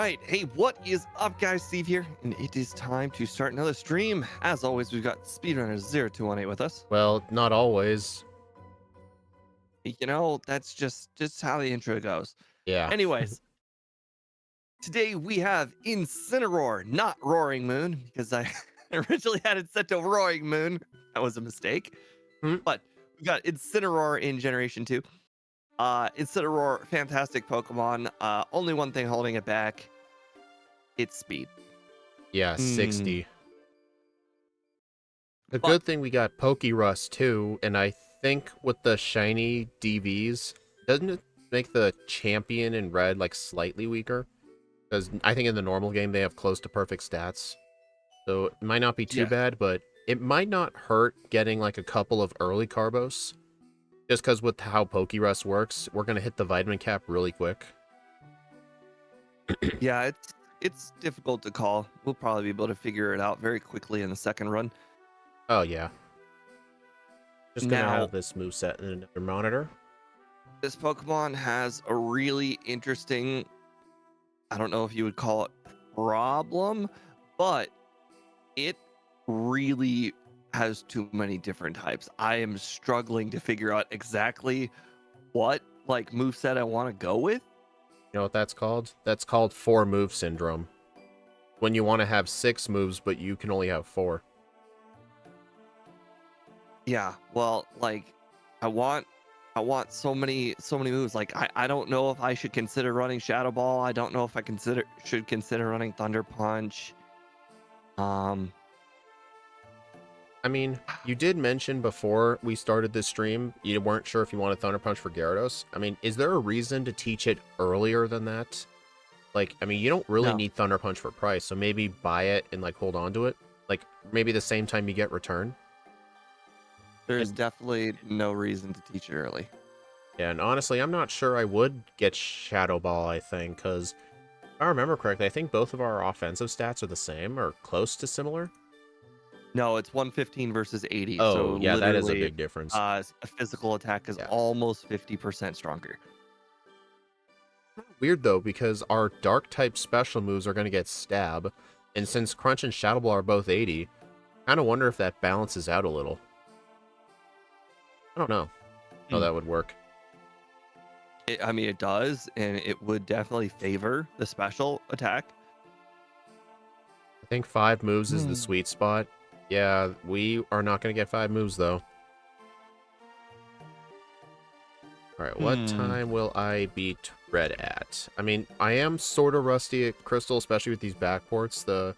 right. Hey, what is up, guys? Steve here, and it is time to start another stream. As always, we've got Speedrunner0218 with us. Well, not always. You know, that's just how the intro goes. Yeah. Anyways, today we have Incineroar, not Roaring Moon, because I originally had it set to Roaring Moon. That was a mistake. Hmm. But we got Incineroar in Generation 2. Incineroar, fantastic Pokemon. Only one thing holding it back. It's speed. Yeah, 60. The But good thing we got Pokerust too, and I think with the shiny DVs, doesn't it make the champion in red like slightly weaker? Because I think in the normal game they have close to perfect stats. So it might not be too yeah, bad, but it might not hurt getting like a couple of early Carbos. Just because with how Pokerust works, we're going to hit the vitamin cap really quick. yeah, it's difficult to call. We'll probably be able to figure it out very quickly in the second run. Oh yeah. Just going to Now, have this moveset in another monitor. this Pokemon has a really interesting, I don't know if you would call it problem, but it really has too many different types. I am struggling to figure out exactly what like moveset I want to go with. You know what that's called? That's called 4-move syndrome. When you want to have 6 moves, but you can only have 4. Yeah, well, like I want so many moves. Like I don't know if I should consider running Shadow Ball. I don't know if I should consider running Thunder Punch. I mean, you did mention before we started this stream, you weren't sure if you wanted Thunder Punch for Gyarados. I mean, is there a reason to teach it earlier than that? Like, I mean, you don't really No, need Thunder Punch for price, so maybe buy it and, like, hold on to it. Like, maybe the same time you get return. there's And, definitely no reason to teach it early. yeah, and honestly, I'm not sure I would get Shadow Ball, I think, because if I remember correctly, I think both of our offensive stats are the same, or close to similar. No, it's 115 versus 80. So Oh, yeah, that is a literally, big difference. a physical attack is Yeah. almost 50% stronger. Weird, though, because our Dark-type special moves are going to get Stab, and since Crunch and Shadow Ball are both 80, kind of wonder if that balances out a little. I don't know how Hmm. that would work. I mean, it does, and it would definitely favor the special attack. I think 5 moves is the Hmm. sweet spot. Yeah, we are not going to get 5 moves, though. Alright, what Hmm. time will I beat Red at? I mean, I am sort of rusty at Crystal, especially with these backports. The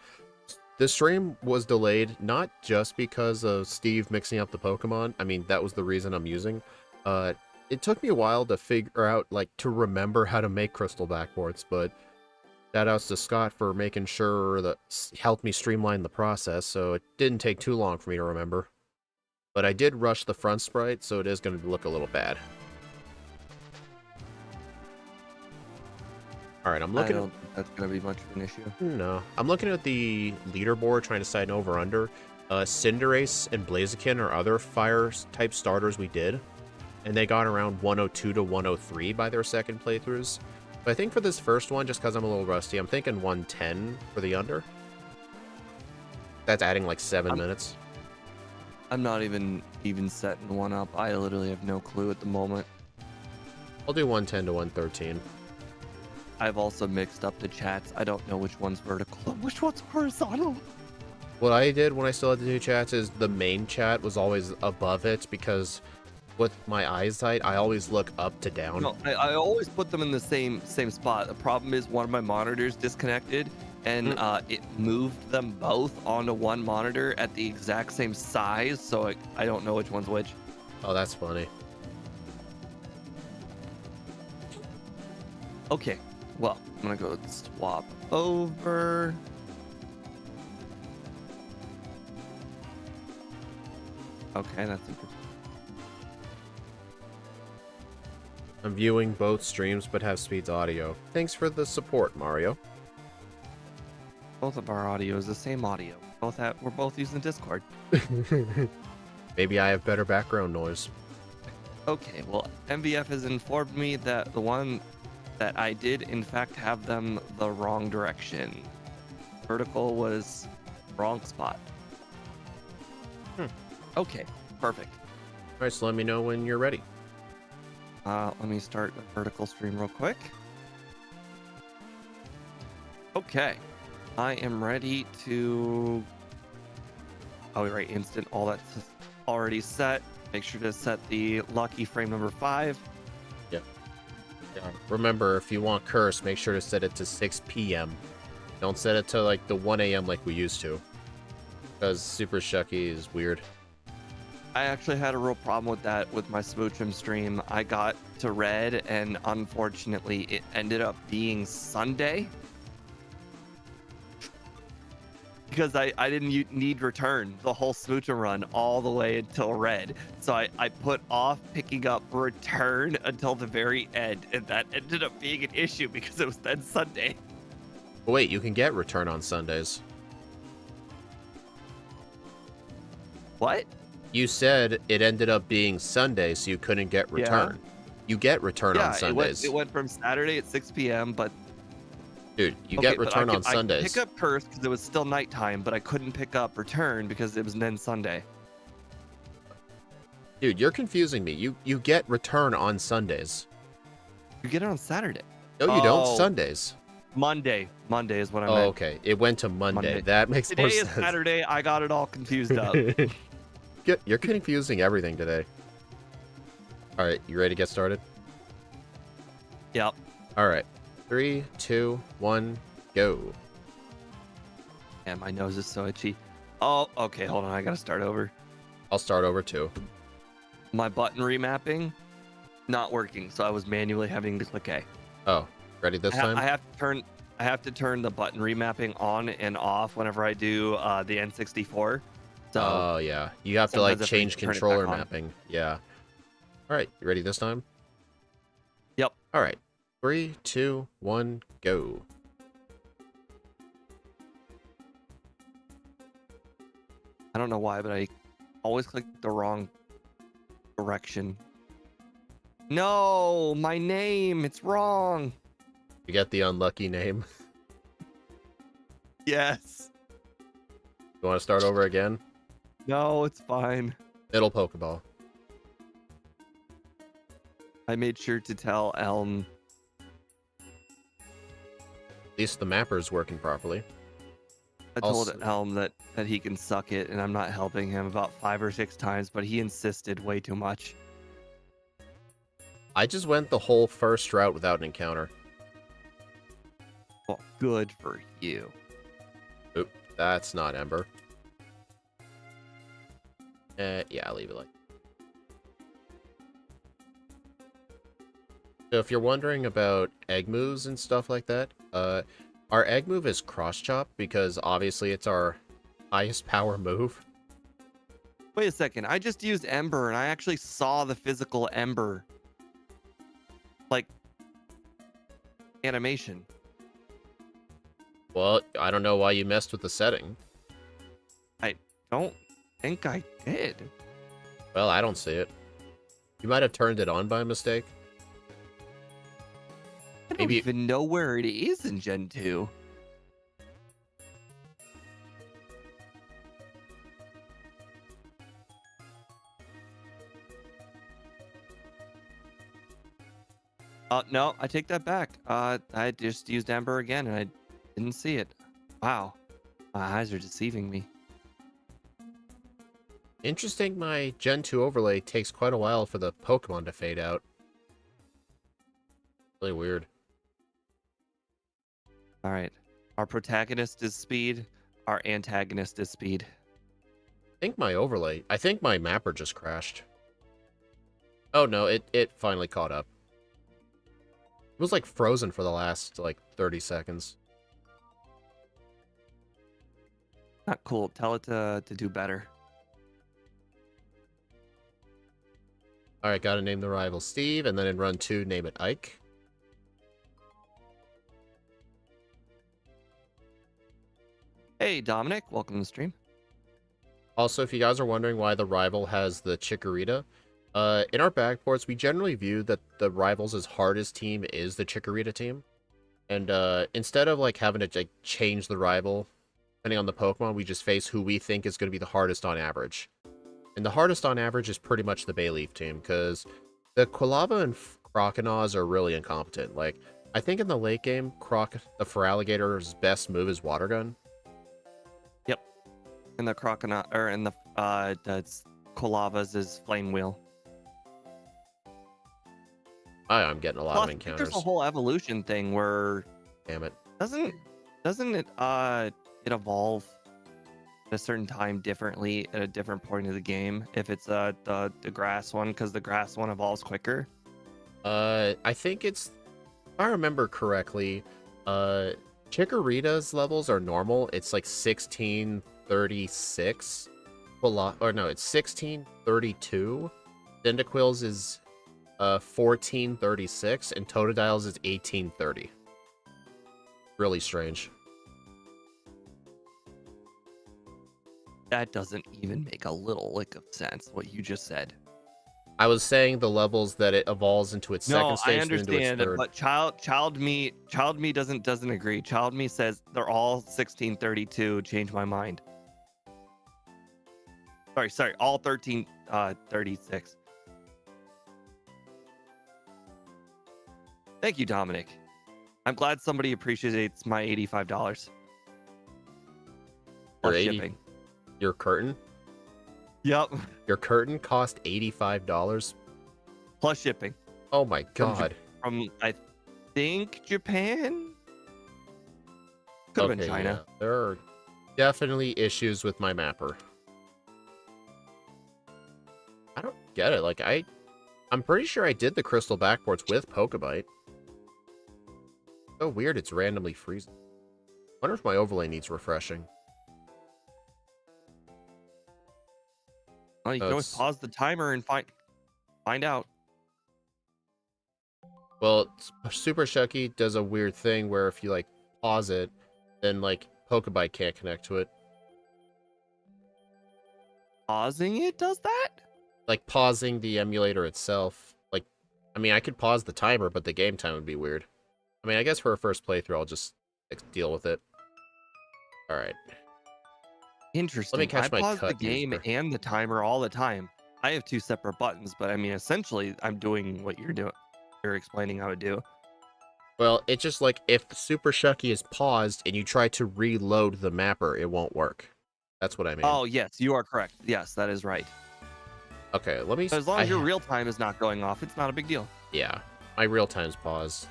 stream was delayed, not just because of Steve mixing up the Pokemon. I mean, that was the reason I'm using. It took me a while to figure out, like, to remember how to make Crystal backports, but shoutouts to Scott for making sure that helped me streamline the process, so it didn't take too long for me to remember. But I did rush the front sprite, so it is going to look a little bad. Alright, I'm I looking at... don't think that's going to be much of an issue. No. I'm looking at the leaderboard, trying to decide an over-under. Cinderace and Blaziken are other fire-type starters we did, and they got around 102 to 103 by their second playthroughs. But I think for this first one, just because I'm a little rusty, I'm thinking 110 for the under. That's adding like 7 minutes. I'm not even setting one up. I literally have no clue at the moment. I'll do 110 to 113. I've also mixed up the chats. I don't know which one's vertical and which one's horizontal. What I did when I still had the two chats is the main chat was always above it, because with my eyesight, I always look up to down. No, I always put them in the same spot. The problem is one of my monitors disconnected, and it moved them both onto one monitor at the exact same size, so I don't know which one's which. Oh, that's funny. Okay, well, I'm gonna go swap over. Okay, that's interesting. I'm viewing both streams but have Speed's audio. Thanks for the support, Mario. Both of our audio is the same audio. We're both using Discord. Maybe I have better background noise. Okay, well, MVF has informed me that the one that I did in fact have them the wrong direction. Vertical was wrong spot. Hmm. Okay, perfect. All right, so let me know when you're ready. Let me start the vertical stream real quick. Okay, I am ready to. Oh, right, instant. All that's already set. Make sure to set the lucky frame number 5. Yeah. Remember, if you want curse, make sure to set it to 6 p.m. Don't set it to like the 1 a.m. like we used to, because Super Shucky is weird. I actually had a real problem with that with my Smoochum stream. I got to red, and unfortunately, it ended up being Sunday because I didn't need return the whole Smoochum run all the way until red. So I put off picking up return until the very end, and that ended up being an issue because it was then Sunday. But wait, you can get return on Sundays. What? You said it ended up being Sunday, so you couldn't get return. You get return on Sundays. It went from Saturday at 6 p.m., but dude, you get return on Sundays. I could pick up curse because it was still nighttime, but I couldn't pick up return because it was then Sunday. Dude, you're confusing me. You get return on Sundays. You get it on Saturday. No, you don't. Sundays. Monday is what I meant. meant. Okay. It went to Monday. That makes more sense. Today is Saturday. I got it all confused up. You're confusing everything today. All right, you ready to get started? Yep. All right. 3, 2, 1, go. And my nose is so itchy. Oh, okay. Hold on. I got to start over. I'll start over too. My button remapping, not working. So I was manually having to click A. Oh, ready this time? I have to turn the button remapping on and off whenever I do the N64. So, oh yeah, you have to like change controller mapping. Yeah. All right, you ready this time? Yep. All right, 3, 2, 1, go. I don't know why, but I always click the wrong direction. No, my name, it's wrong. You get the unlucky name. Yes. You want to start over again? No, it's fine. Middle Pokeball. I made sure to tell Elm. At least the mapper's working properly. I told Elm that he can suck it, and I'm not helping him about 5 or 6 times, but he insisted way too much. I just went the whole first route without an encounter. Well, good for you. Oop, that's not Ember. Yeah, I'll leave it like. So if you're wondering about egg moves and stuff like that, our egg move is cross chop because obviously it's our highest power move. Wait a second, I just used Ember and I actually saw the physical Ember like animation. Well, I don't know why you messed with the setting. I don't think I did. Well, I don't see it. You might have turned it on by mistake. I don't even know where it is in Gen 2. No, I take that back. I just used Ember again and I didn't see it. Wow. My eyes are deceiving me. Interesting, my Gen 2 overlay takes quite a while for the Pokemon to fade out. Really weird. All right. Our protagonist is speed. Our antagonist is speed. I think my mapper just crashed. Oh no, it finally caught up. It was like frozen for the last like 30 seconds. Not cool. Tell it to do better. Alright, gotta name the rival Steve, and then in run 2, name it Ike. Hey, Dominic. Welcome to the stream. Also, if you guys are wondering why the rival has the Chikorita, In our backports, we generally view that the rivals' hardest team is the Chikorita team. And instead of like having to like change the rival, depending on the Pokemon, we just face who we think is going to be the hardest on average. And the hardest on average is pretty much the Bayleaf team, because the Quilava and Croconaws are really incompetent. Like, I think in the late game, the Feraligator's best move is Water Gun. Yep. And the Crocodile, or in the that's Quilava's is Flame Wheel. I'm getting a lot Plus, of I think encounters. there's a whole evolution thing where Damn it. doesn't it it evolve at a certain time differently at a different point of the game if it's the grass one, because the grass one evolves quicker. I think it's, if I remember correctly, Chikorita's levels are normal. It's like 1636. Or no, it's 1632. Cyndaquil's is 1436, and Totodile's is 1830. Really strange. That doesn't even make a little lick of sense, what you just said. I was saying the levels that it evolves into its second stage, I and into its understand it, third. but child me doesn't agree. Child me says they're all 1632. Change my mind. Sorry, all 1336. Thank you, Dominic. I'm glad somebody appreciates my $85. Plus shipping. Your curtain? Yep. Your curtain cost $85? Plus shipping. Oh my god. From I think Japan? Could have been China. Yeah. There are definitely issues with my mapper. I don't get it. Like, I'm pretty sure I did the crystal backports with Pokebite. So weird it's randomly freezing. Wonder if my overlay needs refreshing. Oh, you can always pause the timer and find out. Well, Super Shucky does a weird thing where if you like pause it, then like Pokebite can't connect to it. Pausing it does that? Like pausing the emulator itself. Like, I mean, I could pause the timer, but the game time would be weird. I mean, I guess for a first playthrough, I'll just deal with it. All right. Interesting. Let me catch my pause cut, the game user. and the timer all the time. I have two separate buttons, but I mean, essentially, I'm doing what you're doing. You're explaining how to do. Well, it's just like if Super Shucky is paused and you try to reload the mapper, it won't work. That's what I mean. Oh, yes, you are correct. Yes, that is right. Okay, let me... As long as your real time is not going off, it's not a big deal. Yeah, my real time's paused.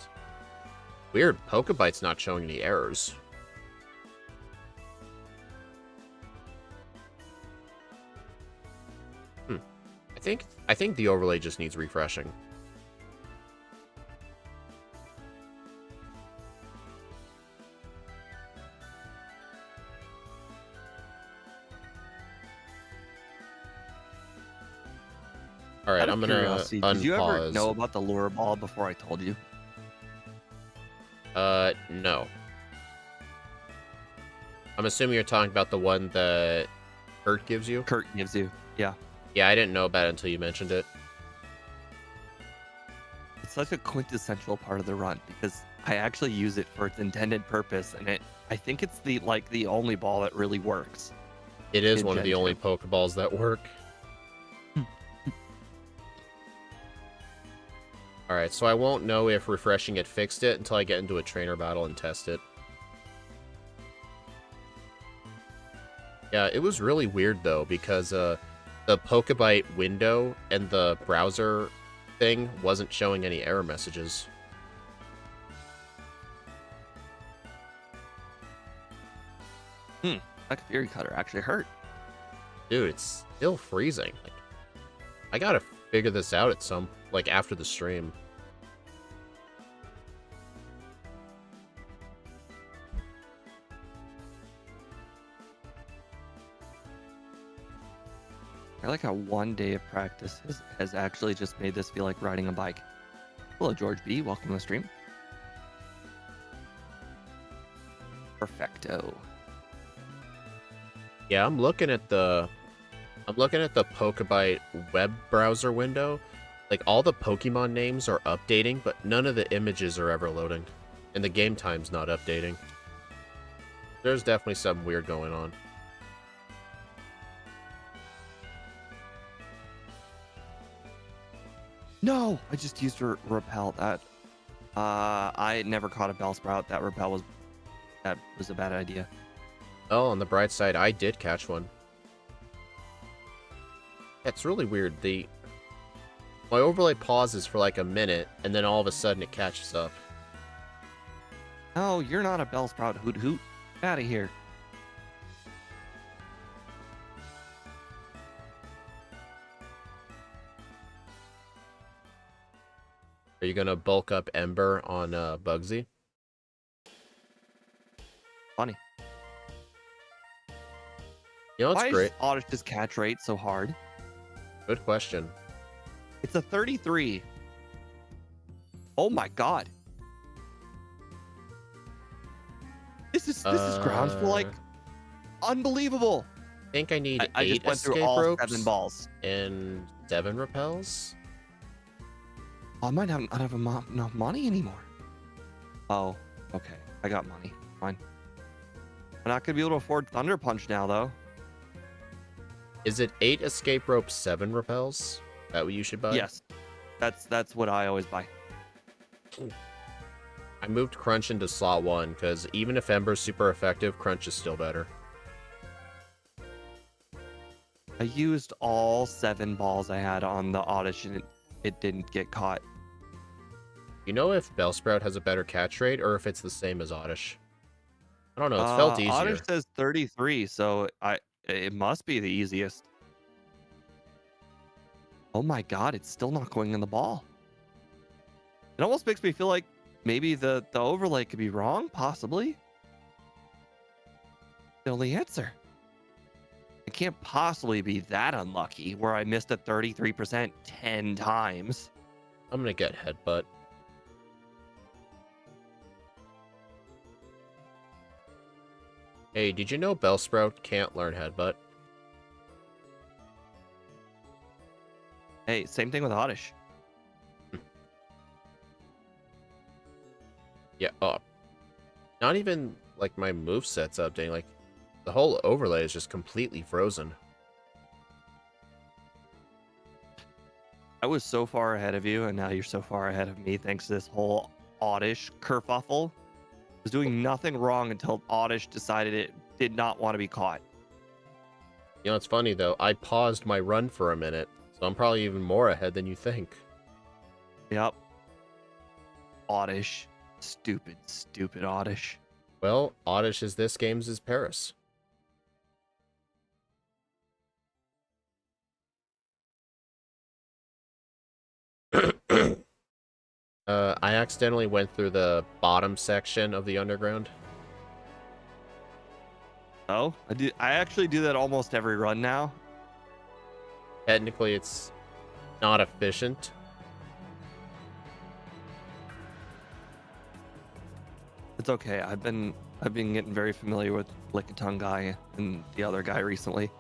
Weird, Pokebite's not showing any errors. I think the overlay just needs refreshing. All right, I'm gonna unpause. Did you ever know about the lure ball before I told you? No. I'm assuming you're talking about the one that Kurt gives you? Kurt gives you, yeah. Yeah, I didn't know about it until you mentioned it. It's such a quintessential part of the run because I actually use it for its intended purpose, and I think it's the only ball that really works. It is one of the only Pokeballs that work. Alright, so I won't know if refreshing it fixed it until I get into a trainer battle and test it. Yeah, it was really weird though, because the Pokebite window and the browser thing wasn't showing any error messages. That Fury Cutter actually hurt. Dude, it's still freezing. Like, I gotta figure this out at some, after the stream. I like how one day of practice has actually just made this feel like riding a bike. Hello, George B. Welcome to the stream. Perfecto. Yeah, I'm looking at the I'm looking at the Pokebite web browser window. Like, all the Pokemon names are updating, but none of the images are ever loading. And the game time's not updating. There's definitely something weird going on. No, I just used to repel that. I never caught a Bellsprout. That was a bad idea. Oh, on the bright side, I did catch one. It's really weird. My overlay pauses for like a minute, and then all of a sudden it catches up. No, you're not a Bellsprout, Hoot Hoot. Get out of here. Are you gonna bulk up Ember on Bugsy? Funny. You know, it's Why great. is Oddish's catch rate so hard? Good question. It's a 33. Oh my god. This is grounds for like unbelievable. I think I need I 8 just went through escape all ropes 7 balls. and 7 repels. I might not have enough money anymore. Oh, okay. I got money. Fine. I'm not gonna be able to afford Thunder Punch now, though. Is it 8 escape ropes, 7 repels? Is that what you should buy? Yes, that's what I always buy. I moved Crunch into slot 1, because even if Ember's super effective, Crunch is still better. I used all 7 balls I had on the Oddish, and it didn't get caught. You know if Bellsprout has a better catch rate, or if it's the same as Oddish? I don't know, it's felt easier. Oddish says 33, so it must be the easiest. Oh my god, it's still not going in the ball. It almost makes me feel like maybe the overlay could be wrong, possibly. The only answer. It can't possibly be that unlucky where I missed a 33% 10 times. I'm gonna get Headbutt. Hey, did you know Bellsprout can't learn Headbutt? Hey, same thing with Oddish. Yeah, not even, like, my moveset's updating. Like, the whole overlay is just completely frozen. I was so far ahead of you, and now you're so far ahead of me thanks to this whole Oddish kerfuffle. I was doing nothing wrong until Oddish decided it did not want to be caught. You know, it's funny, though. I paused my run for a minute, so I'm probably even more ahead than you think. Yep. Oddish. Stupid, stupid Oddish. Well, Oddish is this game's is Paris. I accidentally went through the bottom section of the underground. Oh, I actually do that almost every run now. Technically, it's not efficient. It's okay. I've been getting very familiar with Lickitung guy and the other guy recently.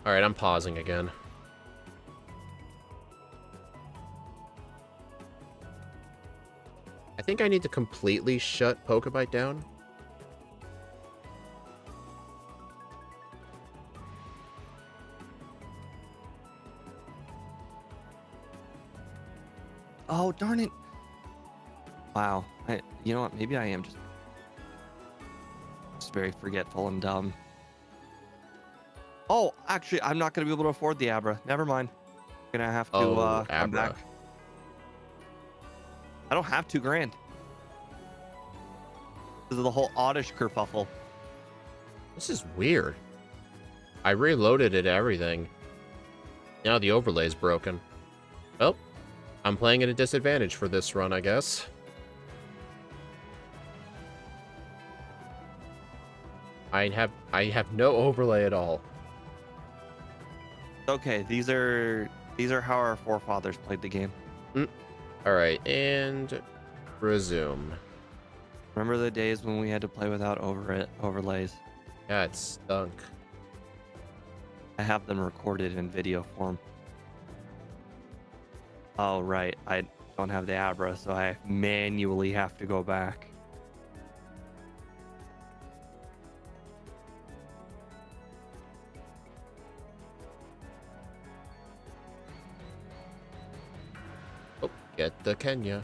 All right, I'm pausing again. I think I need to completely shut Pokebite down. Oh, darn it. Wow. You know what? Maybe I am just very forgetful and dumb. Oh, actually, I'm not going to be able to afford the Abra. Never mind. I'm going to have to come Abra. back. I don't have $2,000. This is the whole Oddish kerfuffle. This is weird. I reloaded it, everything. Now the overlay's broken. Well, I'm playing at a disadvantage for this run, I guess. I have no overlay at all. Okay, these are how our forefathers played the game. All right, and resume. Remember the days when we had to play without overlays? Yeah, it stunk. I have them recorded in video form. Oh, right. I don't have the Abra, so I manually have to go back. Oh, get the Kenya.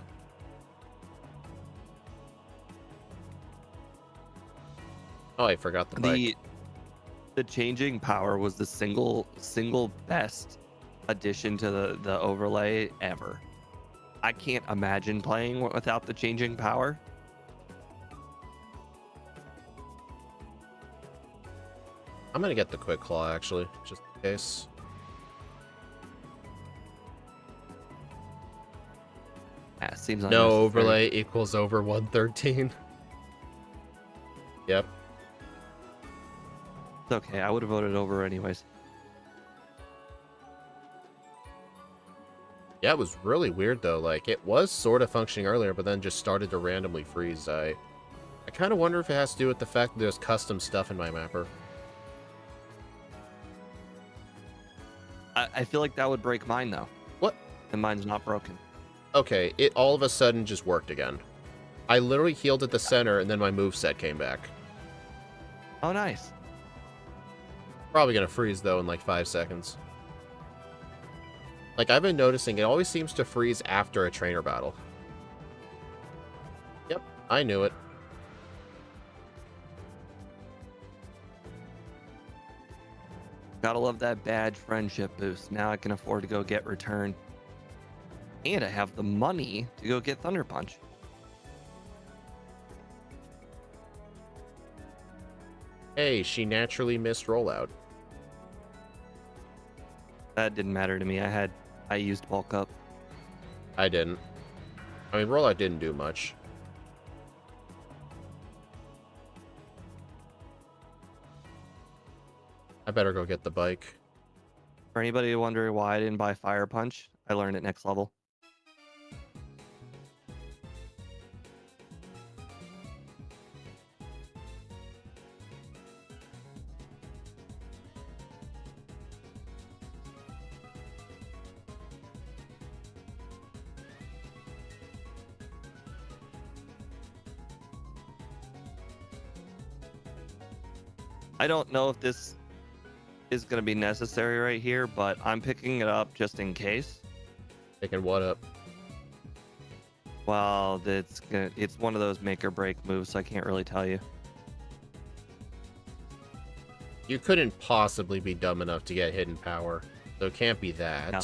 Oh, I forgot the bike. The changing power was the single best addition to the overlay ever. I can't imagine playing without the changing power. I'm gonna get the quick claw actually, just in case. Yeah, seems No unnecessary. overlay equals over 113. Yep. It's okay. I would have voted over anyways. Yeah, it was really weird though. Like it was sort of functioning earlier, but then just started to randomly freeze. I kind of wonder if it has to do with the fact that there's custom stuff in my mapper. I feel like that would break mine though. What? And mine's not broken. Okay, it all of a sudden just worked again. I literally healed at the center, and then my moveset came back. Oh, nice. Probably gonna freeze though in like 5 seconds. Like I've been noticing, it always seems to freeze after a trainer battle. Yep, I knew it. Gotta love that badge friendship boost. Now I can afford to go get return. And I have the money to go get Thunder Punch. Hey, she naturally missed rollout. That didn't matter to me. I used bulk up. I didn't. I mean, rollout didn't do much. I better go get the bike. For anybody wondering why I didn't buy Fire Punch, I learned it next level. I don't know if this is going to be necessary right here, but I'm picking it up just in case. Picking what up? Well, it's one of those make or break moves, so I can't really tell you. You couldn't possibly be dumb enough to get hidden power, so it can't be that. No.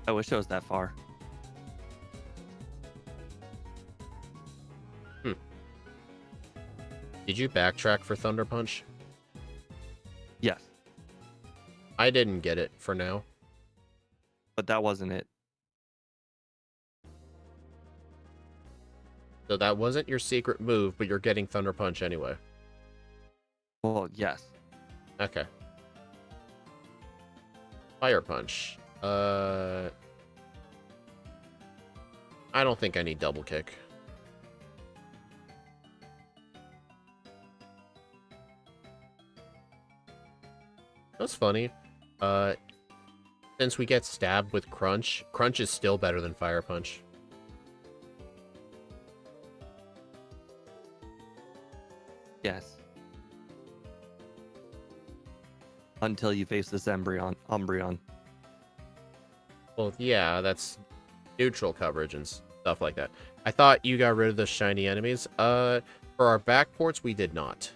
I wish it was that far. Did you backtrack for Thunder Punch? Yes, I didn't get it for now. but that wasn't it. So that wasn't your secret move, but you're getting Thunder Punch anyway. Well, yes. Okay. Fire Punch. I don't think I need double kick. That's funny. Since we get stabbed with Crunch, Crunch is still better than Fire Punch. Yes. Until you face this Umbreon. Well, yeah, that's neutral coverage and stuff like that. I thought you got rid of the shiny enemies. For our backports, we did not.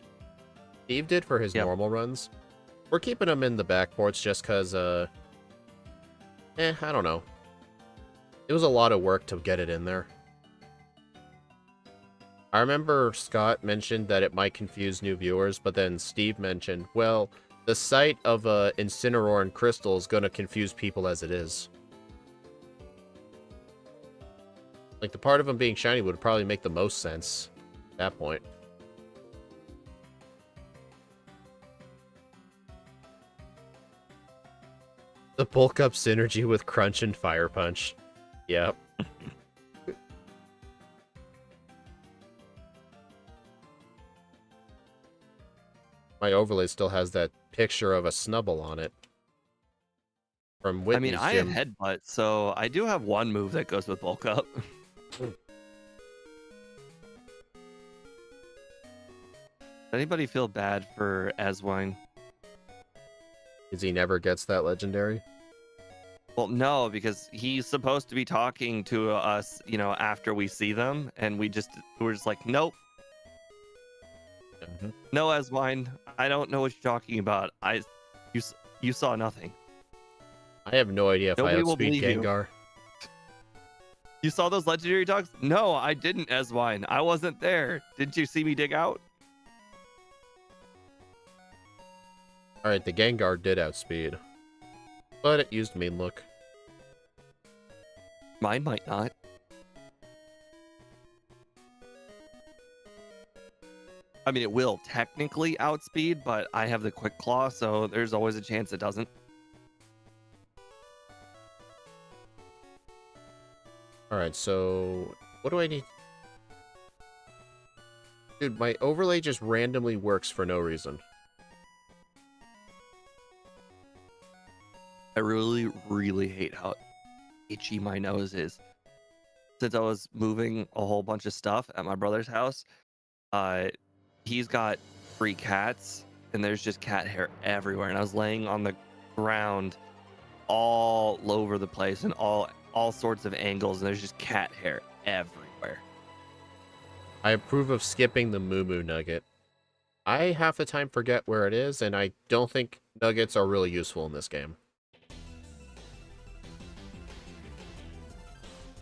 Steve did for his normal runs. We're keeping them in the backports just because, I don't know. It was a lot of work to get it in there. I remember Scott mentioned that it might confuse new viewers, but then Steve mentioned, well, the sight of Incineroar and Crystal is going to confuse people as it is. Like, the part of them being shiny would probably make the most sense at that point. The bulk up synergy with Crunch and Fire Punch. Yep. My overlay still has that picture of a Snubble on it from I mean, Whitney's I have gym. headbutt, so I do have one move that goes with bulk up. Anybody feel bad for Eswine? Because he never gets that legendary. Well, no, because he's supposed to be talking to us, after we see them, and we're just like, nope, no, Eswine, I don't know what you're talking about. You saw nothing. I have no idea if I Nobody will outspeed believe you. Gengar. You saw those legendary dogs? No, I didn't, Eswine. I wasn't there. Didn't you see me dig out? Alright, the Gengar did outspeed. But it used Mean Look. Mine might not. I mean, it will technically outspeed, but I have the Quick Claw, so there's always a chance it doesn't. Alright, so... what do I need? Dude, my overlay just randomly works for no reason. I really, really hate how itchy my nose is. Since I was moving a whole bunch of stuff at my brother's house, he's got 3 cats, and there's just cat hair everywhere. And I was laying on the ground all over the place in all sorts of angles, and there's just cat hair everywhere. I approve of skipping the Moo Moo Nugget. I half the time forget where it is, and I don't think nuggets are really useful in this game.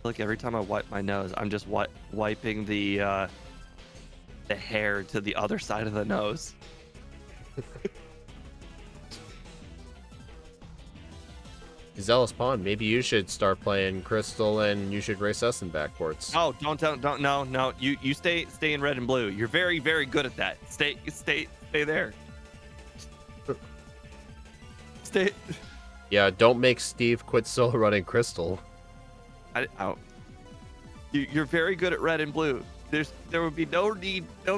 Look, every time I wipe my nose, I'm just wiping the hair to the other side of the nose. Zealous Pawn, maybe you should start playing Crystal and you should race us in backports. Oh, don't, no. You stay in red and blue. You're very, very good at that. Stay there. Stay. Yeah, don't make Steve quit solo running Crystal. You're very good at red and blue. There would be no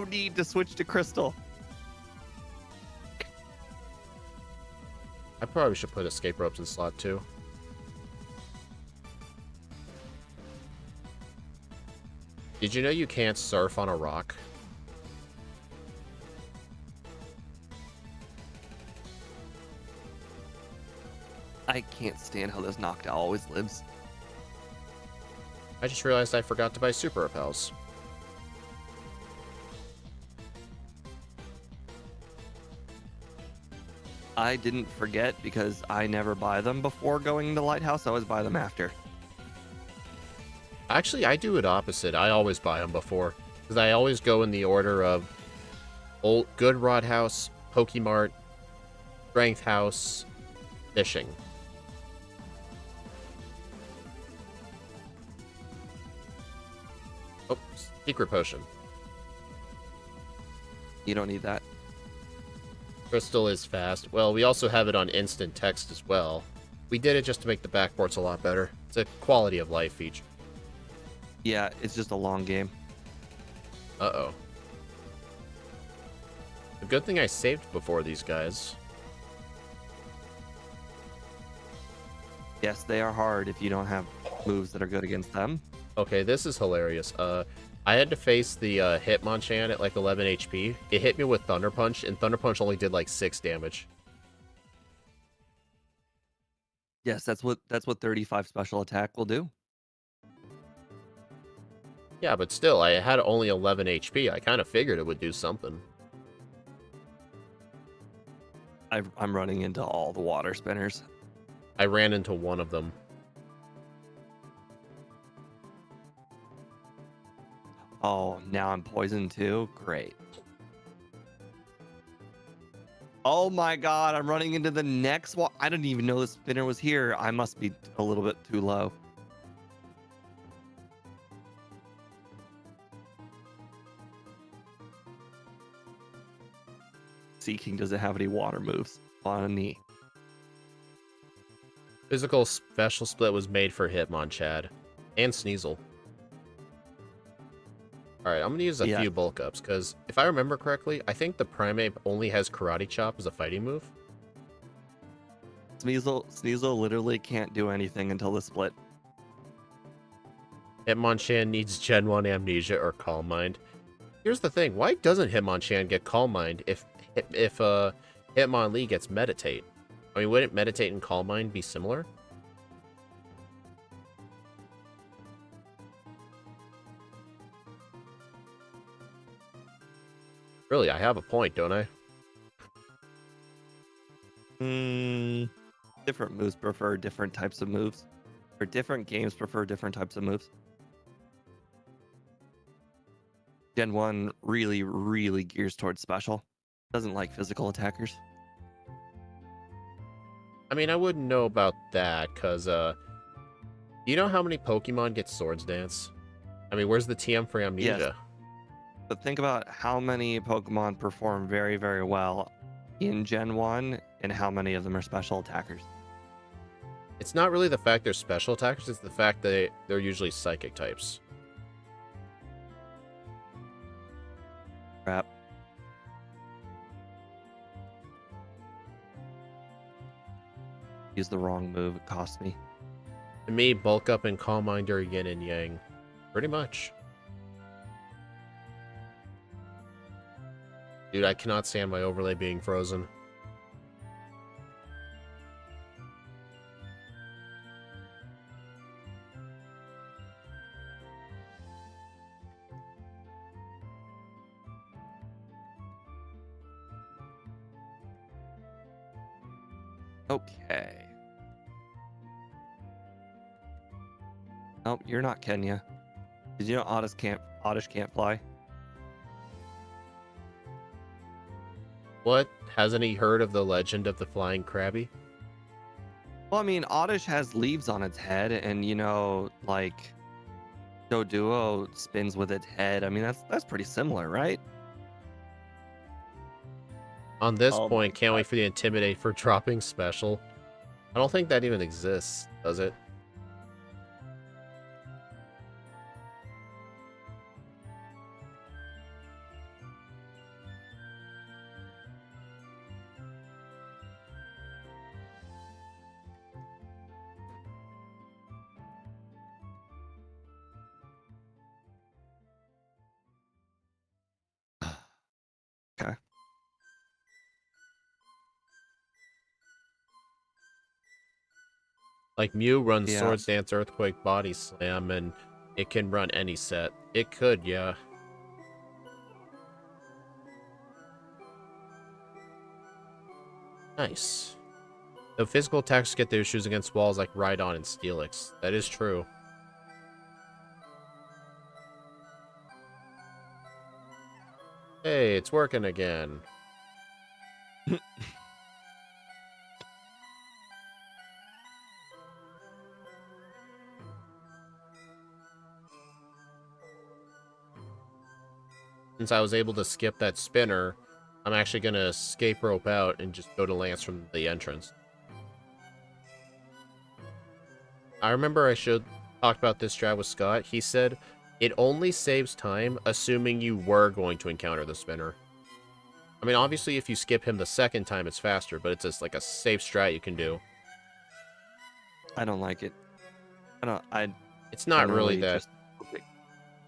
need to switch to Crystal. I probably should put escape ropes in slot 2. Did you know you can't surf on a rock? I can't stand how this Noctowl always lives. I just realized I forgot to buy super repels. I didn't forget because I never buy them before going to Lighthouse. I always buy them after. Actually, I do it opposite. I always buy them before. Because I always go in the order of old Good Rod House, Pokemart, Strength House, Fishing. Oh, Secret Potion. You don't need that. Crystal is fast. Well, we also have it on instant text as well. We did it just to make the backports a lot better. It's a quality of life feature. Yeah, it's just a long game. Uh-oh. A good thing I saved before these guys. Yes, they are hard if you don't have moves that are good against them. Okay, this is hilarious. I had to face the Hitmonchan at like 11 HP. It hit me with Thunder Punch, and Thunder Punch only did like 6 damage. Yes, that's what 35 special attack will do. Yeah, but still, I had only 11 HP. I kind of figured it would do something. I'm running into all the water spinners. I ran into one of them. Oh, now I'm poisoned too? Great. Oh my god, I'm running into the next one. I didn't even know the spinner was here. I must be a little bit too low. Seeking doesn't have any water moves on a knee. Physical special split was made for Hitmonchan and Sneasel. Alright, Alright, I'm gonna use a Yeah, few bulk ups, because if I remember correctly, I think the Primeape only has Karate Chop as a fighting move. Sneasel literally can't do anything until the split. Hitmonchan needs Gen 1 Amnesia or Calm Mind. Here's the thing, why doesn't Hitmonchan get Calm Mind if Hitmonlee gets Meditate? I mean, wouldn't Meditate and Calm Mind be similar? Really, I have a point, don't I? Different moves prefer different types of moves, or different games prefer different types of moves. Gen 1 really gears towards special. Doesn't like physical attackers. I mean, I wouldn't know about that, because, you know how many Pokemon get Swords Dance? I mean, where's the TM for Amnesia? Yes. But think about how many Pokemon perform very well in Gen 1 and how many of them are special attackers. It's not really the fact they're special attackers, it's the fact that they're usually psychic types. Crap. Use the wrong move, it cost me. To me, Bulk Up and Calm Mind are yin and yang. Pretty much. Dude, I cannot stand my overlay being frozen. Okay. Nope, you're not Kenya. Did you know Oddish can't fly? What? Hasn't he heard of the legend of the flying Krabby? Well, I mean, Oddish has leaves on its head, and you know, like Doduo spins with its head. I mean, that's pretty similar, right? On this Oh my point, can't God. wait for the Intimidate for dropping special. I don't think that even exists, does it? Okay. Like, Mew runs Yeah. Swords Dance, Earthquake, Body Slam, and it can run any set. It could, yeah. Nice. The physical attacks get their issues against walls like Rhydon and Steelix. That is true. Hey, it's working again. Since I was able to skip that spinner, I'm actually going to escape rope out and just go to Lance from the entrance. I remember I should talk about this strat with Scott. He said it only saves time assuming you were going to encounter the spinner. I mean, obviously, if you skip him the second time, it's faster, but it's just like a safe strat you can do. I don't like it. It's not really generally that. just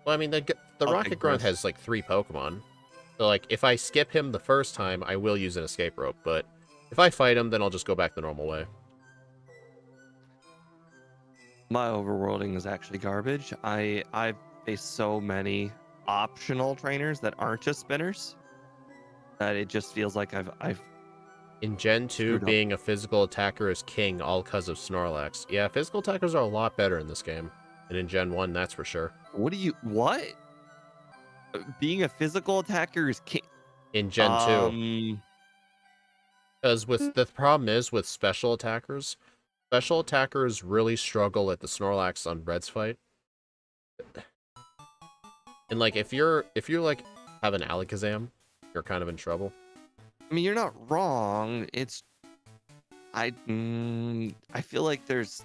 Well, I mean, the Okay, Rocket Grunt Chris. has like 3 Pokemon. So, like, if I skip him the first time, I will use an escape rope. But if I fight him, then I'll just go back the normal way. My overworlding is actually garbage. I've faced so many optional trainers that aren't just spinners that it just feels like I've In Gen 2, screwed up. being a physical attacker is king, all because of Snorlax. Yeah, physical attackers are a lot better in this game. And in Gen 1, that's for sure. What? Being a physical attacker is In Gen 2. Because the problem is with special attackers really struggle at the Snorlax on Red's fight. And like if you're like have an Alakazam, you're kind of in trouble. I mean, you're not wrong. It's I feel like there's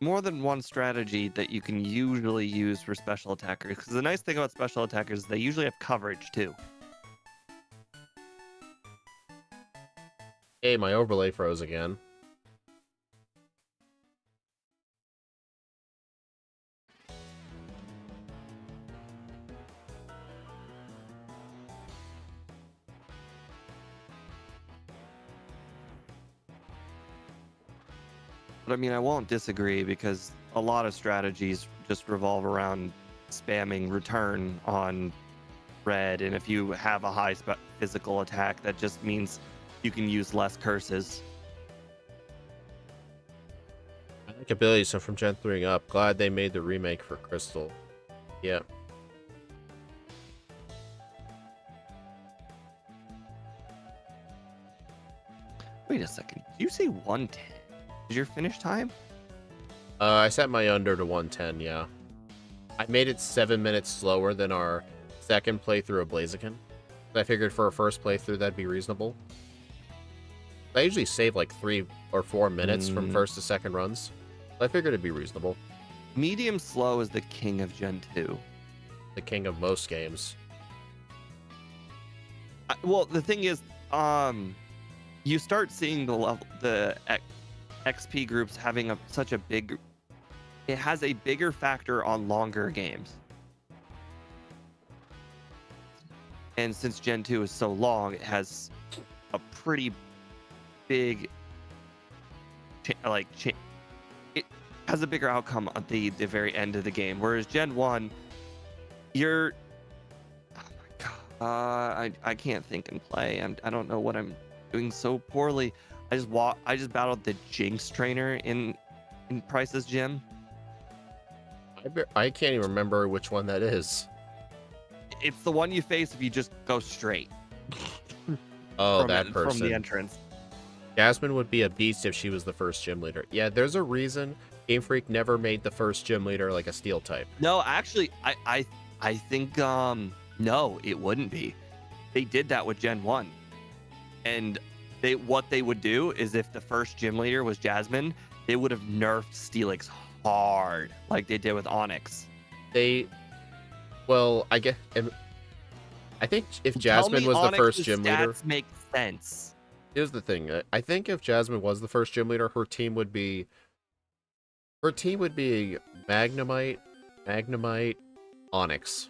more than one strategy that you can usually use for special attackers. Because the nice thing about special attackers is they usually have coverage too. Hey, my overlay froze again. But I mean, I won't disagree because a lot of strategies just revolve around spamming return on red. And if you have a high physical attack, that just means you can use less curses. I like abilities, so from Gen 3 up. Glad they made the remake for Crystal. Yeah. Wait a second. Did you say 110? Is your finish time? I set my under to 110, yeah. I made it 7 minutes slower than our second playthrough of Blaziken. I figured for a first playthrough that'd be reasonable. I usually save like 3 or 4 minutes from first to second runs. I figured it'd be reasonable. Medium slow is the king of Gen 2. The king of most games. Well, the thing is, you start seeing the XP groups having such a big. It has a bigger factor on longer games. And since Gen 2 is so long, it has a pretty big, it has a bigger outcome at the very end of the game. Whereas Gen 1, you're, oh my god, I can't think and play. I don't know what I'm doing so poorly. I just battled the Jinx trainer in Price's gym. I can't even remember which one that is. It's the one you face if you just go straight. Oh, that person. From the entrance. Jasmine would be a beast if she was the first gym leader. Yeah, there's a reason Game Freak never made the first gym leader like a steel type. No, actually, I think no, it wouldn't be. They did that with Gen 1. And what they would do is if the first gym leader was Jasmine, they would have nerfed Steelix hard like they did with Onyx. Well, I think if Jasmine was the first gym leader, stats make sense. Here's the thing. I think if Jasmine was the first gym leader, her team would be Magnemite, Onyx.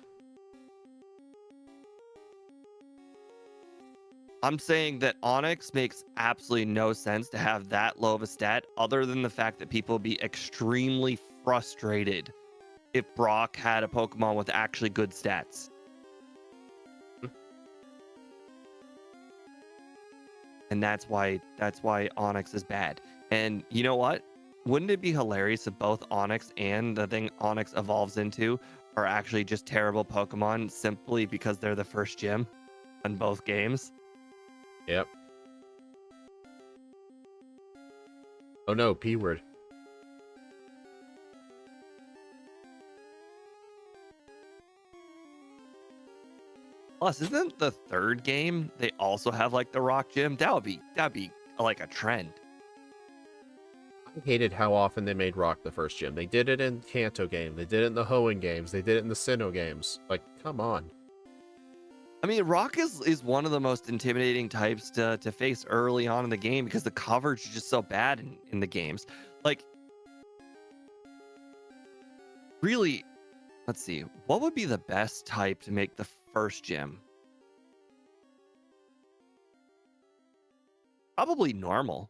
I'm saying that Onyx makes absolutely no sense to have that low of a stat, other than the fact that people would be extremely frustrated if Brock had a Pokemon with actually good stats. And that's why Onyx is bad. And you know what? Wouldn't it be hilarious if both Onyx and the thing Onyx evolves into are actually just terrible Pokemon simply because they're the first gym in both games? Yep. Oh no, P word. Plus, isn't the third game they also have like the rock gym? That'd be like a trend. I hated how often they made rock the first gym. They did it in Kanto game. They did it in the Hoenn games. They did it in the Sinnoh games. Like, come on. I mean, rock is one of the most intimidating types to face early on in the game because the coverage is just so bad in the games. Like, really, let's see. What would be the best type to make the first gym? Probably normal.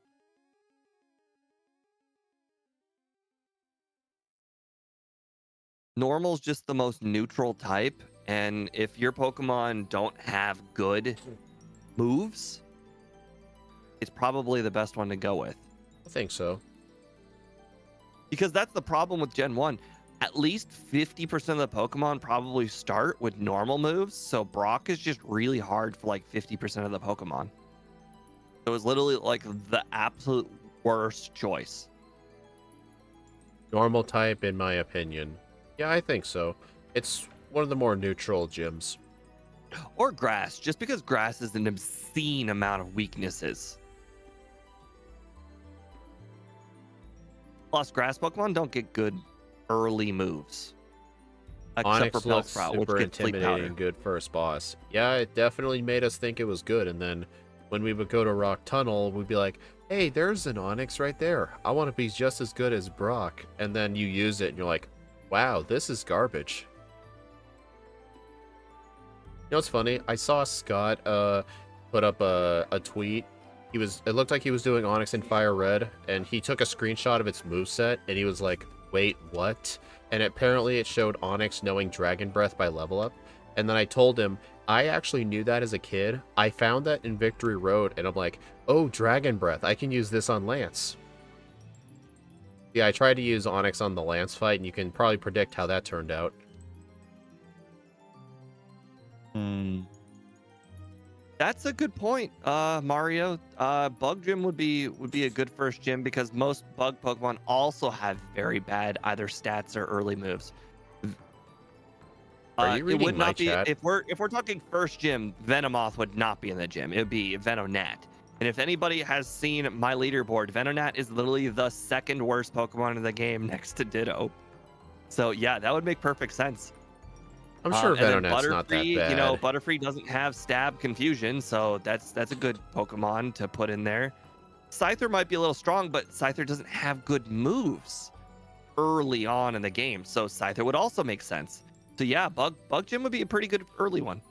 Normal's just the most neutral type, and if your Pokemon don't have good moves, it's probably the best one to go with. I think so. Because that's the problem with Gen 1. At least 50% of the Pokemon probably start with normal moves, so Brock is just really hard for like 50% of the Pokemon. It was literally like the absolute worst choice. Normal type, in my opinion. Yeah, I think so. It's one of the more neutral gyms. Or grass, just because grass is an obscene amount of weaknesses. Plus, grass Pokemon don't get good early moves. Except for Onyx looks Bellsprout, which super gets Sleep Powder. intimidating, good first boss. Yeah, it definitely made us think it was good, and then when we would go to Rock Tunnel, we'd be like, hey, there's an Onyx right there. I want to be just as good as Brock. And then you use it, and you're like, wow, this is garbage. You know what's funny? I saw Scott put up a tweet. It looked like he was doing Onyx in Fire Red, and he took a screenshot of its moveset, and he was like, wait, what? And apparently it showed Onyx knowing Dragon Breath by level up. And then I told him, I actually knew that as a kid. I found that in Victory Road, and I'm like, oh, Dragon Breath. I can use this on Lance. Yeah, I tried to use Onyx on the Lance fight, and you can probably predict how that turned out. That's a good point, Mario. Bug Gym would be a good first gym because most bug Pokemon also have very bad either stats or early moves. Are you reading it would my not be chat? if we're talking first gym. Venomoth would not be in the gym. It would be Venonat. And if anybody has seen my leaderboard, Venonat is literally the second worst Pokemon in the game next to Ditto. So yeah, that would make perfect sense. I'm sure and then Venonat's not that bad. You know, Butterfree doesn't have stab confusion, so that's a good Pokemon to put in there. Scyther might be a little strong, but Scyther doesn't have good moves early on in the game, so Scyther would also make sense. So yeah, Bug Gym would be a pretty good early one.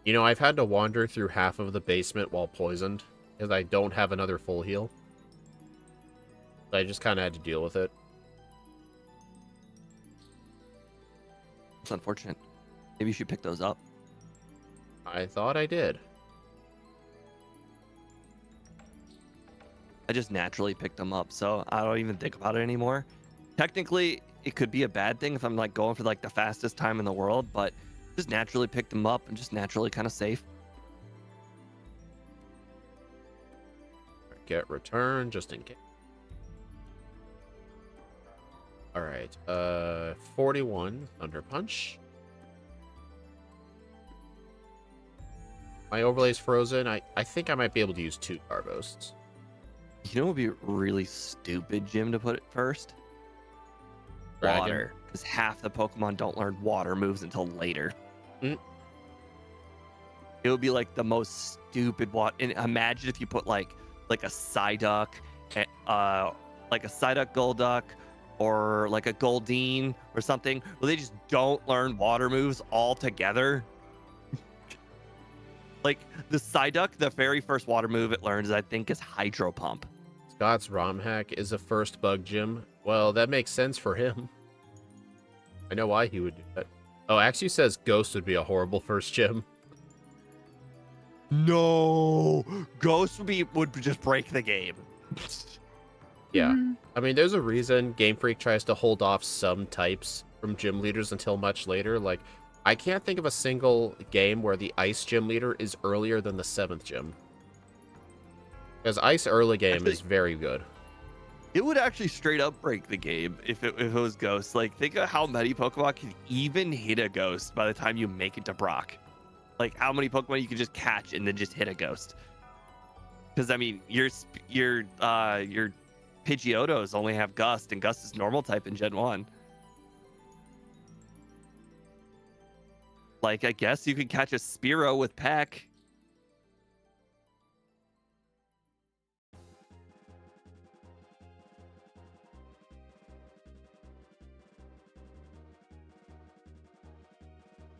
You know, I've had to wander through half of the basement while poisoned because I don't have another full heal. So I just kind of had to deal with it. It's unfortunate. Maybe you should pick those up. I thought I did. I just naturally picked them up, so I don't even think about it anymore. Technically, it could be a bad thing if I'm like going for like the fastest time in the world, but just naturally picked them up and just naturally kind of safe. Get return just in case. All right, 41 Thunder Punch. My overlay's frozen. I think I might be able to use 2 Garbosts. You know what would be a really stupid gym to put it first? Dragon. Water. Because half the Pokemon don't learn water moves until later. Mm. It would be like the most stupid water. And imagine if you put like a Psyduck, like a Psyduck Golduck, or like a Goldeen or something, where they just don't learn water moves altogether. Like the Psyduck, the very first water move it learns, I think, is Hydro Pump. Scott's ROM hack is a first bug gym. Well, that makes sense for him. I know why he would do that. Oh, Axu says Ghost would be a horrible first gym. No, Ghost would just break the game. Yeah. I mean, there's a reason Game Freak tries to hold off some types from gym leaders until much later. Like, I can't think of a single game where the Ice gym leader is earlier than the 7th gym. Because Ice early game is very good. It would actually straight up break the game if it was Ghost. Like, think of how many Pokemon can even hit a Ghost by the time you make it to Brock. Like, how many Pokemon you can just catch and then just hit a Ghost. Because, I mean, your Pidgeotos only have Gust, and Gust is normal type in Gen 1. Like, I guess you could catch a Spearow with Peck.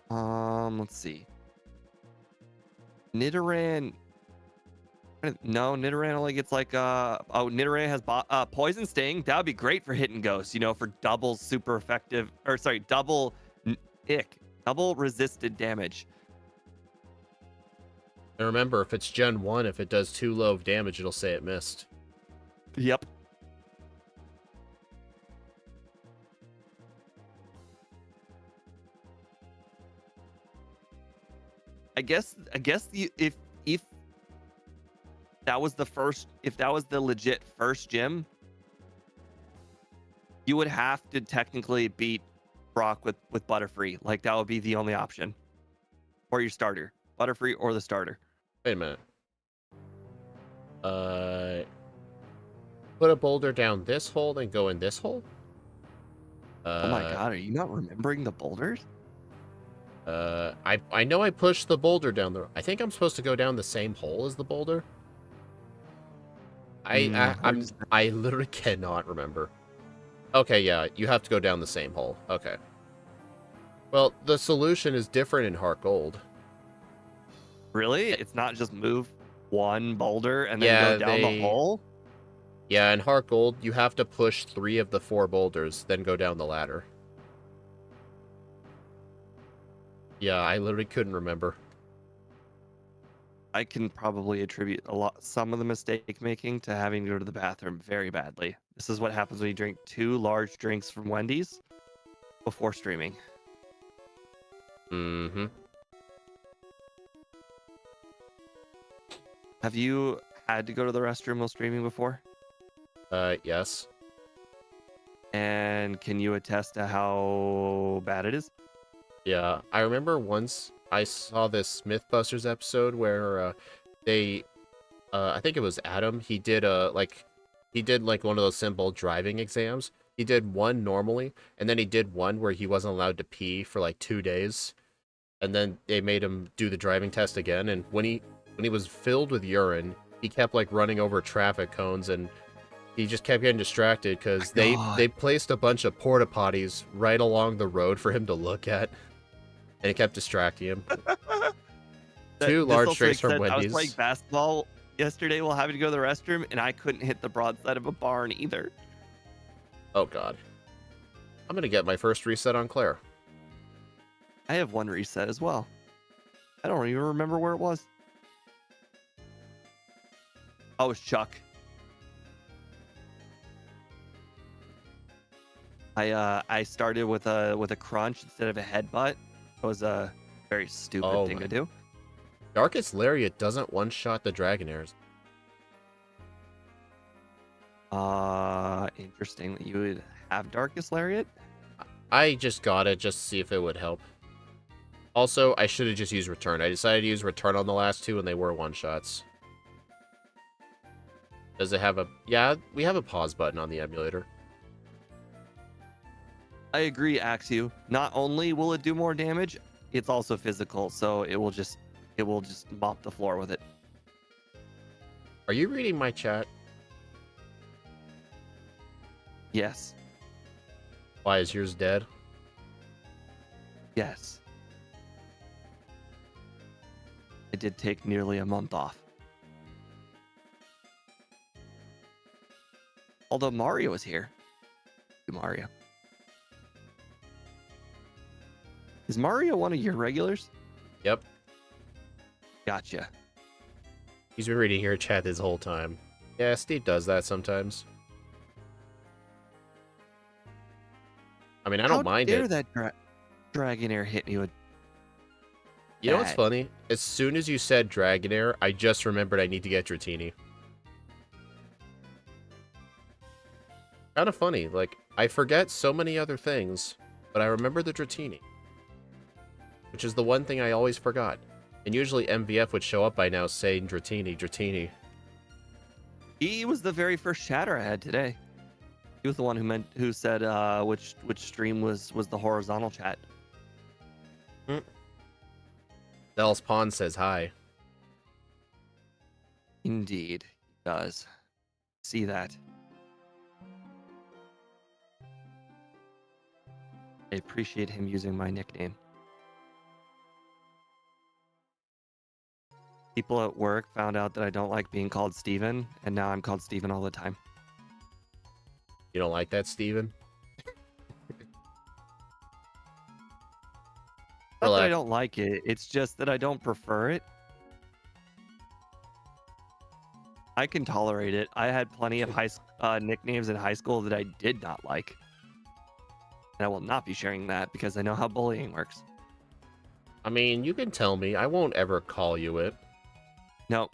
Let's see. Nidoran. No, Nidoran only gets like Nidoran has Poison Sting. That would be great for hitting ghosts, you know, for double super effective, or sorry, double resisted damage. And remember, if it's Gen 1, if it does too low of damage, it'll say it missed. Yep. I guess if that was the legit first gym, you would have to technically beat Brock with Butterfree. Like, that would be the only option. Or your starter. Butterfree or the starter. Wait a minute. Uh, put a boulder down this hole, then go in this hole? Oh my god, are you not remembering the boulders? I know I pushed the boulder down the... I think I'm supposed to go down the same hole as the boulder. I literally cannot remember. Okay, yeah, you have to go down the same hole. Okay. Well, the solution is different in Heart Gold. Really? It's not just move one boulder and then Yeah, go down the hole? Yeah, in Heart Gold, you have to push 3 of the 4 boulders, then go down the ladder. Yeah, I literally couldn't remember. I can probably attribute some of the mistake making to having to go to the bathroom very badly. This is what happens when you drink 2 large drinks from Wendy's before streaming. Mm-hmm. Have you had to go to the restroom while streaming before? Yes. And can you attest to how bad it is? Yeah, I remember once I saw this Mythbusters episode where I think it was Adam, he did like one of those simple driving exams. He did one normally, and then he did one where he wasn't allowed to pee for like 2 days. And then they made him do the driving test again, and when he was filled with urine, he kept like running over traffic cones, and he just kept getting distracted because they placed a bunch of porta potties right along the road for him to look at, and it kept distracting him. 2 large drinks from Wendy's. I was playing basketball yesterday while having to go to the restroom, and I couldn't hit the broadside of a barn either. Oh god. I'm gonna get my first reset on Claire. I have one reset as well. I don't even remember where it was. Oh, it was Chuck. I started with a crunch instead of a headbutt. It was a very stupid thing to do. Darkest Lariat doesn't one-shot the Dragonairs. Interesting that you would have Darkest Lariat. I just got it just to see if it would help. Also, I should have just used Return. I decided to use Return on the last 2, and they were one-shots. Does it have a... Yeah, we have a pause button on the emulator. I agree, Axu. Not only will it do more damage, it's also physical, so it will just mop the floor with it. Are you reading my chat? Yes. Why, is yours dead? Yes. I did take nearly a month off. Although Mario was here. Mario. Is Mario one of your regulars? Yep. Gotcha. He's been reading your chat this whole time. Yeah, Steve does that sometimes. I mean, I don't mind it. How dare that Dragonair hit me with... You know what's funny? As soon as you said Dragonair, I just remembered I need to get Dratini. Kind of funny. Like, I forget so many other things, but I remember the Dratini. Which is the one thing I always forgot. And usually MVF would show up by now saying Dratini, Dratini. He was the very first chatter I had today. He was the one who said which stream was the horizontal chat. Dallas Pond says hi. Indeed, he does. See that. I appreciate him using my nickname. People at work found out that I don't like being called Steven, and now I'm called Steven all the time. You don't like that, Steven? Not that I don't like it, it's just that I don't prefer it. I can tolerate it. I had plenty of nicknames in high school that I did not like. And I will not be sharing that because I know how bullying works. I mean, you can tell me. I won't ever call you it. No.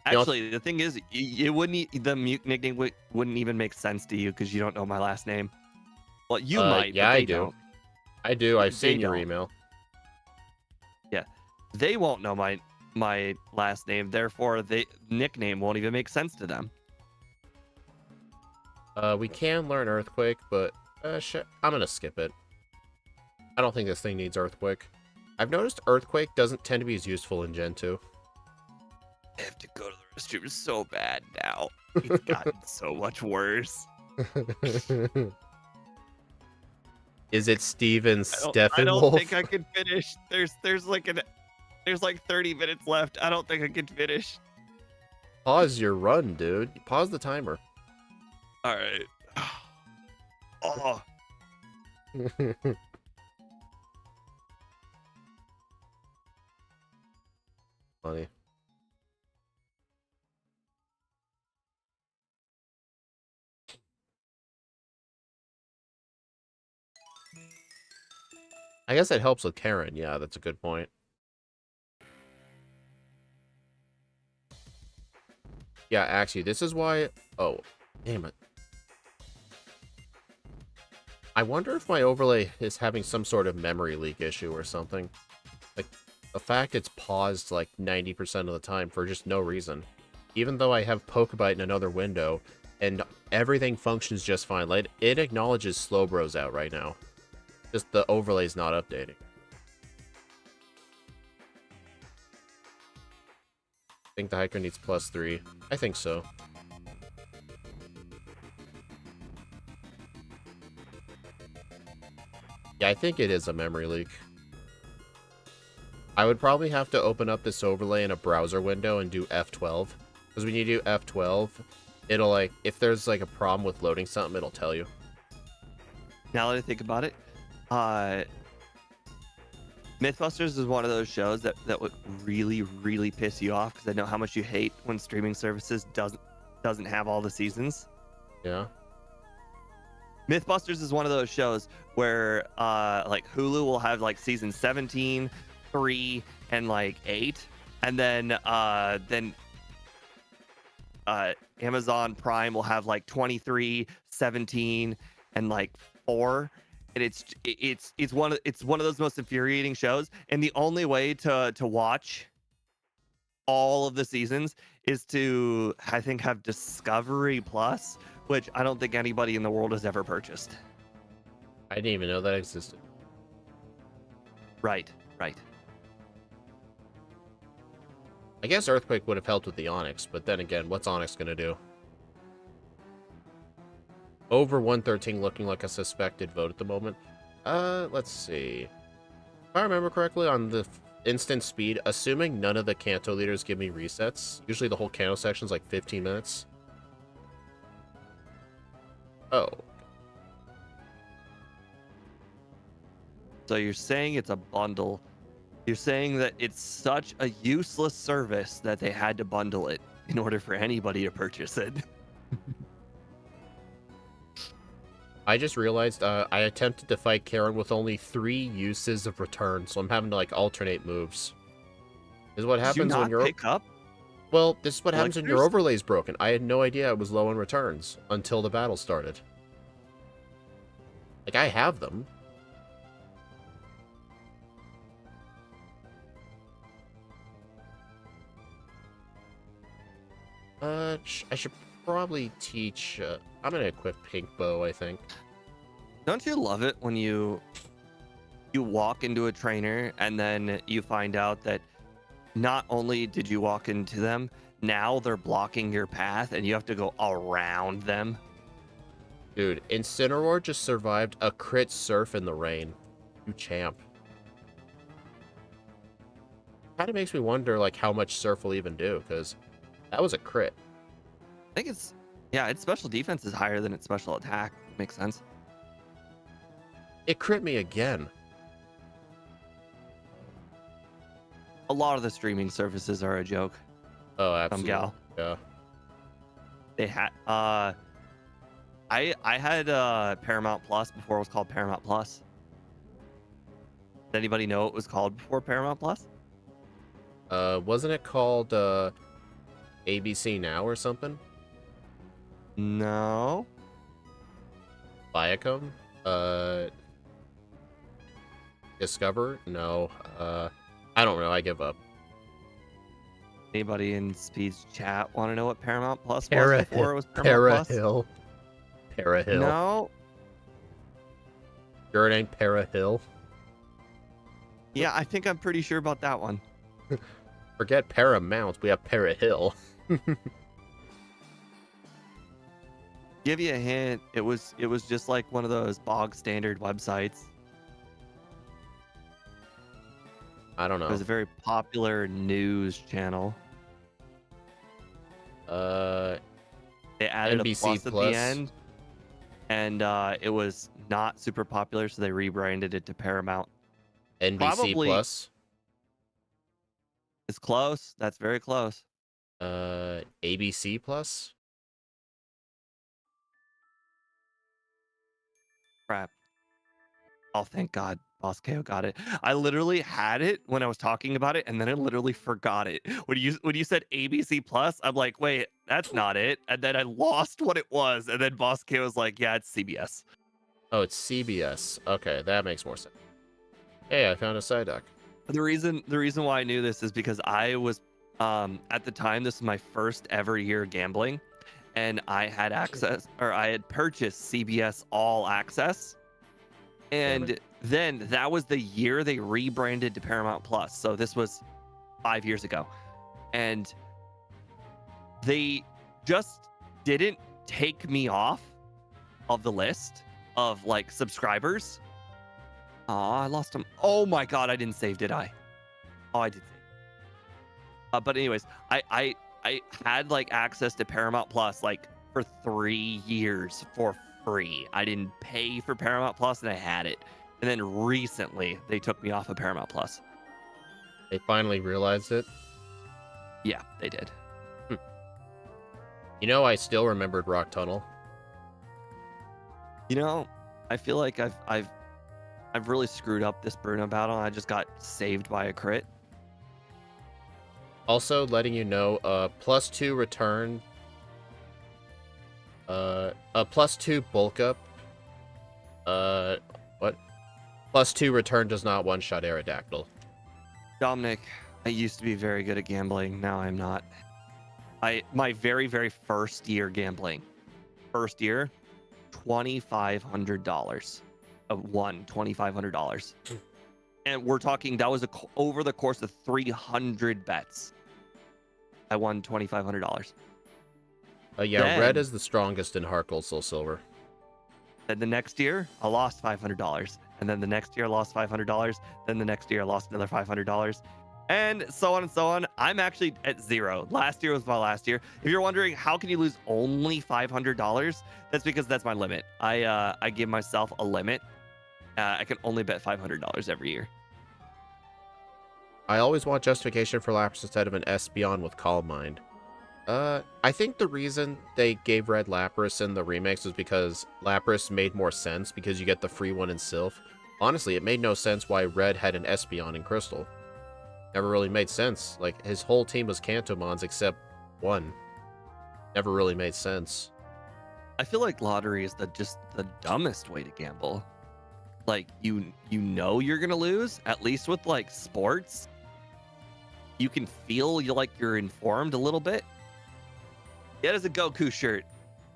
Actually, the thing is, it wouldn't. The mute nickname wouldn't even make sense to you because you don't know my last name. Well, you might. Yeah, but they I do. Don't. I do. I've seen your email. Yeah, they won't know my my last name. Therefore, the nickname won't even make sense to them. We can learn Earthquake, but shit, I'm gonna skip it. I don't think this thing needs Earthquake. I've noticed Earthquake doesn't tend to be as useful in Gen 2. I have to go to the restroom so bad now. It's gotten so much worse. Is it Steven I don't think Steppenwolf? I can finish. There's like 30 minutes left. I don't think I can finish. Pause your run, dude. Pause the timer. All right. Oh, Funny. I guess it helps with Karen. Yeah, that's a good point. Yeah, actually, this is why... Oh, damn it. I wonder if my overlay is having some sort of memory leak issue or something. Like, the fact it's paused like 90% of the time for just no reason. Even though I have Pokebite in another window, and everything functions just fine. Like, it acknowledges Slowbro's out right now. Just the overlay's not updating. I think the hiker needs +3. I think so. Yeah, I think it is a memory leak. I would probably have to open up this overlay in a browser window and do F12. Because when you do F12, it'll like, if there's like a problem with loading something, it'll tell you. now that I think about it, Mythbusters is one of those shows that would really, really piss you off because I know how much you hate when streaming services doesn't have all the seasons. Yeah. Mythbusters is one of those shows where like Hulu will have like season 17, 3, and like 8, and then Amazon Prime will have like 23, 17, and like 4. And it's one of those most infuriating shows. And the only way to watch all of the seasons is to, I think, have Discovery Plus, which I don't think anybody in the world has ever purchased. I didn't even know that existed. Right. I guess Earthquake would have helped with the Onyx, but then again, what's Onyx gonna do? Over 113 looking like a suspected vote at the moment. Let's see. If I remember correctly, on the instant speed, assuming none of the Kanto leaders give me resets, usually the whole Kanto section's like 15 minutes. Oh. So you're saying it's a bundle. You're saying that it's such a useless service that they had to bundle it in order for anybody to purchase it. I just realized I attempted to fight Karen with only 3 uses of return, so I'm having to like alternate moves. This is what Did you happens when not you're... pick up? Well, this is what happens when your Elixirs? overlay's broken. I had no idea I was low on returns until the battle started. Like, I have them. I should probably teach... I'm gonna equip Pink Bow, I think. Don't you love it when you walk into a trainer and then you find out that not only did you walk into them, now they're blocking your path and you have to go around them? Dude, Incineroar just survived a crit surf in the rain. You champ. Kind of makes me wonder, like, how much surf will even do, because that was a crit. I think it's, yeah, its special defense is higher than its special attack. Makes sense. It crit me again. A lot of the streaming services are a joke. Oh, absolutely. Gal. Yeah. They had I had Paramount Plus before it was called Paramount Plus. Did anybody know it was called before Paramount Plus? Wasn't it called ABC Now or something? No. Viacom? Discover? No. I don't know. I give up. Anybody in Speed's chat want to know what Paramount Plus was Para before it was Paramount Plus? Hill. Para Hill. No. Sure it ain't Para Hill. Yeah, I think I'm pretty sure about that one. Forget Paramount, we have Para Hill. Give you a hint. It was just like one of those bog standard websites. I don't It was know. a very popular news channel. They added NBC a plus at Plus. the end, and it was not super popular, so they rebranded it to Paramount. NBC Probably Plus. it's close. That's very close. ABC Plus. Crap. Oh, thank God. Boss KO got it. I literally had it when I was talking about it, and then I literally forgot it. When you said ABC Plus, I'm like, wait, that's not it. And then I lost what it was, and then Boss KO was like, yeah, it's CBS. Oh, it's CBS. Okay, that makes more sense. Hey, I found a Psyduck. The reason why I knew this is because I was at the time, this was my first ever year gambling, and I had access, or I had purchased CBS All Access. And then that was the year they rebranded to Paramount Plus. So this was 5 years ago. And they just didn't take me off of the list of like subscribers. Oh, I lost them. Oh my God, I didn't save, did I? Oh, I did save. But anyways, I had like access to Paramount Plus like for 3 years for free. I didn't pay for Paramount Plus, and I had it. And then recently, they took me off of Paramount Plus. They finally realized it. Yeah, they did. You know, I still remembered Rock Tunnel. You know, I feel like I've really screwed up this Bruno battle. I just got saved by a crit. Also, letting you know, +2 return. A +2 bulk up. What? +2 return does not one-shot Aerodactyl. Dominic, I used to be very good at gambling. Now I'm not. My very, very first year gambling. First year, $2,500. Won $2,500. And we're talking, that was over the course of 300 bets. I won $2,500. Yeah, Then, red is the strongest in Heart Gold Soul Silver. Then the next year, I lost $500. And then the next year, I lost $500. Then the next year, I lost another $500. And so on and so on. I'm actually at zero. Last year was my last year. If you're wondering, how can you lose only $500? That's because that's my limit. I give myself a limit. I can only bet $500 every year. I always want justification for Lapras instead of an Espeon with Calm Mind. I think the reason they gave Red Lapras in the remakes was because Lapras made more sense because you get the free one in Sylph. Honestly, it made no sense why Red had an Espeon in Crystal. Never really made sense. Like, his whole team was Kantomons except one. Never really made sense. I feel like lottery is just the dumbest way to gamble. Like, you know you're gonna lose, at least with like sports. You can feel like you're informed a little bit. Get as a Goku shirt.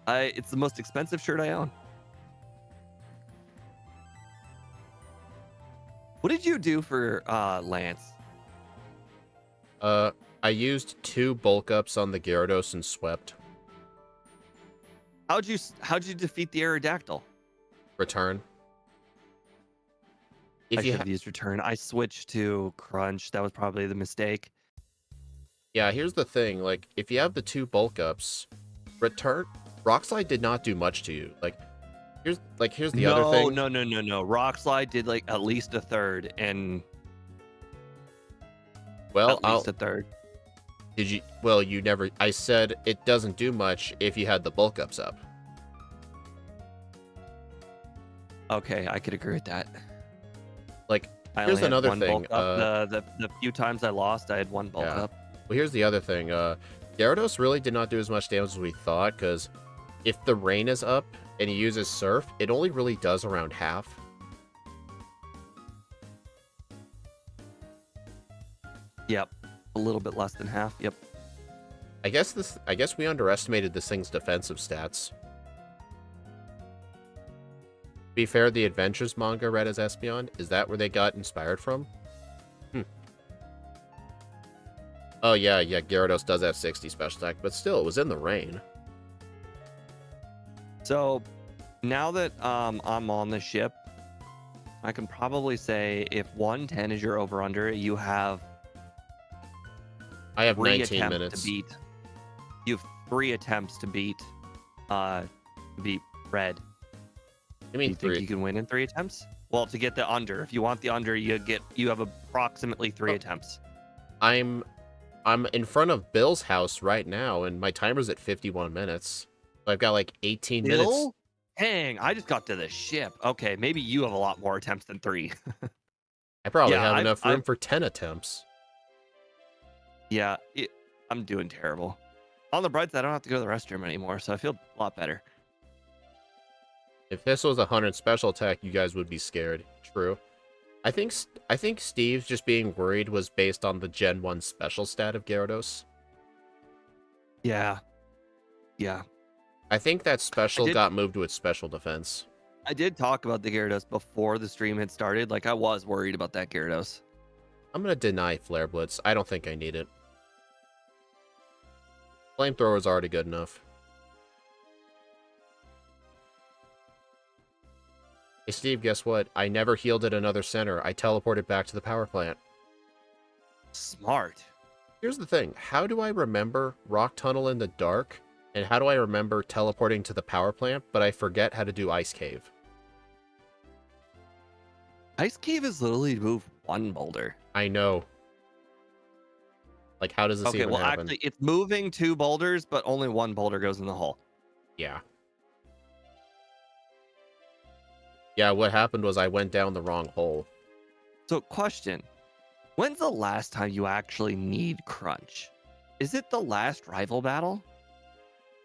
It's the most expensive shirt I own. What did you do for Lance? I used 2 bulk ups on the Gyarados and swept. How'd you defeat the Aerodactyl? Return. I should have used return. I switched to Crunch. That was probably the mistake. Yeah, here's the thing. Like, if you have the 2 bulk ups, return. Rock Slide did not do much to you. Like, here's the other thing. No. Rock Slide did like at least a third, and well, at least a third. Did you? Well, you never. I said it doesn't do much if you had the bulk ups up. Okay, I could agree with that. Like, I here's only had another one thing. bulk up. The few times I lost, I had one bulk Yeah. up. Well, here's the other thing. Gyarados really did not do as much damage as we thought, because if the rain is up and he uses Surf, it only really does around half. Yep. A little bit less than half. Yep. I guess we underestimated this thing's defensive stats. To be fair, the Adventures manga read as Espeon, is that where they got inspired from? Oh yeah, Gyarados does have 60 special attack, but still, it was in the rain. So now that I'm on the ship, I can probably say if 110 is your over under, you have I have 3 19 attempts minutes. to beat. You have 3 attempts to beat red. I mean, Do you think you can win in 3 attempts? Well, to get the under, if you want the under, you have approximately 3 attempts. I'm in front of Bill's house right now, and my timer's at 51 minutes. So I've got like 18 minutes. Bill? Dang, I just got to the ship. Okay, maybe you have a lot more attempts than 3. I probably Yeah, have enough room for 10 attempts. Yeah, I'm doing terrible. On the bright side, I don't have to go to the restroom anymore, so I feel a lot better. If this was a 100 special attack, you guys would be scared. True. I think Steve's just being worried was based on the Gen 1 special stat of Gyarados. Yeah. I think that special got moved to its special defense. I did talk about the Gyarados before the stream had started. Like, I was worried about that Gyarados. I'm going to deny Flare Blitz. I don't think I need it. Flamethrower is already good enough. Hey, Steve, guess what? I never healed at another center. I teleported back to the power plant. Smart. Here's the thing. How do I remember Rock Tunnel in the dark? And how do I remember teleporting to the power plant, but I forget how to do Ice Cave? Ice Cave is literally to move 1 boulder. I know. Like, how does this even happen? Actually, it's moving 2 boulders, but only 1 boulder goes in the hole. Yeah. Yeah, what happened was I went down the wrong hole. So, question. When's the last time you actually need Crunch? Is it the last rival battle?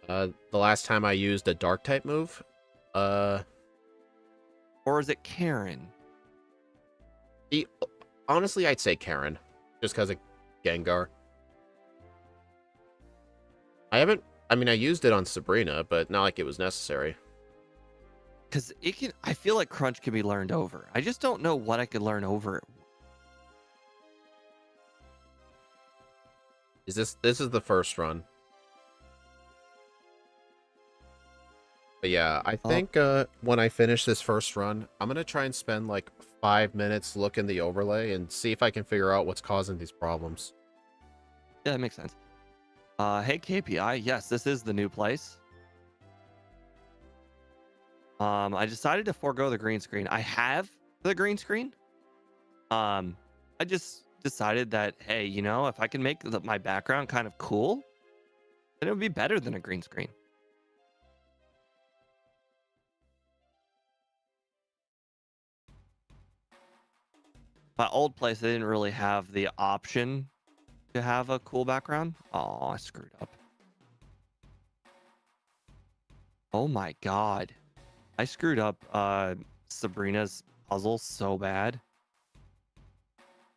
The last time I used a Dark-type move? Or is it Karen? Honestly, I'd say Karen. Just because of Gengar. I used it on Sabrina, but not like it was necessary. Because I feel like Crunch can be learned over. I just don't know what I could learn over it. This is the first run. But yeah, I think when I finish this first run, I'm going to try and spend like 5 minutes looking the overlay and see if I can figure out what's causing these problems. Yeah, that makes sense. Hey, KPI. Yes, this is the new place. I decided to forego the green screen. I have the green screen. I just decided that, hey, if I can make my background kind of cool, then it would be better than a green screen. My old place, they didn't really have the option to have a cool background. Oh, I screwed up. Oh my god. I screwed up Sabrina's puzzle so bad.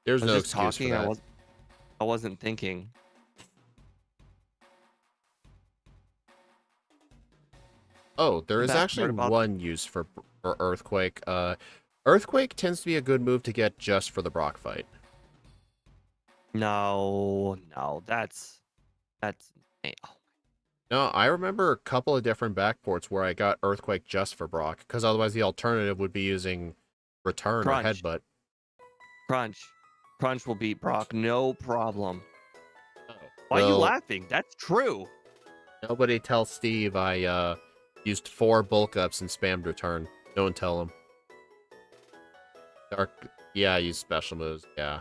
There's no excuse talking, for that. I wasn't thinking. Oh, there is actually one use for Earthquake. Earthquake tends to be a good move to get just for the Brock fight. No, that's No, I remember a couple of different backports where I got Earthquake just for Brock, because otherwise the alternative would be using Return or Headbutt. Crunch will beat Brock, no problem. Oh, why are you laughing? That's true. Nobody tell Steve I used 4 bulk ups and spammed Return. Don't tell him. Yeah, I use special moves, yeah.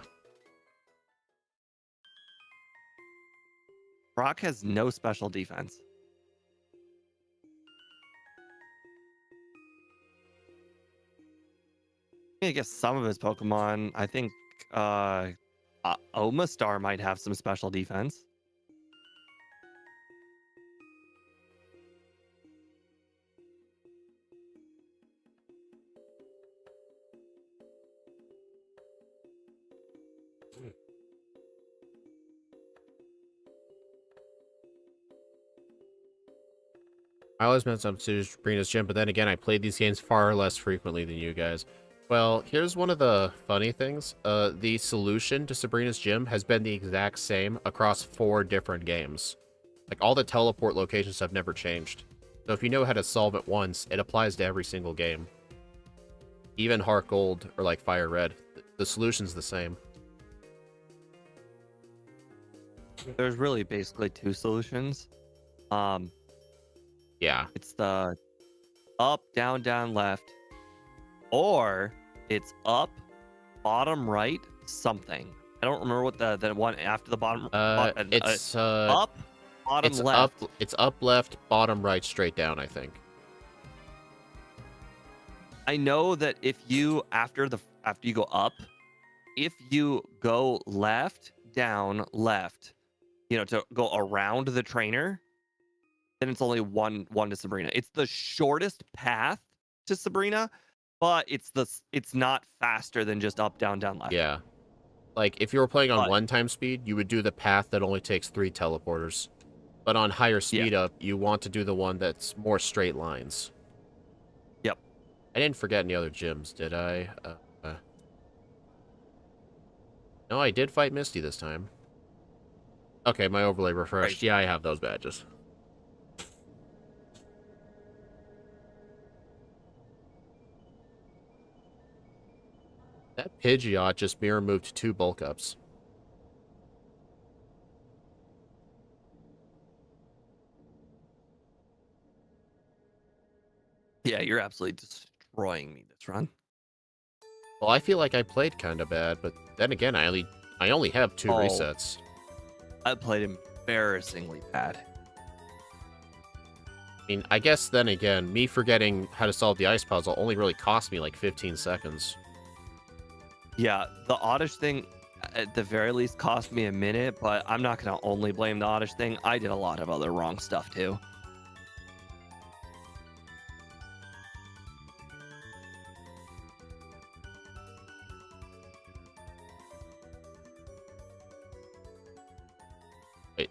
Brock has no special defense. I guess some of his Pokemon, I think Omastar might have some special defense. I always mess up to Sabrina's Gym, but then again, I played these games far less frequently than you guys. Well, here's one of the funny things. The solution to Sabrina's Gym has been the exact same across 4 different games. Like, all the teleport locations have never changed. So if you know how to solve it once, it applies to every single game. Even Heart Gold or, like, Fire Red. The solution's the same. There's really basically 2 solutions. Yeah. It's the up, down, down, left, or it's up, bottom right, something. I don't remember what the one after the bottom. It's up, bottom it's left. It's up, left, bottom right, straight down, I think. I know that if you after you go up, if you go left, down, left, to go around the trainer, then it's only one to Sabrina. It's the shortest path to Sabrina, but it's not faster than just up, down, down, left. Yeah. Like, if you were playing on But, one-time speed, you would do the path that only takes 3 teleporters. But on higher speed up, you want to do the one that's more straight lines. Yep. I didn't forget any other gyms, did I? No, I did fight Misty this time. Okay, my overlay refreshed. Right. Yeah, I have those badges. That Pidgeot just mirror moved 2 bulk ups. Yeah, you're absolutely destroying me this run. Well, I feel like I played kind of bad, but then again, I only have 2 resets. I played embarrassingly bad. I mean, I guess then again, me forgetting how to solve the ice puzzle only really cost me like 15 seconds. Yeah, the Oddish thing at the very least cost me a minute, but I'm not going to only blame the Oddish thing. I did a lot of other wrong stuff too. Wait,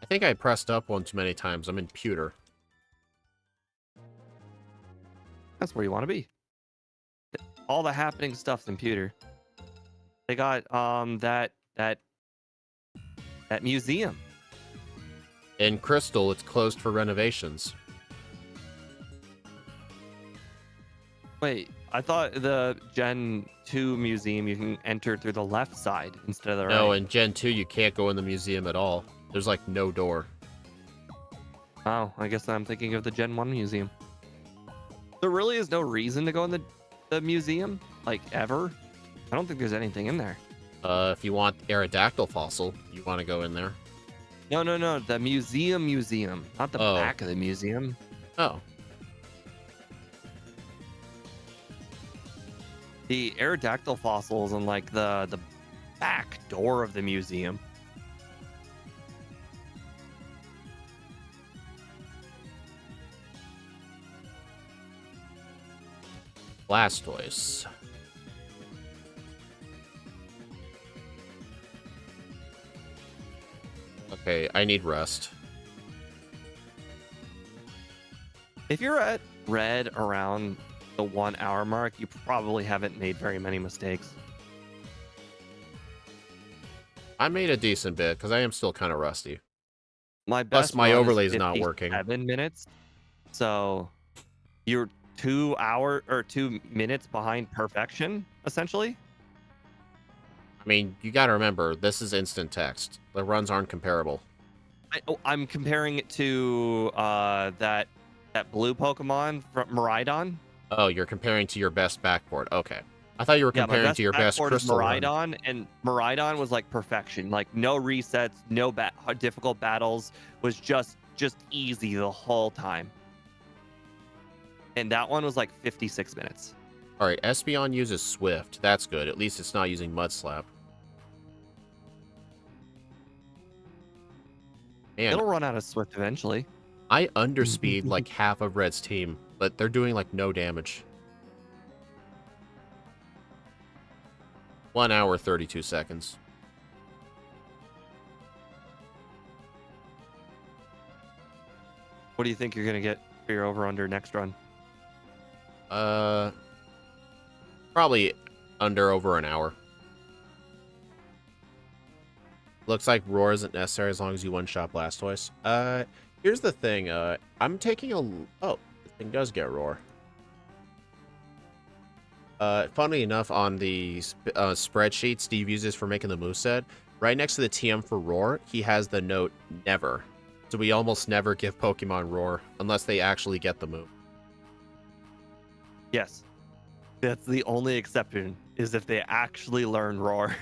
I think I pressed up one too many times. I'm in pewter. That's where you want to be. All the happening stuff's in pewter. They got that museum. In Crystal, it's closed for renovations. Wait, I thought the Gen 2 museum you can enter through the left side instead of the right. No, in Gen 2, you can't go in the museum at all. There's like no door. Oh, I guess I'm thinking of the Gen 1 museum. There really is no reason to go in the museum, like, ever. I don't think there's anything in there. If you want Aerodactyl fossil, you want to go in there. No. The museum. Not the back of the museum. Oh. The Aerodactyl fossils and, like, the back door of the museum. Blastoise. Okay, I need rest. If you're at red around the 1 hour mark, you probably haven't made very many mistakes. I made a decent bit because I am still kind of rusty. My Plus, best my run overlay is is not working. 7 minutes. So you're 2 minutes behind perfection, essentially. I mean, you gotta remember, this is instant text. The runs aren't comparable. I'm comparing it to that blue Pokemon from Miraidon. Oh, you're comparing to your best backport. Okay. I thought you were comparing to your best crystal run. Miraidon, and Miraidon was like perfection. Like, no resets, no difficult battles. Was just easy the whole time. And that one was like 56 minutes. All right, Espeon uses Swift. That's good. At least it's not using Mud Slap. Man, It'll run out of Swift eventually. I underspeed like half of Red's team, but they're doing like no damage. 1 hour, 32 seconds. What do you think you're going to get? for your over under next run? Probably over an hour. Looks like roar isn't necessary as long as you one-shot Blastoise. Here's the thing. I'm taking a... Oh, this thing does get roar. Funny enough, on the spreadsheet Steve uses for making the moveset, right next to the TM for roar, he has the note never. So we almost never give Pokemon roar unless they actually get the move. Yes. That's the only exception, is if they actually learn roar.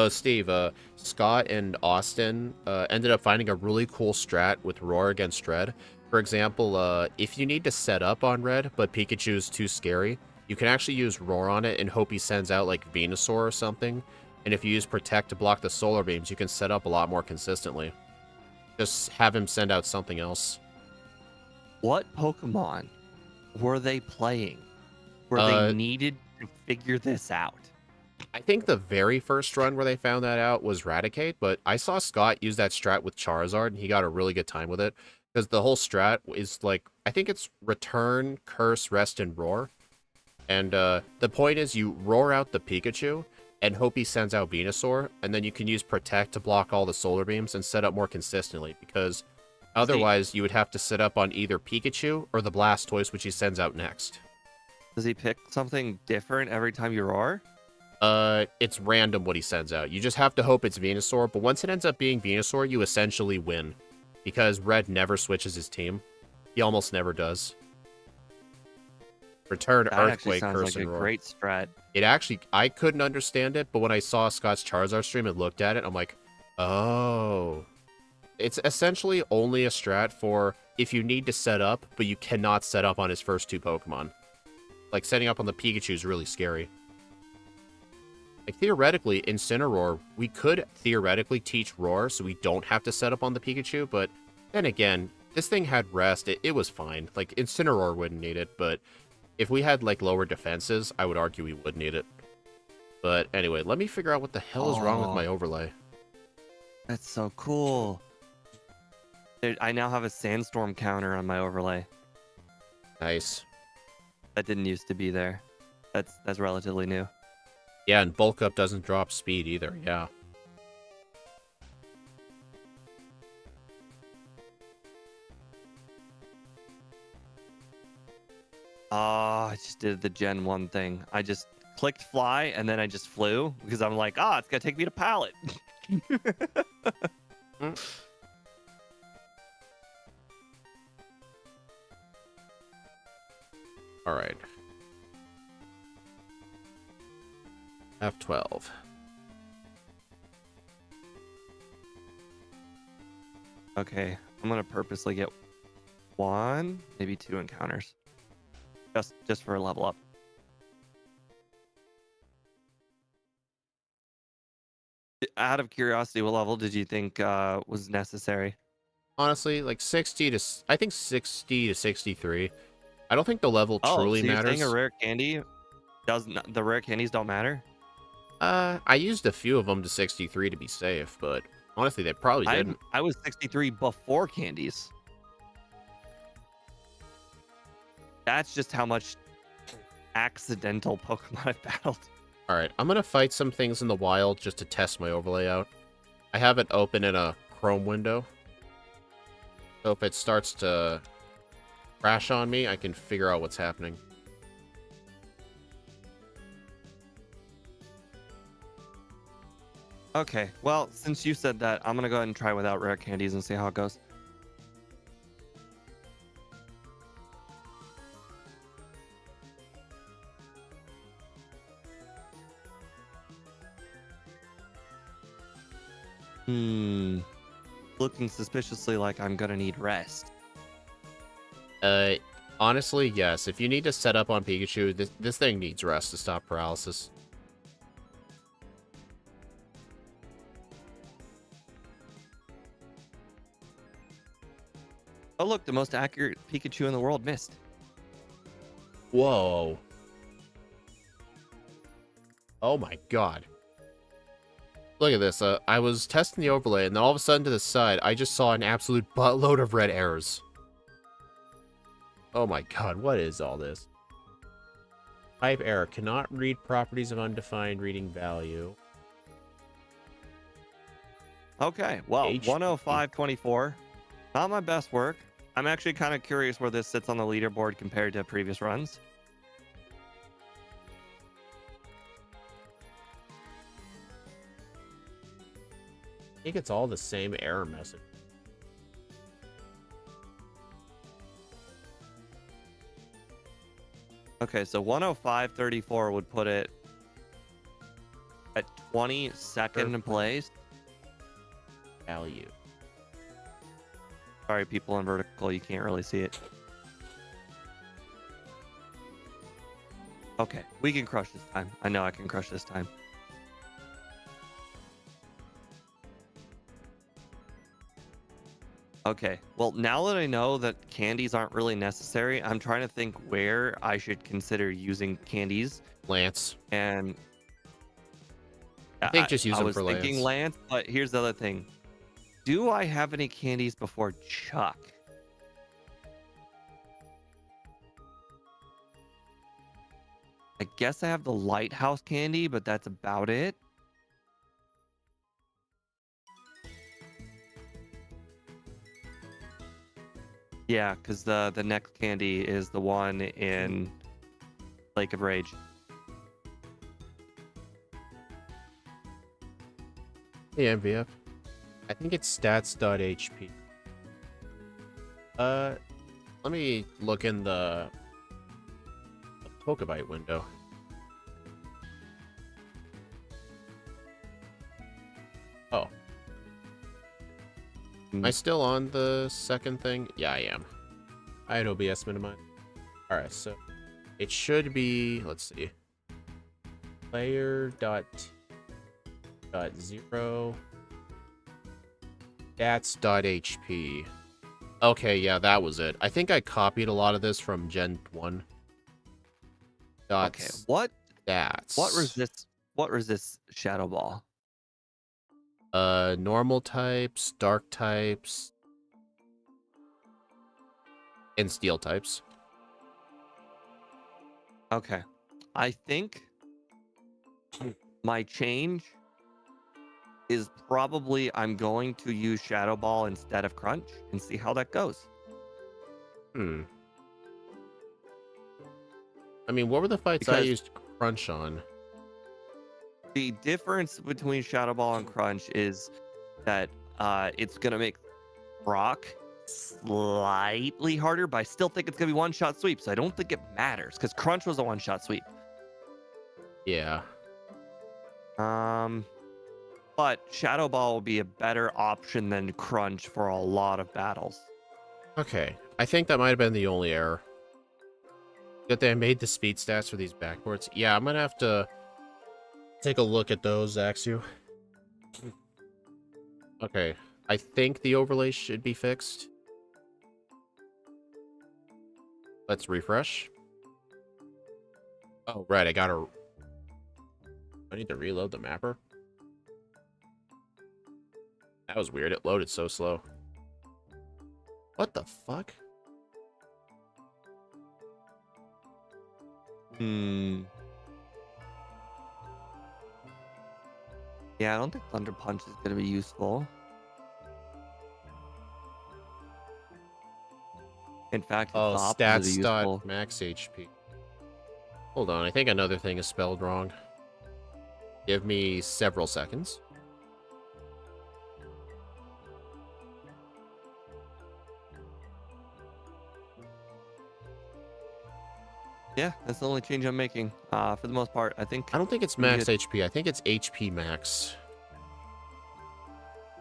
Steve, Scott and Austin ended up finding a really cool strat with roar against Red. For example, if you need to set up on Red, but Pikachu's too scary, you can actually use roar on it and hope he sends out like Venusaur or something. And if you use Protect to block the solar beams, you can set up a lot more consistently. Just have him send out something else. What Pokemon were they playing where they needed to figure this out? I think the very first run where they found that out was Raticate, but I saw Scott use that strat with Charizard, and he got a really good time with it. Because the whole strat is like, I think it's Return, Curse, Rest, and Roar. And the point is you roar out the Pikachu and hope he sends out Venusaur, and then you can use Protect to block all the solar beams and set up more consistently, because otherwise you would have to set up on either Pikachu or the Blastoise, which he sends out next. Does he pick something different every time you roar? It's random what he sends out. You just have to hope it's Venusaur, but once it ends up being Venusaur, you essentially win. Because Red never switches his team. He almost never does. Return, that Earthquake, sounds Curse, like and a Roar. great strat. It actually, I couldn't understand it, but when I saw Scott's Charizard stream and looked at it, I'm like, oh. It's essentially only a strat for if you need to set up, but you cannot set up on his first two Pokemon. Like, setting up on the Pikachu is really scary. Like, theoretically, Incineroar, we could theoretically teach Roar so we don't have to set up on the Pikachu, but then again, this thing had Rest, it was fine. Like, Incineroar wouldn't need it, but if we had, like, lower defenses, I would argue we would need it. But anyway, let me figure out what the hell is wrong with my overlay. That's so cool. Dude, I now have a Sandstorm counter on my overlay. Nice. That didn't used to be there. That's relatively new. Yeah, and Bulk Up doesn't drop speed either, yeah. Oh, I just did the Gen 1 thing. I just clicked fly, and then I just flew, because I'm like, it's going to take me to Pallet. Alright. F12. Okay, I'm going to purposely get 1, maybe 2 encounters. Just for a level up. Out of curiosity, what level did you think was necessary? Honestly, like 60 to... I think 60 to 63. I don't think the level truly so you're matters. saying a rare candy doesn't... The rare candies don't matter? I used a few of them to 63 to be safe, but honestly, they probably didn't. I was 63 before candies. That's just how much accidental Pokemon I've battled. Alright, I'm gonna fight some things in the wild just to test my overlay out. I have it open in a Chrome window. So if it starts to crash on me, I can figure out what's happening. Okay, well, since you said that, I'm gonna go ahead and try without rare candies and see how it goes. Looking suspiciously like I'm gonna need rest. Honestly, yes. If you need to set up on Pikachu, this thing needs rest to stop paralysis. Oh look, the most accurate Pikachu in the world missed. Whoa. Oh my god. Look at this. I was testing the overlay, and then all of a sudden to the side, I just saw an absolute buttload of red errors. Oh my god, what is all this? Type error. Cannot read properties of undefined reading value. Okay, well, HP. 105.24. Not my best work. I'm actually kind of curious where this sits on the leaderboard compared to previous runs. I think it's all the same error message. Okay, so 105.34 would put it at 22nd place. Value. Sorry, people in vertical, you can't really see it. Okay, we can crush this time. I know I can crush this time. Okay, well, now that I know that candies aren't really necessary, I'm trying to think where I should consider using candies. Lance. And I think just use I them was for thinking Lance. Lance, but here's the other thing. Do I have any candies before Chuck? I guess I have the lighthouse candy, but that's about it. Yeah, because the next candy is the one in Lake of Rage. Hey, MVF. I think it's stats.hp. Let me look in the Pokebite window. Oh. Am I still on the second thing? Yeah, I am. I had OBS minimized. Alright, so it should be, let's see. Player dot zero stats.hp. Okay, yeah, that was it. I think I copied a lot of this from Gen 1. Okay, what Stats. what resists Shadow Ball? Normal types, dark types, and steel types. Okay. I think my change is probably I'm going to use Shadow Ball instead of Crunch and see how that goes. I mean, what were the fights I used Crunch on? The difference between Shadow Ball and Crunch is that it's going to make Brock slightly harder, but I still think it's going to be one-shot sweep, so I don't think it matters because Crunch was a one-shot sweep. Yeah. But Shadow Ball will be a better option than Crunch for a lot of battles. Okay. I think that might have been the only error. That they made the speed stats for these backports. Yeah, I'm gonna have to take a look at those, Axu. Okay. I think the overlay should be fixed. Let's refresh. Oh, right. I need to reload the mapper. That was weird. It loaded so slow. What the fuck? Yeah, I don't think Thunder Punch is going to be useful. In fact, it's the opposite of useful. Max HP. Hold on, I think another thing is spelled wrong. Give me several seconds. Yeah, that's the only change I'm making. For the most part, I think. I don't think it's max HP. I think it's HP max.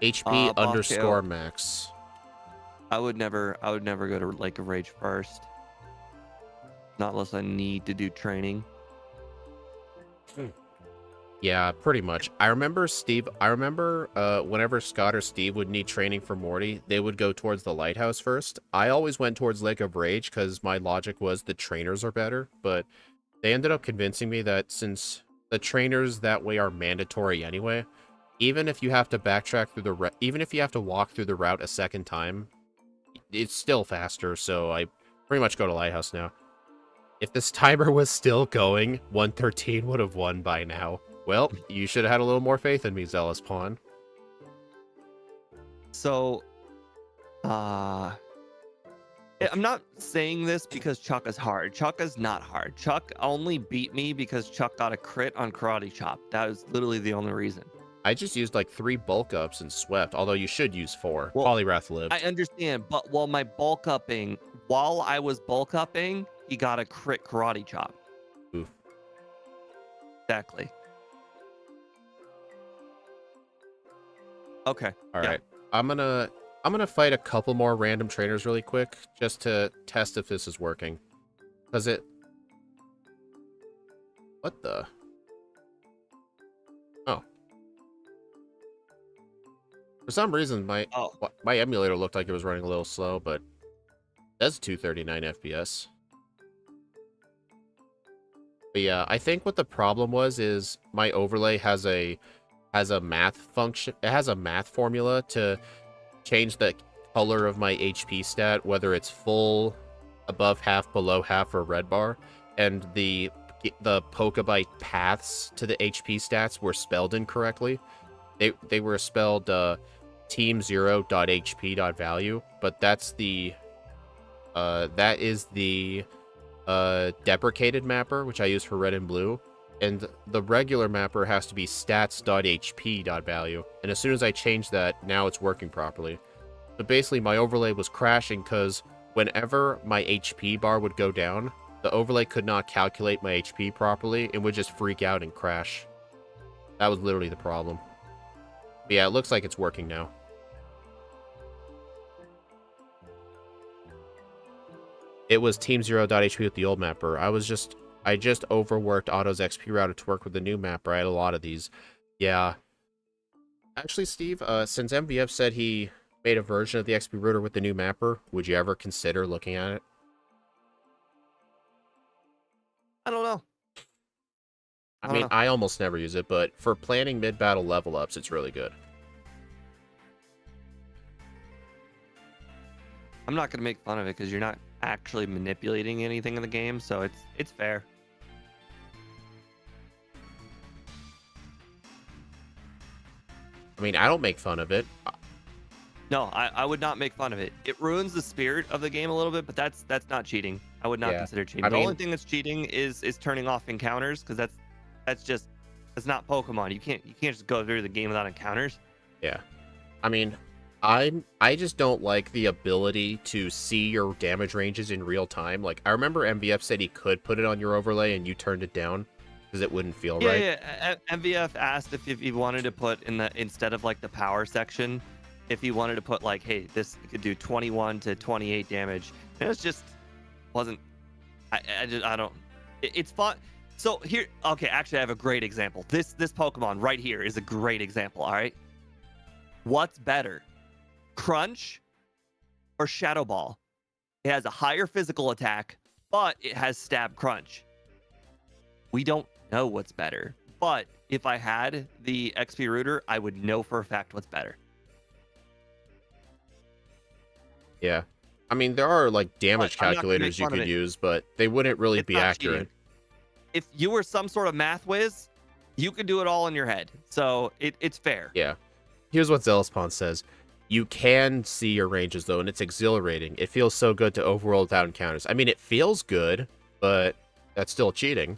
HP underscore max. I would never go to Lake of Rage first. Not unless I need to do training. Yeah, pretty much. I remember whenever Scott or Steve would need training for Morty, they would go towards the lighthouse first. I always went towards Lake of Rage because my logic was the trainers are better, but they ended up convincing me that since the trainers that way are mandatory anyway, even if you have to backtrack through even if you have to walk through the route a second time, it's still faster, so I Pretty much go to Lighthouse now. If this timer was still going, 113 would have won by now. Well, you should have had a little more faith in me, Zealous Pawn. So, I'm not saying this because Chuck is hard. Chuck is not hard. Chuck only beat me because Chuck got a crit on Karate Chop. That was literally the only reason. I just used like 3 bulk ups and swept, although you should use 4. Well, Polyrath lived. I understand, but while I was bulk upping, he got a crit Karate Chop. Oof. Exactly. Okay. All right. I'm gonna fight a couple more random trainers really quick just to test if this is working. Does it? What the? Oh. For some reason, my emulator looked like it was running a little slow, but that's 239 FPS. But yeah, I think what the problem was is my overlay has a math function. It has a math formula to change the color of my HP stat, whether it's full, above half, below half, or red bar, and the Pokebite paths to the HP stats were spelled incorrectly. They were spelled team0.hp.value, but that's the that is the deprecated mapper, which I use for red and blue, and the regular mapper has to be stats.hp.value. And as soon as I change that, now it's working properly. So basically, my overlay was crashing because whenever my HP bar would go down, the overlay could not calculate my HP properly and would just freak out and crash. That was literally the problem. But yeah, it looks like it's working now. It was team0.hp with the old mapper. I just overworked Otto's XP router to work with the new mapper. I had a lot of these. Yeah. Actually, Steve, since MVF said he made a version of the XP router with the new mapper, would you ever consider looking at it? I don't know. I mean, I almost never use it, but for planning mid-battle level ups, it's really good. I'm not going to make fun of it because you're not actually manipulating anything in the game, so it's fair. I mean, I don't make fun of it. No, I would not make fun of it. It ruins the spirit of the game a little bit, but that's not cheating. I would not consider cheating. The only thing that's cheating is turning off encounters, because that's not Pokemon. You can't just go through the game without encounters. Yeah. I mean, I just don't like the ability to see your damage ranges in real time. Like, I remember MVF said he could put it on your overlay and you turned it down because it wouldn't feel right. Yeah. MVF asked if he wanted to put instead of like the power section, if he wanted to put like, hey, this could do 21 to 28 damage. And it just wasn't. I don't. It's fun. So here, okay, actually, I have a great example. This Pokemon right here is a great example. All right, what's better, Crunch or Shadow Ball? It has a higher physical attack, but it has Stab Crunch. We don't know what's better, but if I had the XP router, I would know for a fact what's better. Yeah. I mean, there are like damage calculators you could use, but they wouldn't really be accurate. Cheating. If you were some sort of math whiz, you could do it all in your head. So it's fair. Yeah. Here's what Zealous says. You can see your ranges, though, and it's exhilarating. It feels so good to overworld without encounters. I mean, it feels good, but that's still cheating.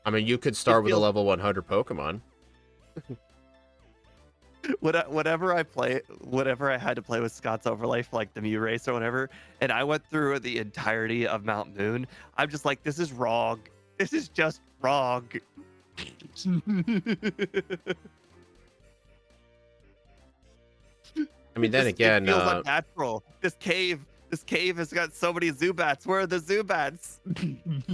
I mean, you could start with a level 100 Pokemon. Whatever I had to play with Scott's overlay for like the Mew race or whatever, and I went through the entirety of Mount Moon, I'm just like, this is wrong. This is just wrong. I mean, then again, it feels unnatural. This cave has got so many Zubats. Where are the Zubats?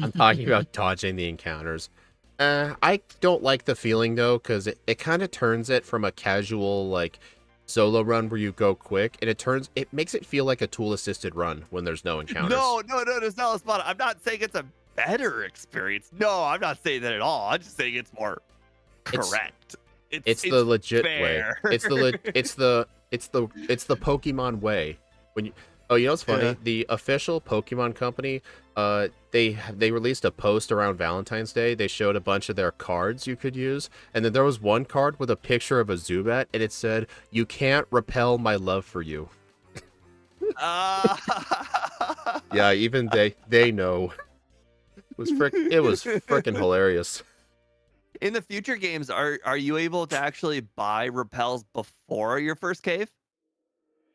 I'm talking about dodging the encounters. I don't like the feeling, though, because it kind of turns it from a casual, like, solo run where you go quick, and it makes it feel like a tool-assisted run when there's no encounters. No, it's not a spot. I'm not saying it's a better experience. No, I'm not saying that at all. I'm just saying it's more correct. It's the legit fair. way. It's the Pokemon way. Oh, you know what's funny? Yeah. The official Pokemon company, they released a post around Valentine's Day. They showed a bunch of their cards you could use, and then there was one card with a picture of a Zubat, and it said, "You can't repel my love for you." Uh, Yeah, even they know. It was freaking hilarious. in the future games, are you able to actually buy repels before your first cave?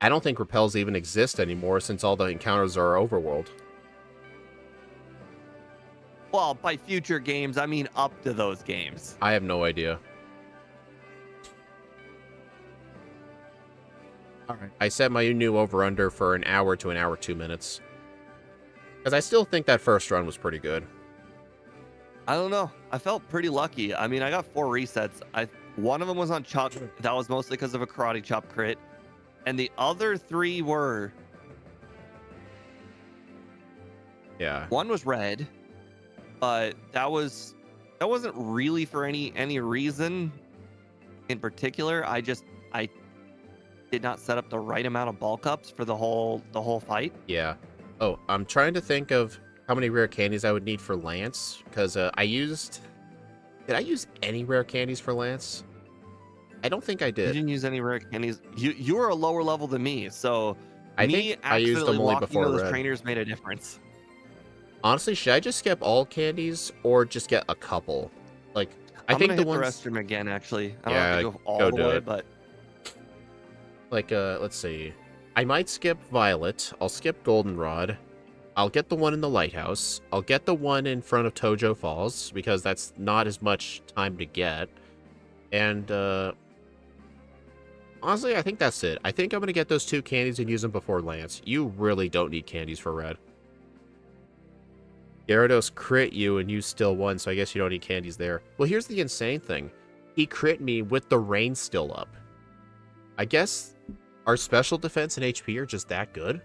I don't think repels even exist anymore since all the encounters are overworld. Well, by future games, I mean up to those games. I have no idea. All right. I set my new over-under for an hour to an hour 2 minutes. Because I still think that first run was pretty good. I don't know. I felt pretty lucky. I mean, I got 4 resets. One of them was on chop. That was mostly because of a karate chop crit, and the other 3 were. Yeah. One was red, but that wasn't really for any reason in particular. I did not set up the right amount of bulk ups for the whole fight. Yeah. Oh, I'm trying to think of how many rare candies I would need for Lance, because Did I use any rare candies for Lance? I don't think I You did. didn't use any rare candies. You were a lower level than me, so I me think I used accidentally them only walking before into those red. trainers made a difference. Honestly, should I just skip all candies or just get a couple? Like, I I'm think gonna the hit ones. the restroom again. Actually, I don't Yeah, have to go all go the do way, it. but Like, let's see. I might skip Violet. I'll skip Goldenrod. I'll get the one in the lighthouse. I'll get the one in front of Tojo Falls, because that's not as much time to get. And, honestly, I think that's it. I think I'm going to get those 2 candies and use them before Lance. You really don't need candies for red. Gyarados crit you and you still won, so I guess you don't need candies there. Well, here's the insane thing. He crit me with the rain still up. I guess our special defense and HP are just that good.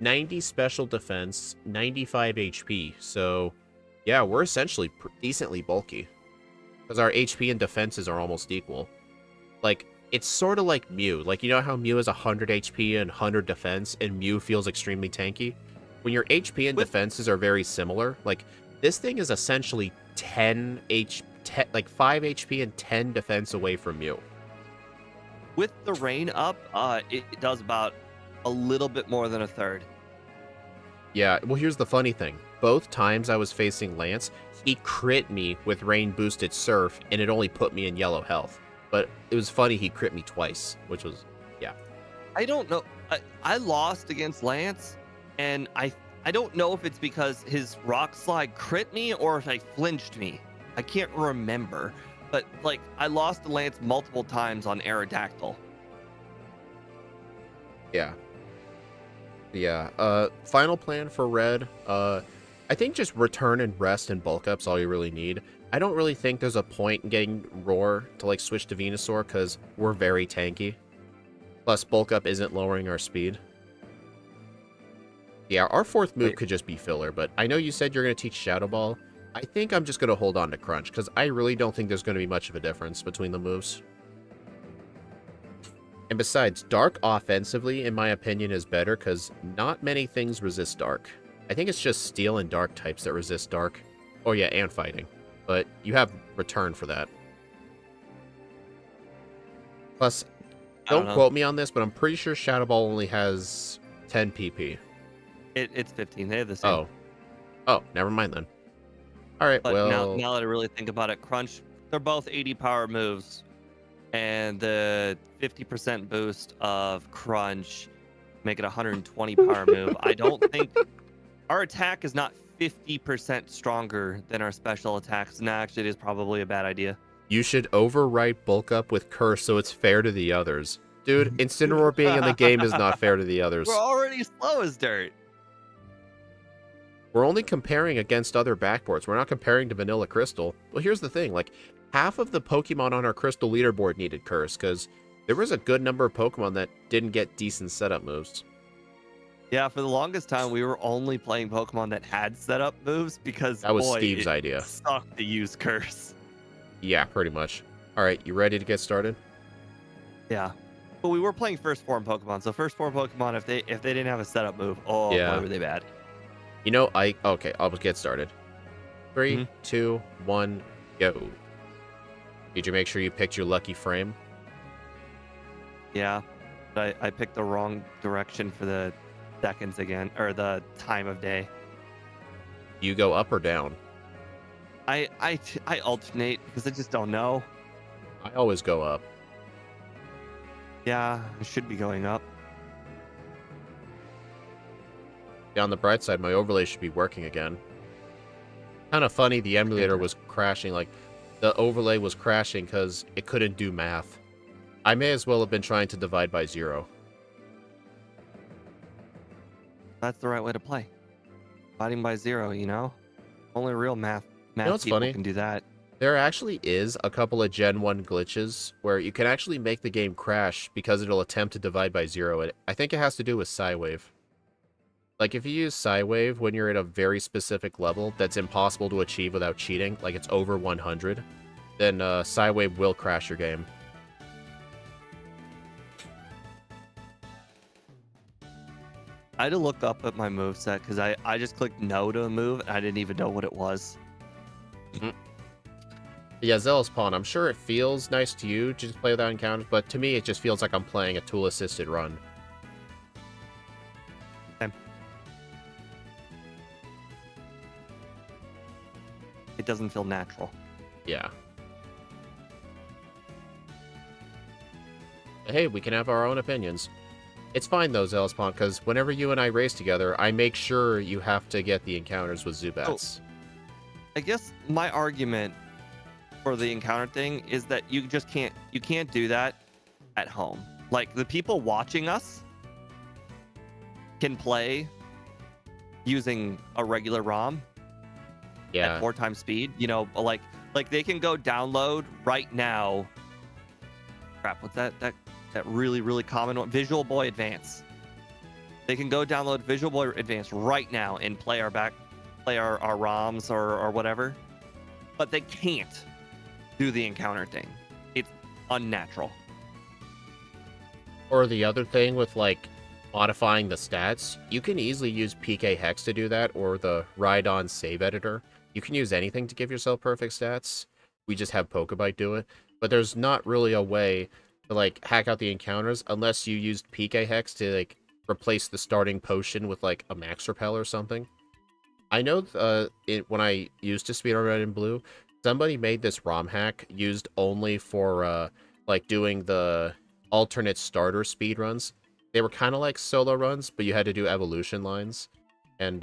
90 special defense, 95 HP. So, yeah, we're essentially decently bulky. Because our HP and defenses are almost equal. Like, it's sort of like Mew. Like, you know how Mew is 100 HP and 100 defense, and Mew feels extremely tanky? When your HP and defenses are very similar, like, this thing is essentially 5 HP and 10 defense away from Mew. with the rain up, it does about a little bit more than a third. Yeah, well, here's the funny thing. Both times I was facing Lance, he crit me with rain boosted surf, and it only put me in yellow health. But it was funny he crit me twice, which was, yeah. I don't know. I lost against Lance, and I don't know if it's because his rock slide crit me or if I flinched me. I can't remember. But like I lost to Lance multiple times on Aerodactyl. Yeah. Yeah. Final plan for red. I think just return and rest and bulk up's all you really need. I don't really think there's a point in getting Roar to like switch to Venusaur because we're very tanky. Plus, bulk up isn't lowering our speed. Yeah, our 4th move could just be filler, but I know you said you're going to teach Shadow Ball. I think I'm just going to hold on to Crunch, because I really don't think there's going to be much of a difference between the moves. And besides, Dark offensively, in my opinion, is better, because not many things resist Dark. I think it's just Steel and Dark types that resist Dark. Oh yeah, and Fighting. But you have Return for that. Plus, don't quote me on this, but I'm pretty sure Shadow Ball only has 10 PP. It's 15. They have the same. Oh, never mind then. All right, But well, now that I really think about it, Crunch, they're both 80 power moves, and the 50% boost of Crunch make it a 120 power move. I don't think our attack is not 50% stronger than our special attacks. No, actually, it is probably a bad idea. you should overwrite bulk up with Curse so it's fair to the others. Dude, Incineroar being in the game is not fair to the others. We're already slow as dirt. We're only comparing against other backports. We're not comparing to Vanilla Crystal. Well, here's the thing. Like, half of the Pokemon on our Crystal leaderboard needed Curse, because there was a good number of Pokemon that didn't get decent setup moves. Yeah, for the longest time, we were only playing Pokemon that had setup moves because That was boy, Steve's it idea. sucked to use Curse. Yeah, pretty much. All right, you ready to get started? Yeah. But we were playing first form Pokemon, so first form Pokemon, if they didn't have a setup move, oh boy, Yeah. were they bad. You know, okay, I'll get started. 3, hmm 2, 1, go. Did you make sure you picked your lucky frame? Yeah, but I picked the wrong direction for the seconds again, or the time of day. You go up or down? I alternate because I just don't know. I always go up. Yeah, I should be going up. Yeah, on the bright side, my overlay should be working again. Kind of funny, the emulator was crashing. Like, the overlay was crashing because it couldn't do math. I may as well have been trying to divide by 0. That's the right way to play. Dividing by 0, you know? Only real math You know what's people funny? can do that. There actually is a couple of Gen 1 glitches where you can actually make the game crash because it'll attempt to divide by 0. I think it has to do with Psywave. Like, if you use Psywave when you're at a very specific level that's impossible to achieve without cheating, like it's over 100, then Psywave will crash your game. I had to look up at my moveset because I just clicked no to a move and I didn't even know what it was. Yeah, Zealous Pawn, I'm sure it feels nice to you to just play without encounters, but to me it just feels like I'm playing a tool-assisted run. Okay. It doesn't feel natural. Yeah. Hey, we can have our own opinions. It's fine though, Zealous Pawn, because whenever you and I race together, I make sure you have to get the encounters with Zubats. I guess my argument for the encounter thing is that you can't do that at home. Like, the people watching us can play using a regular ROM Yeah. at 4 times speed. You know, like they can go download right now. Crap, what's that really, really common one? Visual Boy Advance. They can go download Visual Boy Advance right now and play our ROMs or whatever. But they can't do the encounter thing. It's unnatural. Or the other thing with, like, modifying the stats, you can easily use PK Hex to do that, or the Ride-On Save Editor. You can use anything to give yourself perfect stats. We just have Pokebite do it. But there's not really a way to, like, hack out the encounters unless you used PK Hex to, like, replace the starting potion with, like, a Max Repel or something. I know when I used to speedrun Red and Blue, somebody made this ROM hack used only for, like, doing the alternate starter speed runs. They were kind of like solo runs, but you had to do evolution lines. And,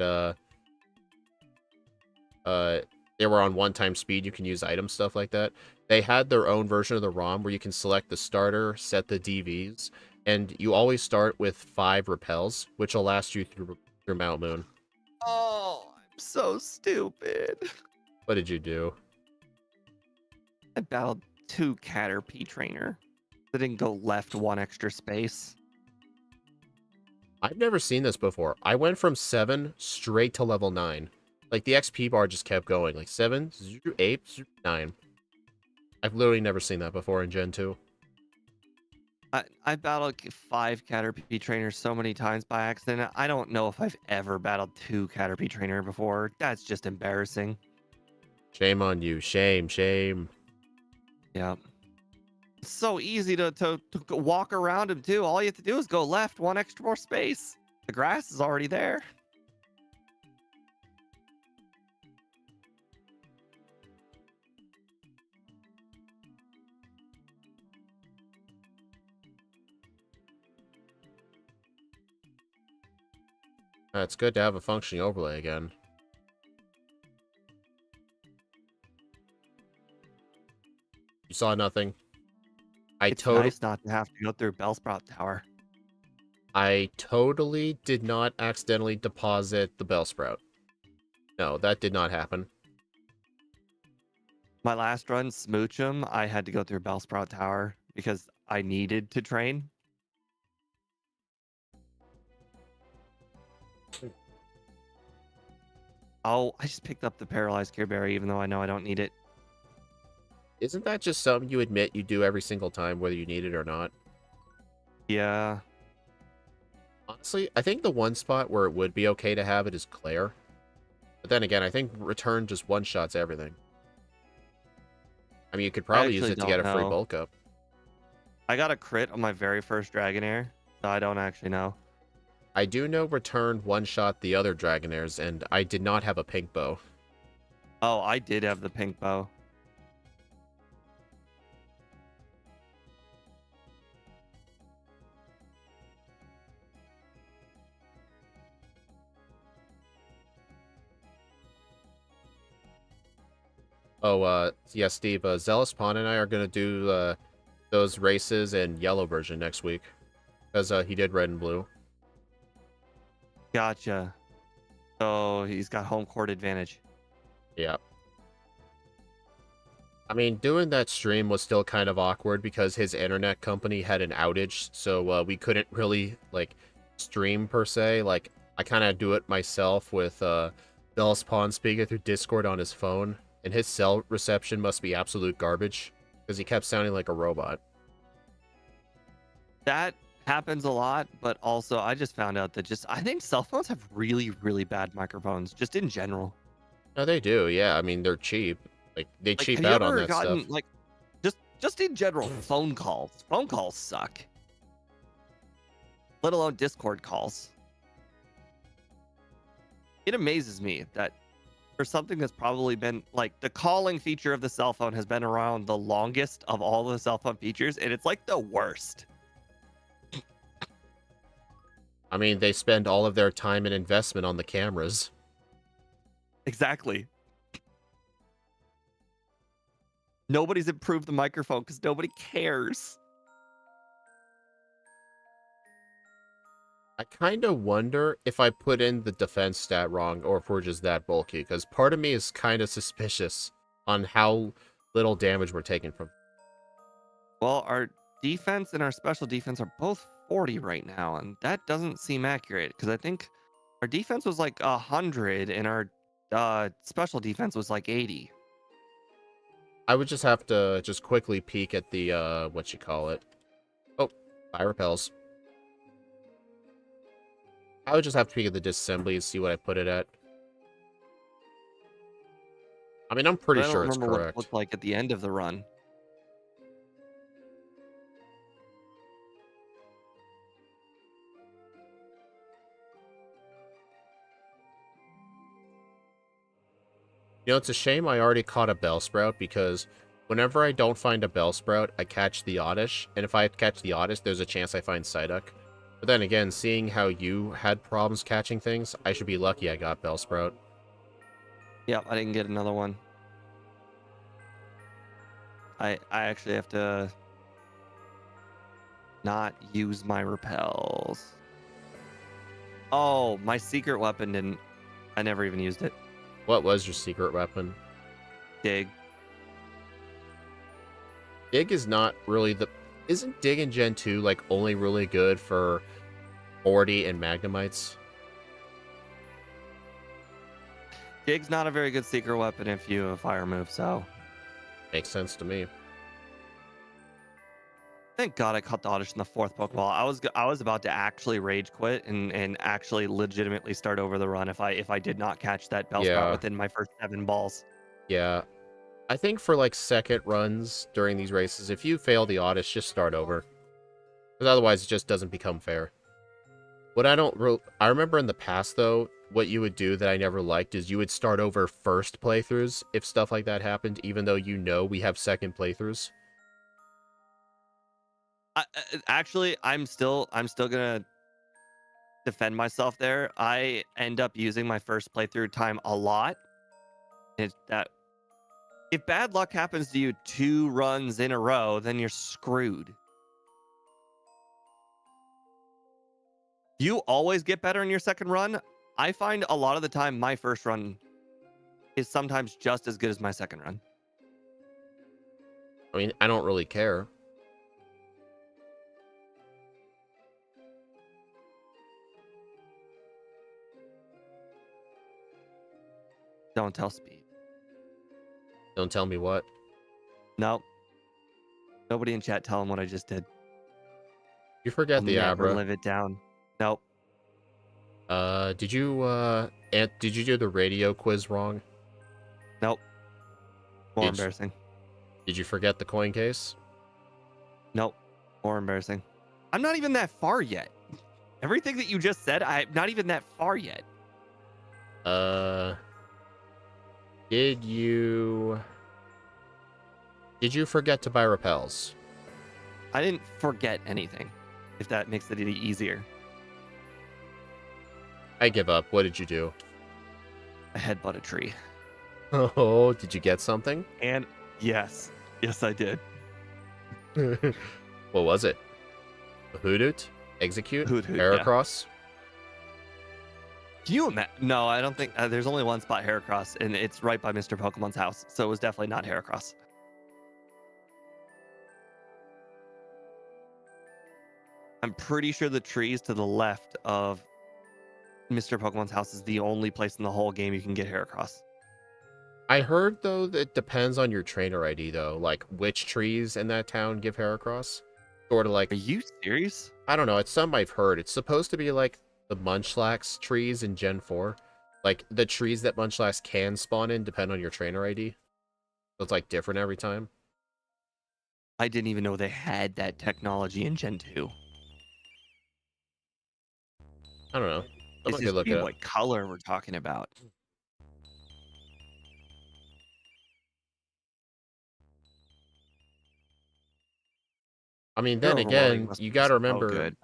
they were on one-time speed. You can use items, stuff like that. They had their own version of the ROM where you can select the starter, set the DVs, and you always start with 5 repels, which will last you through Mount Moon. Oh, I'm so stupid. What did you do? I battled 2 Caterpie trainer. They didn't go left 1 extra space. I've never seen this before. I went from 7 straight to level 9. Like, the XP bar just kept going. Like, 7, 8, 9. I've literally never seen that before in Gen 2. I battled 5 Caterpie trainers so many times by accident. I don't know if I've ever battled 2 Caterpie trainer before. That's just embarrassing. Shame on you. Shame, shame. Yeah. It's so easy to walk around him, too. All you have to do is go left 1 extra more space. The grass is already there. It's good to have a functioning overlay again. You saw nothing. It's nice not to have to go through Bellsprout Tower. I totally did not accidentally deposit the Bellsprout. No, that did not happen. My last run, Smoochum, I had to go through Bellsprout Tower because I needed to train. Oh, I just picked up the Paralyzed Care Berry even though I know I don't need it. Isn't that just something you admit you do every single time, whether you need it or not? Yeah. Honestly, I think the one spot where it would be okay to have it is Claire. But then again, I think return just one-shots everything. I mean, you could I probably use actually it to get don't a free know. bulk up. I got a crit on my very first Dragonair, so I don't actually know. I do know return one-shot the other Dragonairs, and I did not have a pink bow. Oh, I did have the pink bow. Oh, yeah, Steve, Zealous Pawn and I are going to do those races in yellow version next week. Because he did red and blue. Gotcha. So he's got home court advantage. Yeah. I mean, doing that stream was still kind of awkward because his internet company had an outage, so we couldn't really, like, stream per se. Like, I kind of do it myself with Zealous Pawn speaking through Discord on his phone, and his cell reception must be absolute garbage because he kept sounding like a robot. That happens a lot, but also I just found out that I think cell phones have really, really bad microphones, just in general. No, they do, yeah. I mean, they're cheap. Like, they Like, cheap have you out on ever that gotten stuff. like just in general phone calls? Phone calls suck. Let alone Discord calls. It amazes me that for something that's probably been like the calling feature of the cell phone has been around the longest of all the cell phone features, and it's like the worst. I mean, they spend all of their time and investment on the cameras. Exactly. Nobody's improved the microphone because nobody cares. I kind of wonder if I put in the defense stat wrong or if we're just that bulky, because part of me is kind of suspicious on how little damage we're taking from. Well, our defense and our special defense are both 40 right now, and that doesn't seem accurate because I think our defense was like 100 and our special defense was like 80. I would just have to just quickly peek at the, what you call it. Oh, fire repels. I would just have to peek at the disassembly and see what I put it at. I mean, I'm But pretty I don't sure it's remember what it correct. looked like at the end of the run. You know, it's a shame I already caught a Bellsprout because whenever I don't find a Bellsprout, I catch the Oddish, and if I catch the Oddish, there's a chance I find Psyduck. But then again, seeing how you had problems catching things, I should be lucky I got Bellsprout. Yep, I didn't get another one. I actually have to not use my repels. Oh, my secret weapon didn't. I never even used it. What was your secret weapon? Dig. Dig is not really the... Isn't Dig in Gen 2, like, only really good for 40 and Magnemites? Dig's not a very good secret weapon if you have a fire move, so Makes sense to me. thank God I caught the Oddish in the fourth Pokeball. I was about to actually rage quit and actually legitimately start over the run if I did not catch that Bellsprout Yeah, within my first 7 balls. yeah. I think for, like, second runs during these races, if you fail the Oddish, just start over. Because otherwise, it just doesn't become fair. What I remember in the past, though, what you would do that I never liked is you would start over first playthroughs if stuff like that happened, even though you know we have second playthroughs. Actually, I'm still gonna defend myself there. I end up using my first playthrough time a lot. It's that if bad luck happens to you 2 runs in a row, then you're screwed. You always get better in your second run. I find a lot of the time my first run is sometimes just as good as my second run. I mean, I don't really care. Don't tell Speed. Don't tell me what. Nope. Nobody in chat tell him what I just did. You I'll forget the never Abra. live it down. Nope. Did you do the radio quiz wrong? Nope. More Did embarrassing. Did you forget the coin case? Nope. More embarrassing. I'm not even that far yet. Everything that you just said, I'm not even that far yet. Uh, did you forget to buy repels? I didn't forget anything, if that makes it any easier. I give up. What did you do? I headbutt a tree. Oh, did you get something? And yes. Yes, I did. What was it? A Hoothoot? Execute? Hoot hoot, yeah. Heracross? Can you imagine? No, I don't think there's only one spot Heracross, and it's right by Mr. Pokemon's house, so it was definitely not Heracross. I'm pretty sure the trees to the left of Mr. Pokemon's house is the only place in the whole game you can get Heracross. I heard, though, that it depends on your trainer ID, though. Like, which trees in that town give Heracross. Sort of like... Are you serious? I don't know. It's something I've heard. It's supposed to be like the Munchlax trees in Gen 4. Like, the trees that Munchlax can spawn in depend on your trainer ID. So it's, like, different every time. I didn't even know they had that technology in Gen 2. I don't know. It's Somebody just look it up. what color we're talking about. I mean, Your then overworlding again, must you be gotta so remember... good.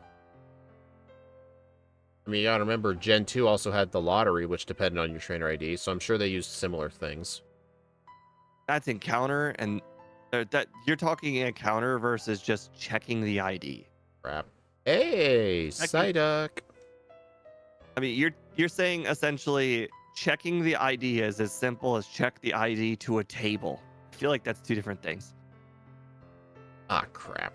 I mean, you gotta remember, Gen 2 also had the lottery, which depended on your trainer ID, so I'm sure they used similar things. That's encounter, and that you're talking encounter versus just checking the ID. Crap. Hey, Checking- Psyduck! I mean, you're saying essentially checking the ID is as simple as check the ID to a table. I feel like that's two different things. Ah, crap.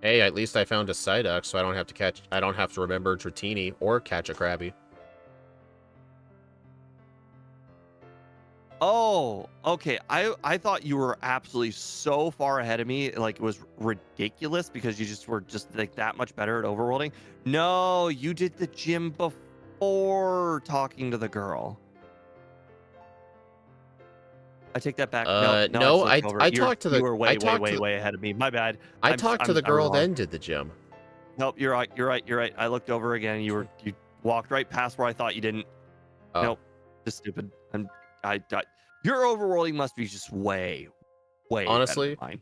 Hey, at least I found a Psyduck, so I don't have to remember Dratini or catch a Krabby. Oh, okay. I thought you were absolutely so far ahead of me, like it was ridiculous because you just were just like that much better at overworlding. No, you did the gym before talking to the girl. I take that back. No, No, just looked over. I talked to the... You were way ahead of me. My bad. I talked to the I was girl, wrong. then did the gym. Nope, you're right. I looked over again. You walked right past where I thought you didn't. Oh. Nope, just stupid. And I your overworlding must be just way Honestly, better than mine.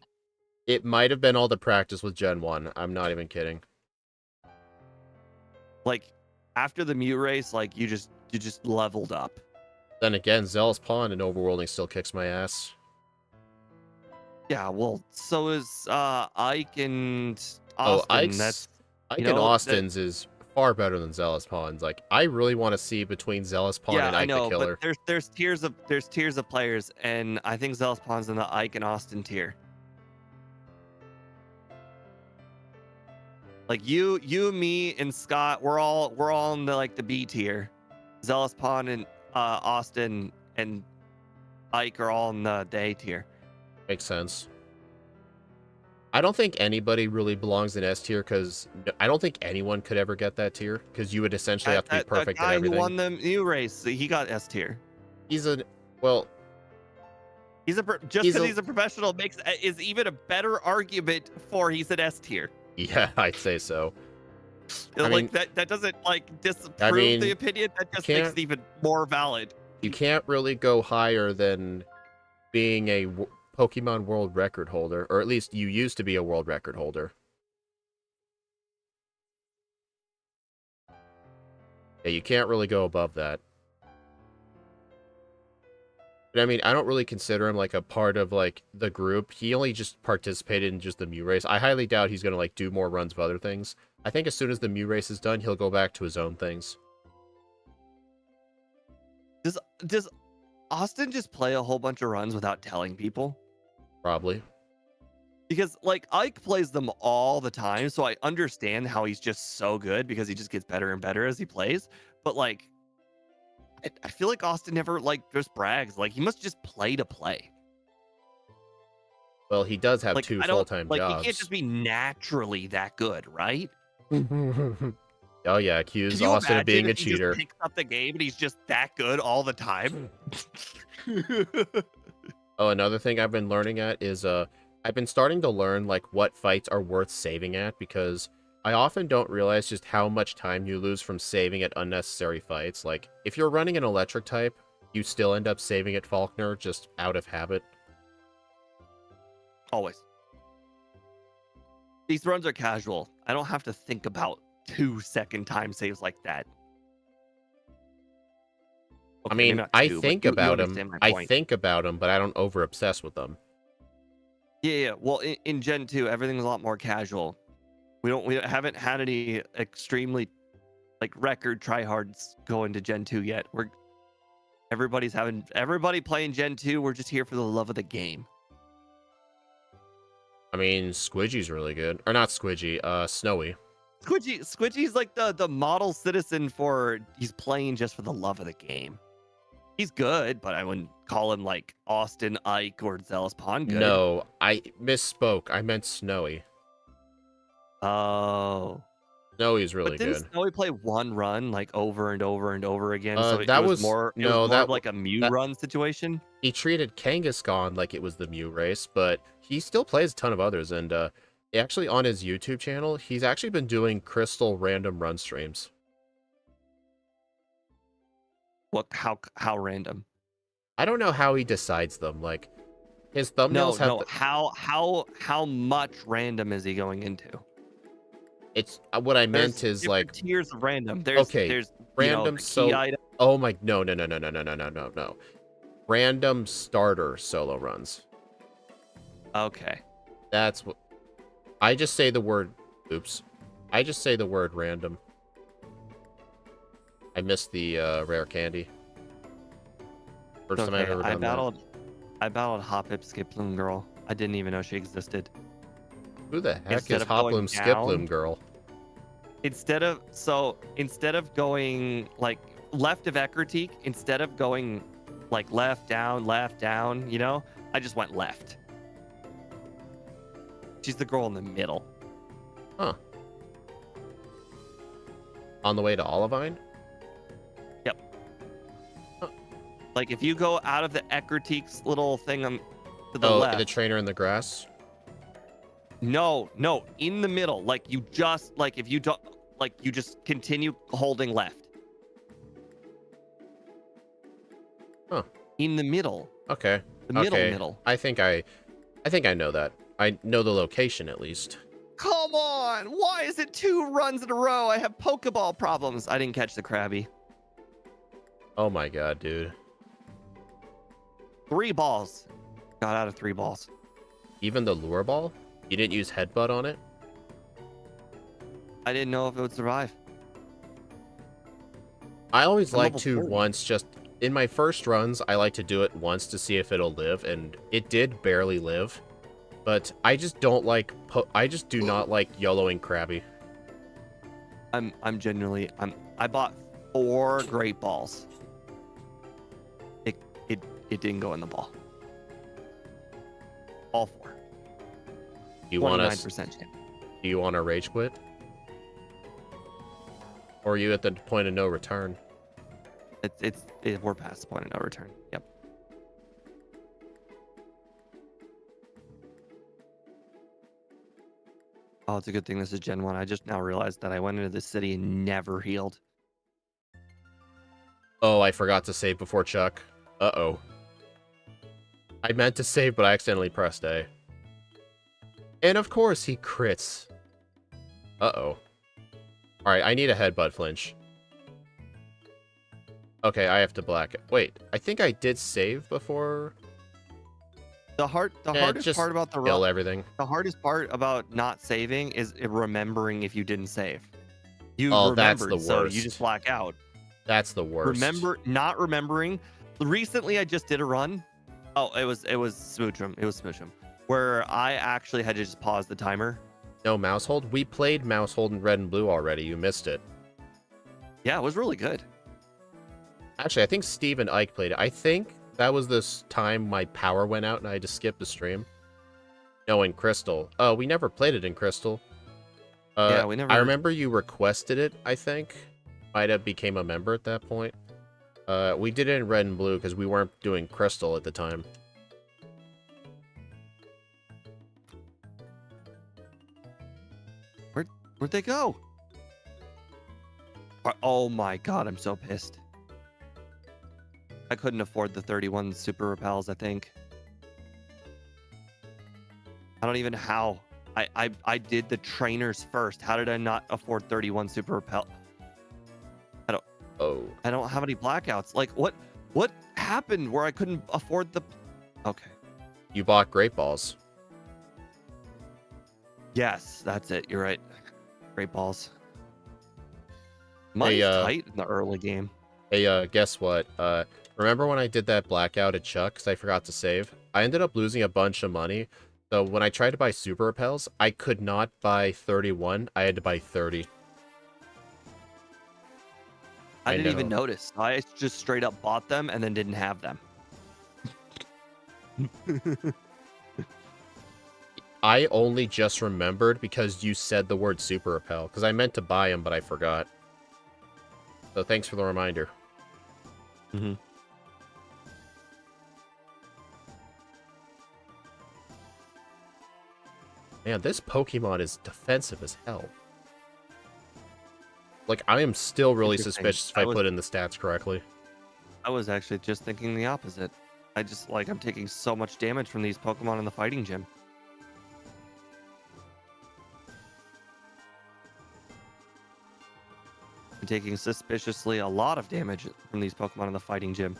it might have been all the practice with Gen 1. I'm not even kidding. Like after the Mew race, like you just leveled up. Then again, Zealous Pawn and overworlding still kicks my ass. Yeah, well, so is Ike and Austin. Oh, Ike and Austin's is far better than Zealous Pawn's. Like, I really want to see between Zealous Pawn and Ike the Killer. But there's tiers of players, and I think Zealous Pawn's in the Ike and Austin tier. Like you, me, and Scott, we're all in the B tier. Zealous Pawn and Austin and Ike are all in the A tier. Makes sense. I don't think anybody really belongs in S tier because I don't think anyone could ever get that tier because you would essentially have to be perfect at everything. Who won the Mew race, he got S tier. He's a professional is even a better argument for he's an S tier. Yeah, I'd say so. That doesn't disprove the opinion. That just makes it even more valid. You can't really go higher than being a Pokemon world record holder, or at least you used to be a world record holder. Yeah, you can't really go above that. But I mean, I don't really consider him like a part of like the group. He only just participated in just the Mew race. I highly doubt he's gonna like do more runs of other things. I think as soon as the Mew race is done, he'll go back to his own things. Does Austin just play a whole bunch of runs without telling people? Probably. Because like Ike plays them all the time, so I understand how he's just so good because he just gets better and better as he plays. But like, I feel like Austin never just brags. Like he must just play to play. Well, he does have Like, 2 I don't full-time like, he can't jobs. just be naturally that good, right? Oh yeah, Can accuse you Austin of imagine being if a he just cheater. picks up the game and he's just that good all the time? Oh, another thing I've been learning at is I've been starting to learn like what fights are worth saving at, because I often don't realize just how much time you lose from saving at unnecessary fights. Like if you're running an electric type, you still end up saving at Faulkner just out of habit. Always. These runs are casual. I don't have to think about 2-second time saves like that. I Okay, maybe mean, not two, but you understand my I point. think about them, but I don't over obsess with them. Yeah. Well, in Gen 2, everything's a lot more casual. We haven't had any extremely like record tryhards go into Gen 2 yet. Everybody playing Gen 2. We're just here for the love of the game. I mean, Squidgy's really good. Or not Squidgy, Snowy. Squidgy's like the model citizen for he's playing just for the love of the game. He's good, but I wouldn't call him like Austin, Ike, or Zealous Pawn good. No, I misspoke. I meant Snowy. Oh. Snowy's really But didn't good. Snowy play one run like over and over and over again? So That was it was no, more that of like a Mew that run situation. he treated Kangaskhan like it was the Mew race, but he still plays a ton of others. And actually, on his YouTube channel, he's actually been doing Crystal random run streams. What? How random? I don't know how he decides them. Like his thumbnails have. No. How much random is he going into? It's what I There's meant is different like tiers of random. okay, There's random. the key So item. oh my no. Random starter solo runs. Okay. That's what I just say the word. Oops, I just say the word random. I missed the rare candy. First time I've ever done that. I battled Hop Hip Skip Bloom Girl. I didn't even know she existed. Who the heck Instead is of going Hoploom Skiploom down, girl? instead of going like left of Eckerteak, instead of going like left down, I just went left. She's the girl in the middle. Huh. On the way to Olivine? Yep. Huh. Like if you go out of the Eckerteak's little thing to the Oh, left. the trainer in the grass? No, in the middle. Like you just like if you don't like you just continue holding left. Huh. In the middle. Okay. The middle. I think I know that. I know the location at least. Come on! Why is it 2 runs in a row? I have Pokeball problems. I didn't catch the Krabby. Oh my god, dude. 3 balls. Got out of 3 balls. Even the lure ball? You didn't use headbutt on it? I didn't know if it would survive. I always I'm like level to 40. once just in my first runs, I like to do it once to see if it'll live, and it did barely live. But I just don't like I just do not like YOLOing Krabby. I bought 4 great balls. It didn't go in the ball. All 4. You want 29% chance. Do you want to rage quit? Or are you at the point of no return? We're past the point of no return. Yep. Oh, it's a good thing this is Gen 1. I just now realized that I went into the city and never healed. Oh, I forgot to save before Chuck. Uh-oh. I meant to save, but I accidentally pressed A. And of course, he crits. Uh-oh. Alright, I need a headbutt flinch. Okay, I have to black it. Wait, I think I did save before... The hardest part about the kill run, everything. the hardest part about not saving is remembering if you didn't save. You Oh, remembered, that's the so worst. you just black out. That's the worst. Not remembering. Recently, I just did a run. Oh, it was Smoochum. It was Smoochum, where I actually had to just pause the timer. No mouse hold? We played mouse hold in red and blue already. You missed it. Yeah, it was really good. Actually, I think Steve and Ike played it. I think that was this time my power went out and I had to skip the stream. No, in Crystal. Oh, we never played it in Crystal. Yeah, we I never. remember you requested it, I think. Might have became a member at that point. We did it in Red and Blue because we weren't doing Crystal at the time. Where'd they go? Oh my god, I'm so pissed. I couldn't afford the 31 super repels, I think. I don't even how. I did the trainers first. How did I not afford 31 super repel? Oh. I don't have any blackouts. Like what happened where I couldn't afford the Okay. You bought Great Balls. Yes, that's it. You're right. Great balls. Hey, Money's tight in the early game. Hey, guess what? Remember when I did that blackout at Chuck because I forgot to save? I ended up losing a bunch of money. So when I tried to buy super repels, I could not buy 31. I had to buy 30. I I didn't even know. notice. I just straight up bought them and then didn't have them. I only just remembered because you said the word super repel. Because I meant to buy them, but I forgot. So thanks for the reminder. Mm-hmm. Man, this Pokemon is defensive as hell. Like, I am still really suspicious if I put in the stats correctly. I was actually just thinking the opposite. I just I'm taking so much damage from these Pokemon in the fighting gym. I'm taking suspiciously a lot of damage from these Pokemon in the fighting gym.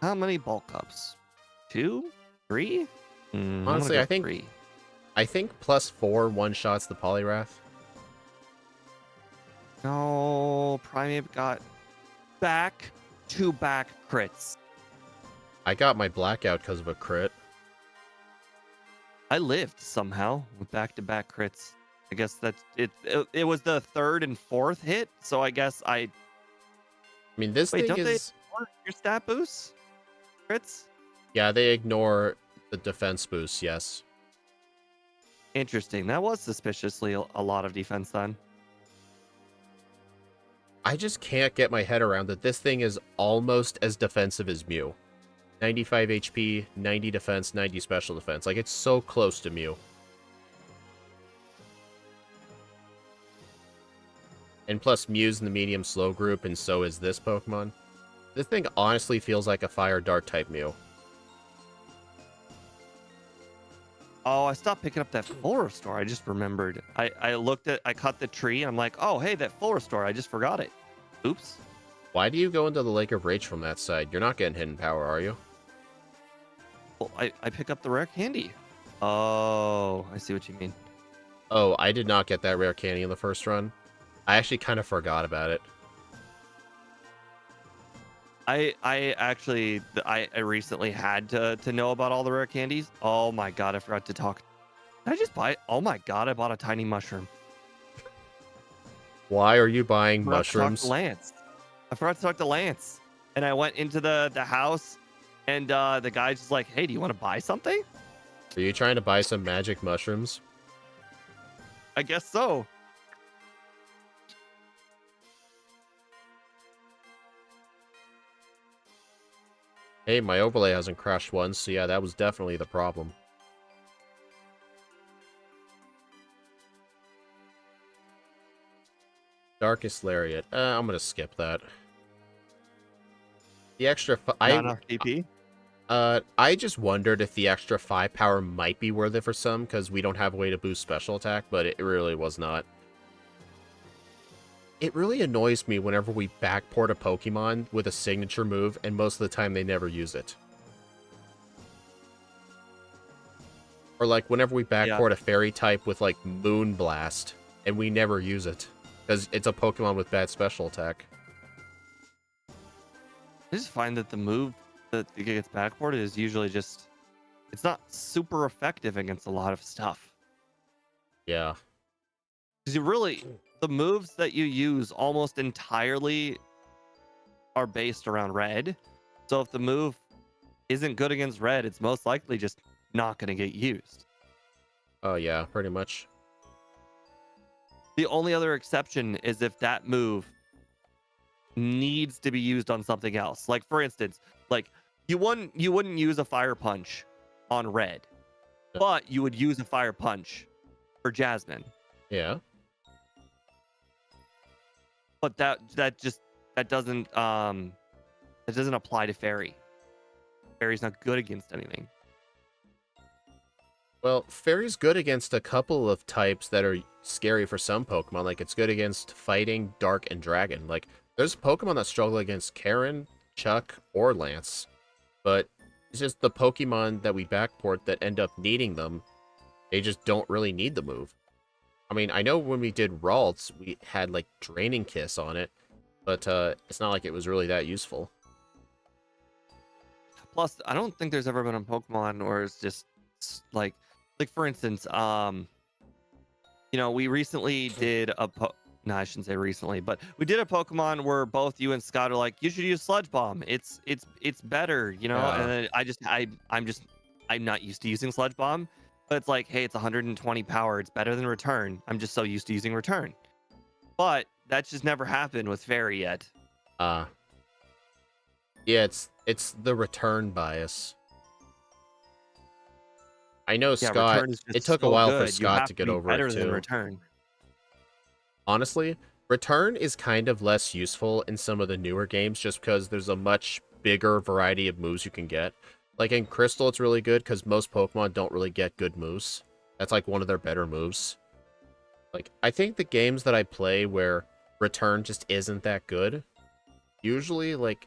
How many bulk ups? 2? 3? Honestly, go I think 3. +4 one-shots the Poliwrath. No, Primeape got back-to-back crits. I got my blackout because of a crit. I lived somehow with back-to-back crits. I guess that's it. It was the third and fourth hit, so I guess I. I mean, this Wait, thing don't they is... ignore your stat boosts? Crits? Yeah, they ignore the defense boost, yes. Interesting. That was suspiciously a lot of defense then. I just can't get my head around that this thing is almost as defensive as Mew. 95 HP, 90 defense, 90 special defense. Like, it's so close to Mew. And plus, Mew's in the medium slow group, and so is this Pokemon. This thing honestly feels like a fire dart type Mew. Oh, I stopped picking up that full restore. I just remembered. I cut the tree. I'm like, oh, hey, that full restore. I just forgot it. Oops. Why do you go into the Lake of Rage from that side? You're not getting hidden power, are you? Well, I pick up the rare candy. Oh, I see what you mean. Oh, I did not get that rare candy in the first run. I actually kind of forgot about it. I recently had to know about all the rare candies. Oh my god, I forgot to talk. Did I just buy? Oh my god, I bought a tiny mushroom. Why are you buying I forgot to talk mushrooms? to Lance. I forgot to talk to Lance, and I went into the house, and the guy's just like, "Hey, do you want to buy something?" Are you trying to buy some magic mushrooms? I guess so. Hey, my overlay hasn't crashed once, so yeah, that was definitely the problem. Darkest Lariat. I'm gonna skip that. The extra... Not enough DP. I just wondered if the extra 5 power might be worth it for some, because we don't have a way to boost special attack, but it really was not. It really annoys me whenever we backport a Pokemon with a signature move, and most of the time they never use it. Or like whenever we backport a fairy type with like Moon Blast, and we never use it, because it's a Pokemon with bad special attack. I just find that the move that gets backported is usually just, it's not super effective against a lot of stuff. Yeah. Because the moves that you use almost entirely are based around red. So if the move isn't good against red, it's most likely just not going to get used. Oh yeah, pretty much. The only other exception is if that move needs to be used on something else. Like for instance, like you wouldn't use a fire punch on red, No. but you would use a fire punch for Jasmine. Yeah. But that doesn't apply to Fairy. Fairy's not good against anything. Well, Fairy's good against a couple of types that are scary for some Pokemon. Like, it's good against Fighting, Dark, and Dragon. Like, there's Pokemon that struggle against Karen, Chuck, or Lance. But it's just the Pokemon that we backport that end up needing them, they just don't really need the move. I mean, I know when we did Ralts, we had, like, Draining Kiss on it, but it's not like it was really that useful. Plus, I don't think there's ever been a Pokemon where it's just like for instance, we recently did no, I shouldn't say recently, but we did a Pokemon where both you and Scott are like, you should use Sludge Bomb. It's better, Yeah. And then I'm not used to using Sludge Bomb, but it's like, hey, it's 120 power. It's better than Return. I'm just so used to using Return, but that's just never happened with Fairy yet. Yeah, it's the return bias. I know Yeah, Scott, Return is it just took a so while for good. You Scott have to to get be over it better than too. Return. Honestly, Return is kind of less useful in some of the newer games just because there's a much bigger variety of moves you can get. Like in Crystal, it's really good because most Pokemon don't really get good moves. That's like one of their better moves. Like, I think the games that I play where Return just isn't that good, usually, like,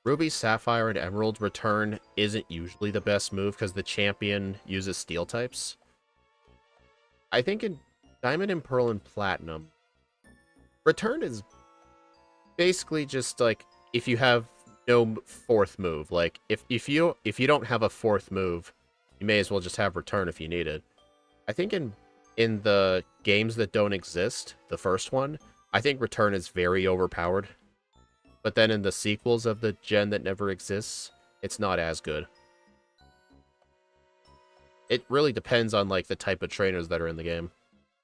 Ruby, Sapphire, and Emerald, Return isn't usually the best move because the champion uses Steel types. I think in Diamond and Pearl and Platinum, Return is basically just like if you have no fourth move. Like if you don't have a fourth move, you may as well just have Return if you need it. I think in the games that don't exist, the first one, I think Return is very overpowered. But then in the sequels of the gen that never exists, it's not as good. It really depends on like the type of trainers that are in the game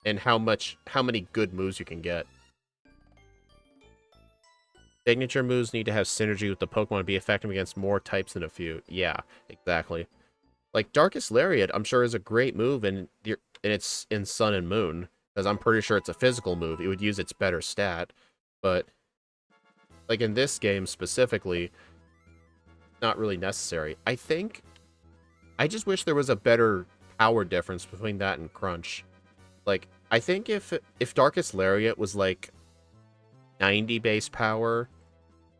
and how many good moves you can get. Signature moves need to have synergy with the Pokemon to be effective against more types than a few. Yeah, exactly. Like Darkest Lariat, I'm sure is a great move, and it's in Sun and Moon, because I'm pretty sure it's a physical move. It would use its better stat, but like in this game specifically, not really necessary. I just wish there was a better power difference between that and Crunch. Like, I think if Darkest Lariat was like 90 base power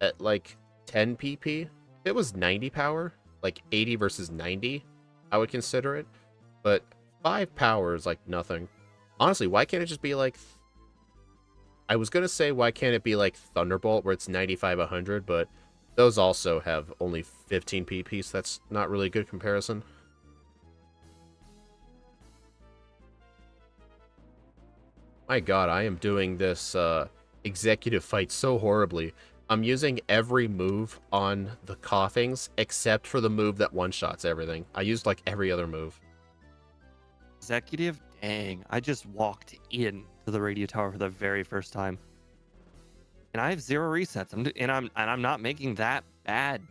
at like 10 PP, if it was 90 power, like 80 versus 90, I would consider it. But 5 power is like nothing. Honestly, why can't it just be like... I was gonna say, why can't it be like Thunderbolt, where it's 95-100, but those also have only 15 PP, so that's not really a good comparison. My god, I am doing this executive fight so horribly. I'm using every move on the Coughings, except for the move that one-shots everything. I used like every other move. Executive? Dang, I just walked in to the radio tower for the very first time. And I have 0 resets. I'm not making that bad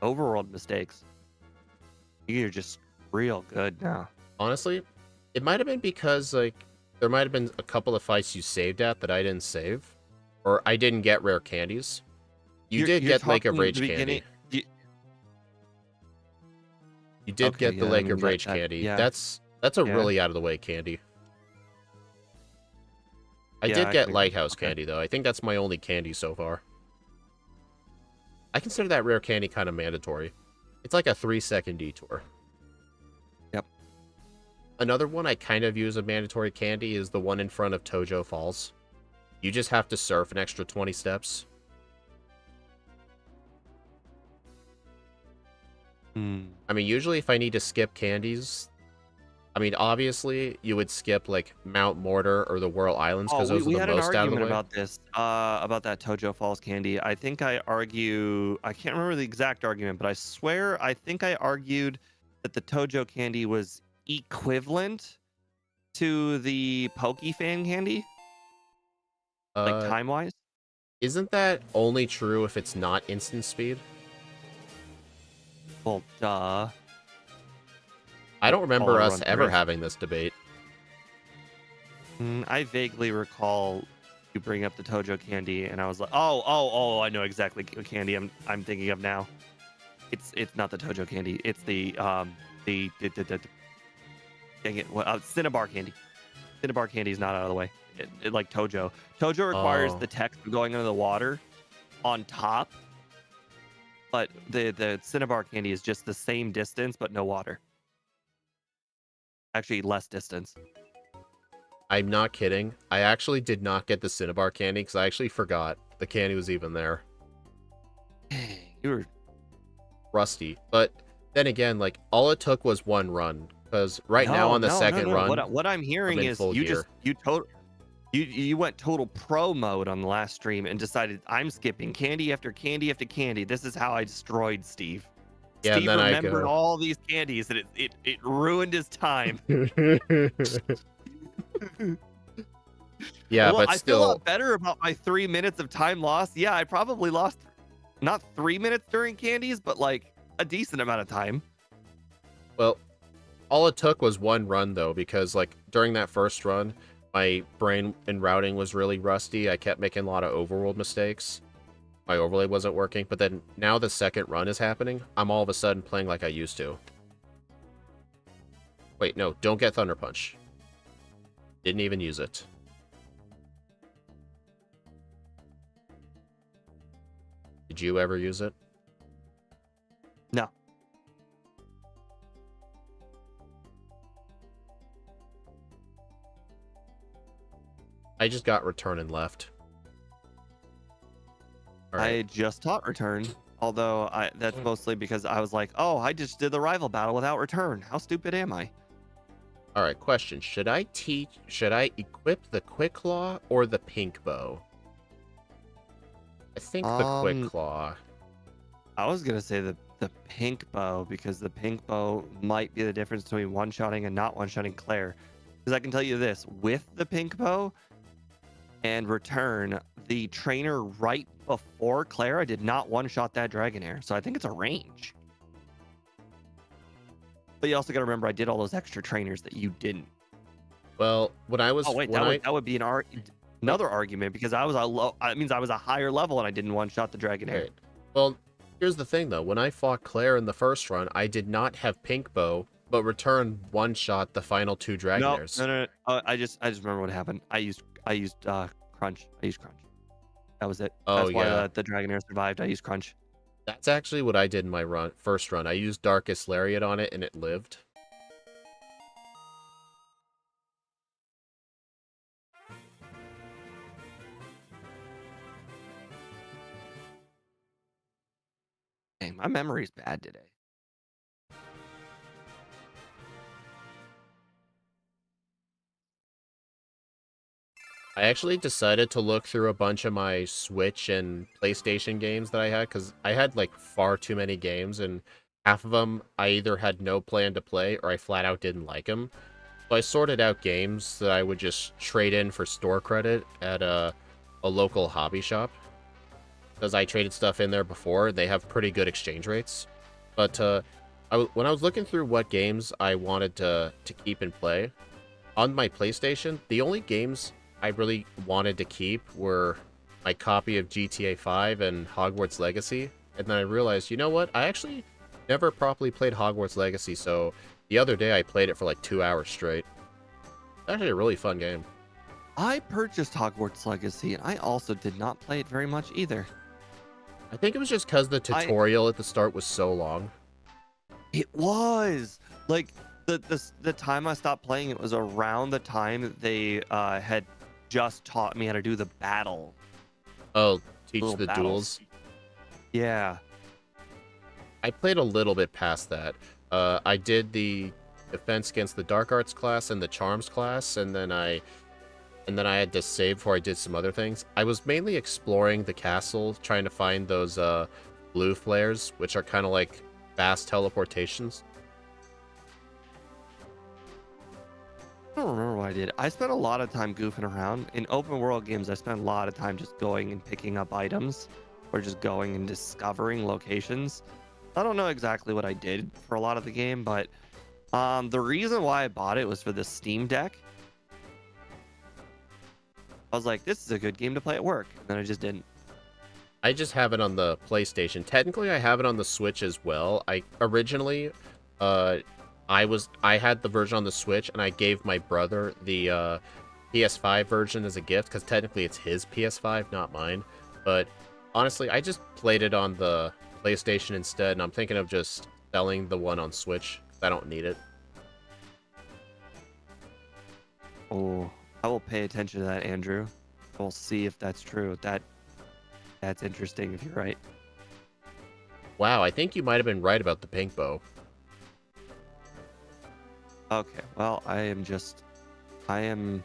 overworld mistakes. You're just real good now. Honestly, it might have been because like there might have been a couple of fights you saved at that I didn't save. Or I didn't get rare candies. You did get Lake of Rage candy. You did get the Lake of Rage candy. Yeah. That's a really out of the way candy. I Yeah, did I get can- Lighthouse okay. candy though. I think that's my only candy so far. I consider that rare candy kind of mandatory. It's like a 3-second detour. Yep. Another one I kind of use a mandatory candy is the one in front of Tojo Falls. You just have to surf an extra 20 steps. I mean, usually if I need to skip candies, I mean, obviously, you would skip like Mount Mortar or the Whirl Islands Oh, because those are we the had an most out of the argument way. about this, about that Tojo Falls candy. I can't remember the exact argument, but I swear I think I argued that the Tojo candy was equivalent to the Poke Fan candy, like Uh, time wise. isn't that only true if it's not instant speed? Well, duh. I don't All remember it us runs ever through. having this debate. I vaguely recall you bring up the Tojo candy, and I was like, I know exactly what candy I'm thinking of now. It's not the Tojo candy. It's the dang it, what Cinnabar candy. Cinnabar candy is not out of the way. It like Tojo. Tojo requires Oh, the text of going under the water on top, but the Cinnabar candy is just the same distance but no water. Actually, less distance. I'm not kidding. I actually did not get the Cinnabar candy because I actually forgot the candy was even there. Dang, you were Rusty. But then again, like, all it took was one run. Because right now no on the no no second no. run, What I'm I'm hearing in is full gear. you went total pro mode on the last stream and decided I'm skipping candy after candy after candy. This is how I destroyed Steve. Yeah, and Steve then I remembered go. all these candies and it ruined his time. Yeah, Well, but I feel a still, lot better about my 3 minutes of time lost. Yeah, I probably lost not 3 minutes during candies, but like a decent amount of time. well, all it took was one run, though, because, like, during that first run, my brain and routing was really rusty. I kept making a lot of overworld mistakes. My overlay wasn't working, but then now the second run is happening, I'm all of a sudden playing like I used to. Wait, no, don't get Thunder Punch. Didn't even use it. Did you ever use it? No. I just got Return and left. All I right. just taught return. Although that's mostly because I was like, oh, I just did the rival battle without return. How stupid am I? All right, question. Should I equip the Quick Claw or the Pink Bow? I think the Quick Um, Claw. I was gonna say the pink bow because the pink bow might be the difference between one-shotting and not one-shotting Claire. Because I can tell you this, with the pink bow and return, the trainer right before Claire, I did not one-shot that Dragonair. So I think it's a range. But you also got to remember I did all those extra trainers that you didn't. Well, when I was Oh wait, when I that would be another argument because I was a low. It means I was a higher level and I didn't one-shot the Dragonair. Right. Well, here's the thing though. When I fought Claire in the first run, I did not have Pink Bow, but Return one-shot the final two No, Dragonairs. no, no. No. I just remember what happened. I used Crunch. I used Crunch. That was it. Oh That's why yeah. the Dragonair survived. I used Crunch. That's actually what I did in my first run. I used Darkest Lariat on it and it lived. Dang, my memory's bad today. I actually decided to look through a bunch of my Switch and PlayStation games that I had because I had like far too many games and half of them I either had no plan to play or I flat out didn't like them. So I sorted out games that I would just trade in for store credit at a local hobby shop because I traded stuff in there before. They have pretty good exchange rates. But when I was looking through what games I wanted to keep and play, on my PlayStation, the only games I really wanted to keep were my copy of GTA 5 and Hogwarts Legacy. And then I realized, you know what? I actually never properly played Hogwarts Legacy, so the other day I played it for like 2 hours straight. It's actually a really fun game. I purchased Hogwarts Legacy and I also did not play it very much either. I think it was just because the tutorial at the start was so long. It was like the time I stopped playing it was around the time that they had just taught me how to do the battle. Oh, teach Little the battles. duels. Yeah. I played a little bit past that. I did defense against the Dark Arts class and the Charms class, and then I had to save before I did some other things. I was mainly exploring the castle, trying to find those blue flares, which are kind of like fast teleportations. I don't remember what I did. I spent a lot of time goofing around. In open world games, I spent a lot of time just going and picking up items or just going and discovering locations. I don't know exactly what I did for a lot of the game, but the reason why I bought it was for the Steam Deck. I was like, this is a good game to play at work. And then I just didn't. I just have it on the PlayStation. Technically, I have it on the Switch as well. I originally, I had the version on the Switch, and I gave my brother the PS5 version as a gift, because technically it's his PS5, not mine. But honestly, I just played it on the PlayStation instead, and I'm thinking of just selling the one on Switch, because I don't need it. Oh, I will pay attention to that, Andrew. We'll see if that's true. That's interesting if you're right. Wow, I think you might have been right about the pink bow. Okay, well, I am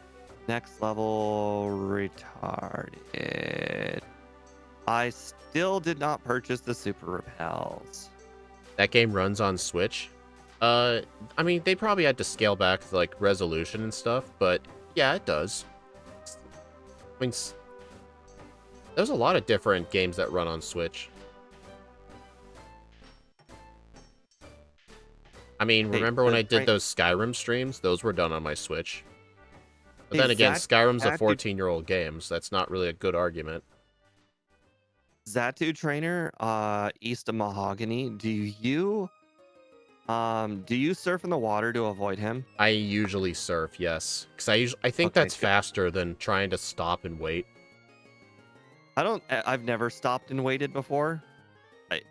next level retarded. I still did not purchase the super repels. That game runs on Switch. I mean, they probably had to scale back the, like, resolution and stuff, but yeah, it does. I mean, there's a lot of different games that run on Switch. I mean, remember when I did those Skyrim streams? Those were done on my Switch. But then again, Skyrim's a 14-year-old game, so that's not really a good argument. Zatu Trainer, east of Mahogany, do you surf in the water to avoid him? I usually surf, yes. Because I think that's faster than trying to stop and wait. I've never stopped and waited before.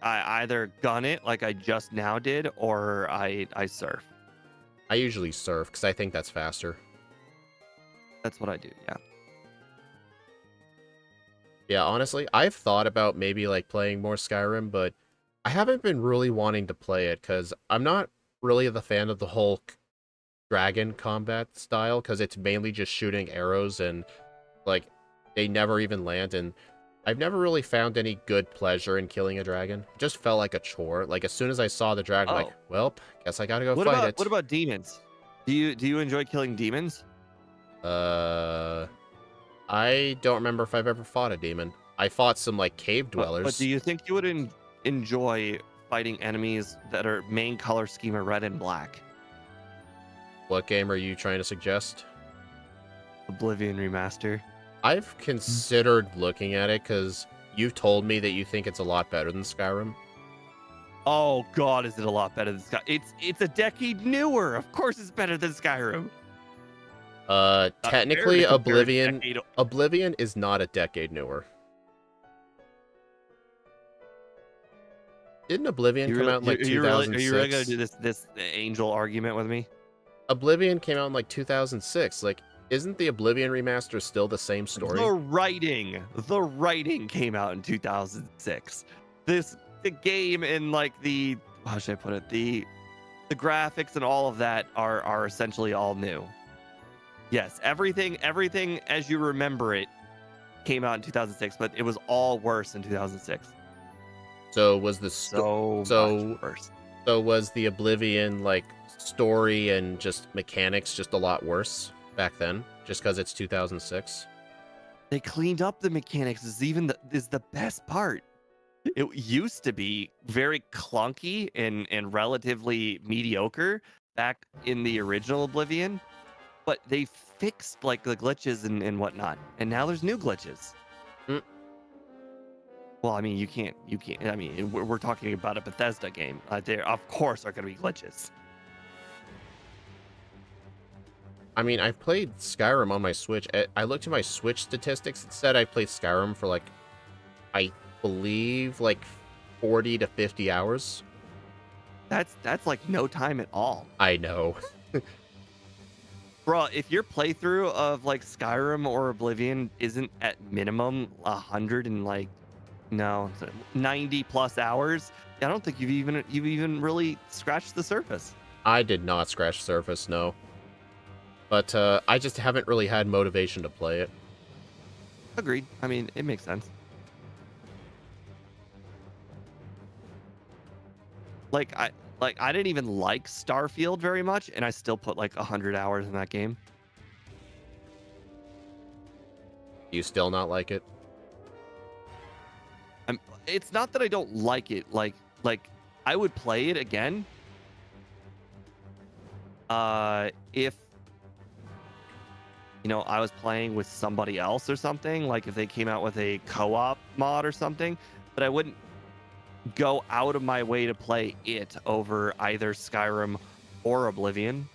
I either gun it like I just now did, or I surf. I usually surf because I think that's faster. That's what I do, yeah. Yeah, honestly, I've thought about maybe like playing more Skyrim, but I haven't been really wanting to play it because I'm not really the fan of the whole dragon combat style, because it's mainly just shooting arrows and like they never even land, and I've never really found any good pleasure in killing a dragon. It just felt like a chore. Like, as soon as I saw the dragon, like, well, guess I gotta go fight it. What about demons? Do you enjoy killing demons? I don't remember if I've ever fought a demon. I fought some, like, cave dwellers. But do you think you would enjoy fighting enemies that are main color scheme are red and black? What game are you trying to suggest? Oblivion Remaster. I've considered looking at it because you've told me that you think it's a lot better than Skyrim. Oh God, is it a lot better than Skyrim? It's a decade newer. Of course, it's better than Skyrim. Technically, Oblivion is not a decade newer. Didn't Oblivion come out in like 2006? Are you really gonna do this angel argument with me? Oblivion came out in like 2006. Like, isn't the Oblivion remaster still the same story? The writing came out in 2006. The game and like how should I put it? The graphics and all of that are essentially all new. Yes, everything as you remember it came out in 2006, but it was all worse in 2006. So was the much worse. So was the Oblivion like story and just mechanics just a lot worse back then, just because it's 2006? They cleaned up the mechanics. Is the best part. It used to be very clunky and relatively mediocre back in the original Oblivion, but they fixed like the glitches and whatnot, and now there's new glitches. Well, I mean, you can't. I mean, we're talking about a Bethesda game. There, of course, are going to be glitches. I mean, I've played Skyrim on my Switch. I looked at my Switch statistics. It said I played Skyrim for like, I believe, like 40 to 50 hours. That's like no time at all. I know. Bro, if your playthrough of like Skyrim or Oblivion isn't at minimum 100 and like 90 plus hours, I don't think you've even really scratched the surface. I did not scratch the surface, no. But I just haven't really had motivation to play it. Agreed. I mean, it makes sense. Like I didn't even like Starfield very much, and I still put like 100 hours in that game. You still not like it? It's not that I don't like it. Like I would play it again. If I was playing with somebody else or something, like if they came out with a co-op mod or something, but I wouldn't go out of my way to play it over either Skyrim or Oblivion.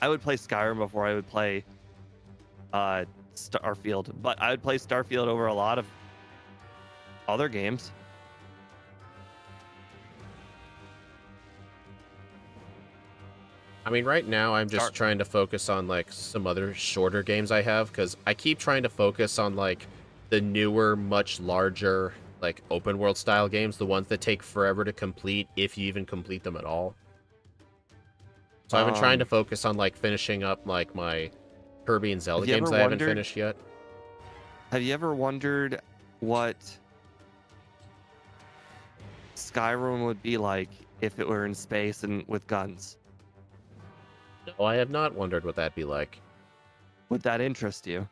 I would play Skyrim before I would play Starfield, but I would play Starfield over a lot of other games. I mean, right now I'm just trying to focus on like some other shorter games I have, because I keep trying to focus on like the newer, much larger, like open world style games, the ones that take forever to complete, if you even complete them at all. So I've been trying to focus on like finishing up like my Kirby and Zelda games that I haven't finished yet. Have you ever wondered what Skyrim would be like if it were in space and with guns? No, I have not wondered what that'd be like. Would that interest you?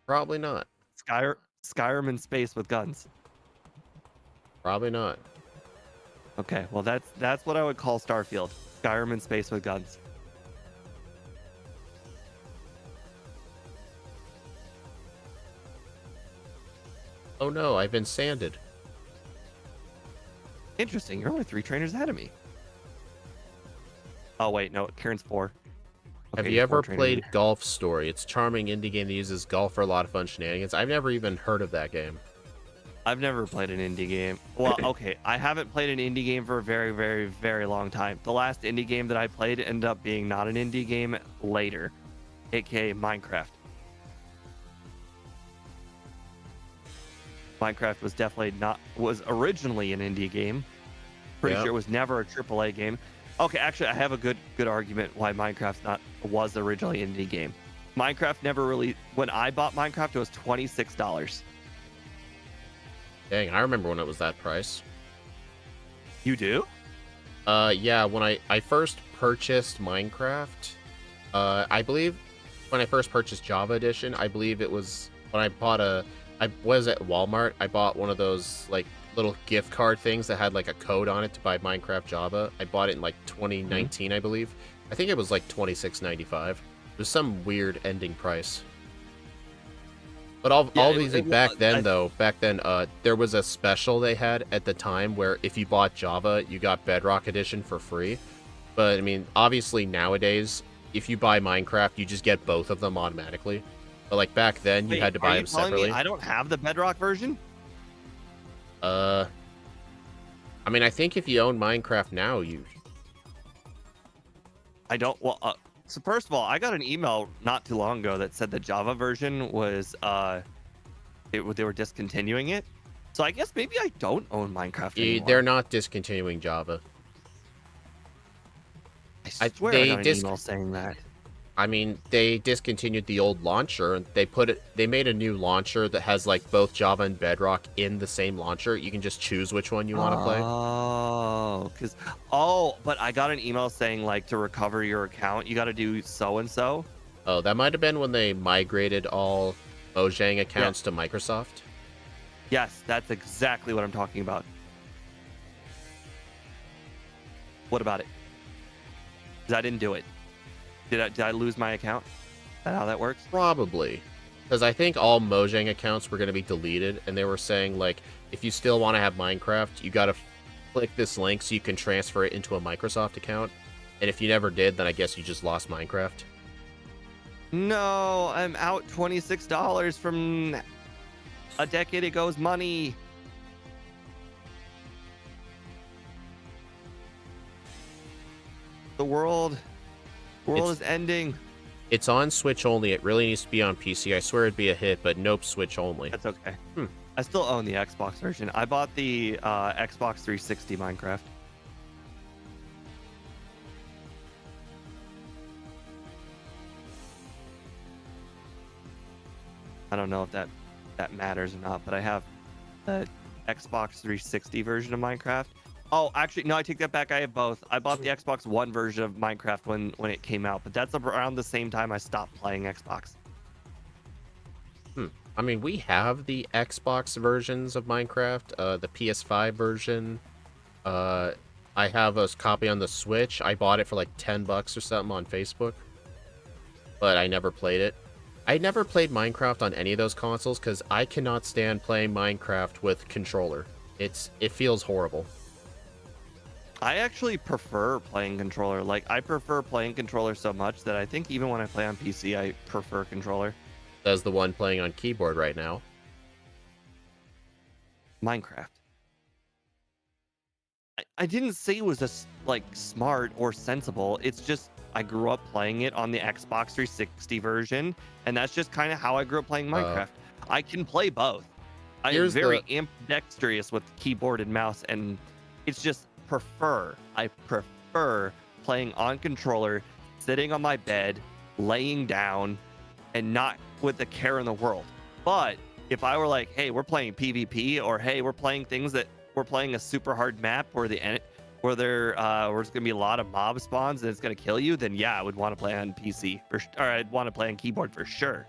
Probably not. Skyrim in space with guns. Probably not. Okay, well that's what I would call Starfield. Skyrim in space with guns. Oh no, I've been sanded. Interesting. You're only 3 trainers ahead of me. Oh wait, no, Karen's 4. Okay, have you ever played Golf Story? It's a charming indie game that uses golf for a lot of fun shenanigans. I've never even heard of that game. I've never played an indie game. Well, okay, I haven't played an indie game for a very, very, very long time. The last indie game that I played ended up being not an indie game later, aka Minecraft. Minecraft was originally an indie game. Pretty sure it was never a AAA game. Okay, actually, I have a good argument why Minecraft was originally an indie game. Minecraft never really. When I bought Minecraft, it was $26. Dang, I remember when it was that price. You do? Yeah, when I first purchased Minecraft, I believe when I first purchased Java Edition, I believe it was when I bought I was at Walmart. I bought one of those like little gift card things that had like a code on it to buy Minecraft Java. I bought it in like 2019, I believe. I think it was like $26.95. It was some weird ending price. But obviously back then, there was a special they had at the time where if you bought Java, you got Bedrock Edition for free. But I mean, obviously nowadays, if you buy Minecraft, you just get both of them automatically. But like back then, you had to buy them separately. I don't have the Bedrock version? I mean, I think if you own Minecraft now, you... I don't... Well, so first of all, I got an email not too long ago that said the Java version was... they were discontinuing it. So I guess maybe I don't own Minecraft anymore. They're not discontinuing Java. I swear I got an email saying that. I mean, they discontinued the old launcher, and they made a new launcher that has like both Java and Bedrock in the same launcher. You can just choose which one you want to play. But I got an email saying like to recover your account, you got to do so and so. Oh, that might have been when they migrated all Mojang accounts to Microsoft. Yes, that's exactly what I'm talking about. What about it? Because I didn't do it. Did I lose my account? Is that how that works? Probably. Because I think all Mojang accounts were going to be deleted, and they were saying, like, if you still want to have Minecraft, you got to click this link so you can transfer it into a Microsoft account. And if you never did, then I guess you just lost Minecraft. No, I'm out $26 from a decade ago's money. The world is ending. It's on Switch only. It really needs to be on PC. I swear it'd be a hit, but nope, Switch only. That's okay. I still own the Xbox version. I bought the Xbox 360 Minecraft. I don't know if that matters or not, but I have the Xbox 360 version of Minecraft. Oh, actually, no, I take that back. I have both. I bought the Xbox One version of Minecraft when it came out, but that's around the same time I stopped playing Xbox. I mean, we have the Xbox versions of Minecraft, the PS5 version. I have a copy on the Switch. I bought it for like $10 or something on Facebook, but I never played it. I never played Minecraft on any of those consoles because I cannot stand playing Minecraft with controller. It feels horrible. I actually prefer playing controller. Like, I prefer playing controller so much that I think even when I play on PC, I prefer controller. As the one playing on keyboard right now. Minecraft. I didn't say it was like smart or sensible. It's just I grew up playing it on the Xbox 360 version, and that's just kind of how I grew up playing Minecraft. I can play both. I am very ambidextrous with keyboard and mouse, and it's just I prefer playing on controller, sitting on my bed, laying down, and not with a care in the world. But if I were like, hey, we're playing PvP, or hey, we're playing a super hard map where there's gonna be a lot of mob spawns and it's gonna kill you, then yeah, I would want to play on PC or I'd want to play on keyboard for sure.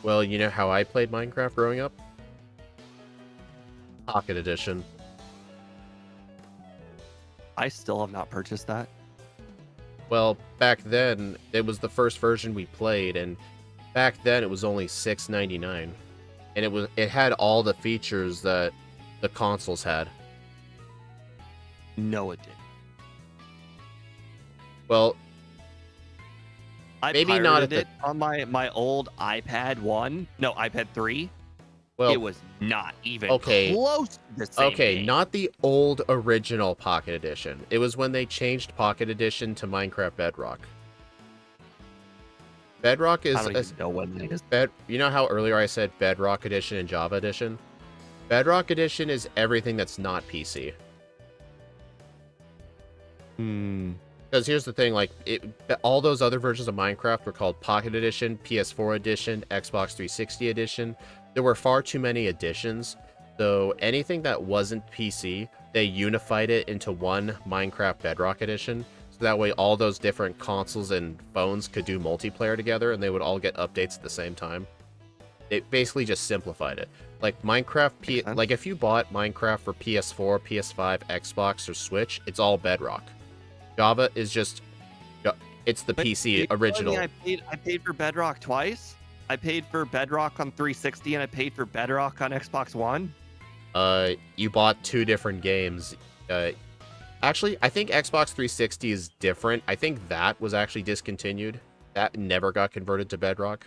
Well, you know how I played Minecraft growing up? Pocket Edition. I still have not purchased that. Well, back then, it was the first version we played, and back then it was only $6.99. And it had all the features that the consoles had. No, it didn't. Well, I maybe pirated not at it on my old iPad 3. Well, it was not even okay, close to the same game. Not the old original Pocket Edition. It was when they changed Pocket Edition to Minecraft Bedrock. Bedrock is... I don't even know when that is. You know how earlier I said Bedrock Edition and Java Edition? Bedrock Edition is everything that's not PC. Because here's the thing, like, all those other versions of Minecraft were called Pocket Edition, PS4 Edition, Xbox 360 Edition. There were far too many editions, so anything that wasn't PC, they unified it into one Minecraft Bedrock Edition. So that way all those different consoles and phones could do multiplayer together, and they would all get updates at the same time. It basically just simplified it. Like Minecraft, like if you bought Minecraft for PS4, PS5, Xbox, or Switch, it's all Bedrock. Java is just, it's the PC original. I paid for Bedrock twice. I paid for Bedrock on 360 and I paid for Bedrock on Xbox One. You bought two different games. Actually, I think Xbox 360 is different. I think that was actually discontinued. That never got converted to Bedrock.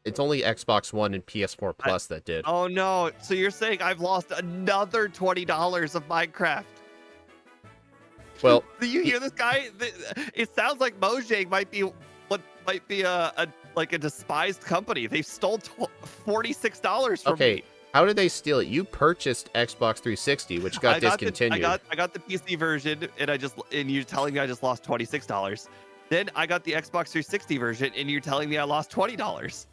It's only Xbox One and PS4 Plus that did. Oh no! So you're saying I've lost another $20 of Minecraft? Well, do you hear this guy? It sounds like Mojang might be a despised company. They stole $46 from me. How did they steal it? You purchased Xbox 360, which got discontinued. I got the PC version, and you're telling me I just lost $26. Then I got the Xbox 360 version, and you're telling me I lost $20.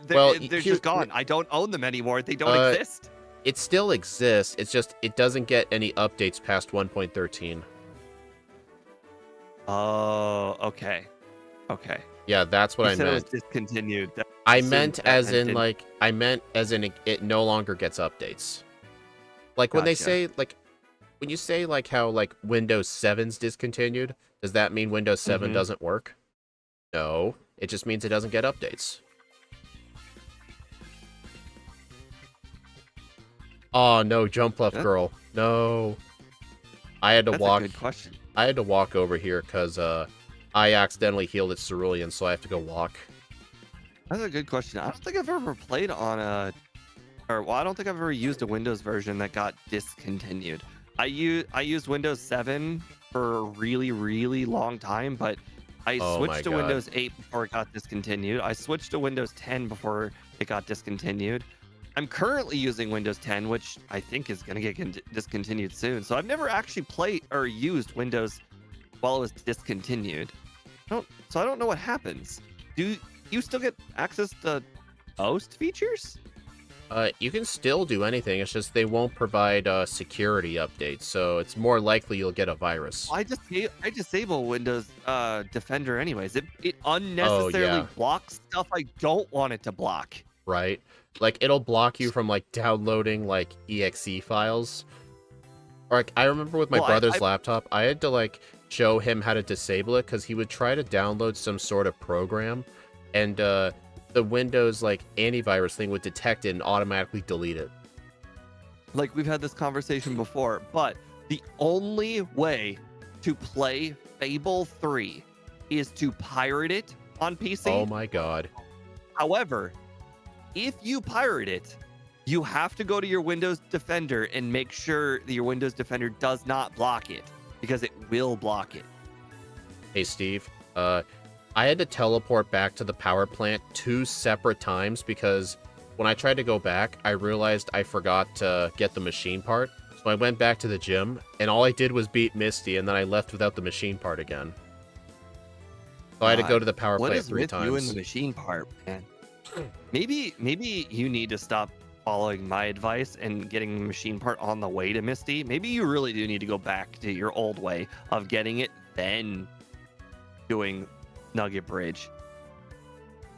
They're just gone. I don't own them anymore. They don't exist. It still exists. It's just it doesn't get any updates past 1.13. Oh, okay. Okay. Yeah, that's what I meant. It was discontinued. I meant as in it no longer gets updates. Like when they say when you say like how like Windows 7's discontinued, does that mean Windows 7 doesn't work? No, it just means it doesn't get updates. Oh no, jump left girl. No. I had to walk. That's a good question. I had to walk over here because I accidentally healed its cerulean, so I have to go walk. That's a good question. I don't think I've ever played on I don't think I've ever used a Windows version that got discontinued. I used Windows 7 for a really, really long time, but I switched to Windows 8 before it got discontinued. I switched to Windows 10 before it got discontinued. I'm currently using Windows 10, which I think is going to get discontinued soon. So I've never actually played or used Windows while it was discontinued. I don't know what happens. Do you still get access to host features? You can still do anything. It's just they won't provide security updates, so it's more likely you'll get a virus. I disable Windows Defender anyways. It Oh unnecessarily yeah, blocks stuff I don't want it to block. right. Like it'll block you from like downloading like exe files. Or, like I remember with my Well, brother's laptop, I had to like show him how to disable it because he would try to download some sort of program, and the Windows like antivirus thing would detect it and automatically delete it. like we've had this conversation before, but the only way to play Fable 3 is to pirate it on PC. Oh my god. However, if you pirate it, you have to go to your Windows Defender and make sure that your Windows Defender does not block it, because it will block it. Hey Steve, I had to teleport back to the power plant 2 separate times because when I tried to go back, I realized I forgot to get the machine part. So I went back to the gym, and all I did was beat Misty, and then I left without the machine part again. So I had to go to the power What plant is 3 with times. you and the machine part, man? Maybe you need to stop following my advice and getting the machine part on the way to Misty. Maybe you really do need to go back to your old way of getting it, then doing Nugget Bridge.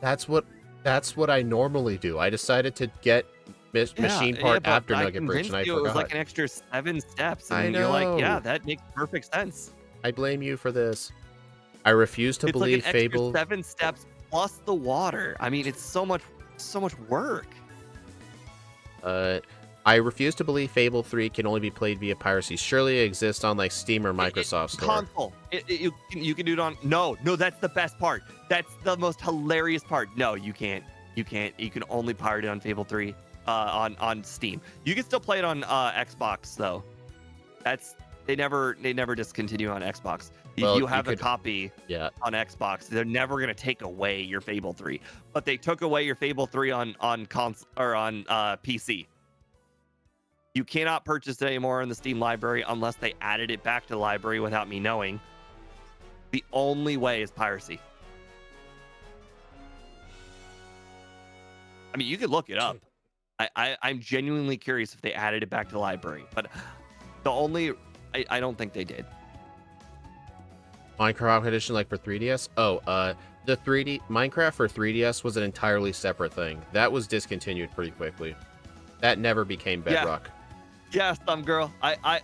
That's what I normally do. I decided to get machine part but after I Nugget Bridge, and I convinced you it was forgot. like an extra 7 steps, I and you're like, yeah, know. that makes perfect sense. I blame you for this. I refuse to It's like believe an Fable. extra 7 steps plus the water. I mean, it's so much work. I refuse to believe Fable 3 can only be played via piracy. Surely it exists on like Steam or Microsoft Store. Console. You can do it on. No, that's the best part. That's the most hilarious part. No, you can't. You can't. You can only pirate it on Fable 3 on Steam. You can still play it on Xbox though. They never discontinue on Xbox. If Well, you you have a could- copy Yeah. on Xbox, they're never gonna take away your Fable 3. But they took away your Fable 3 on console or on PC. You cannot purchase it anymore in the Steam library unless they added it back to the library without me knowing. The only way is piracy. I mean, you could look it up. I'm genuinely curious if they added it back to the library, but I don't think they did. Minecraft edition like for 3DS? Oh, the 3D Minecraft for 3DS was an entirely separate thing. That was discontinued pretty quickly. That never became Bedrock. Yeah, some girl. I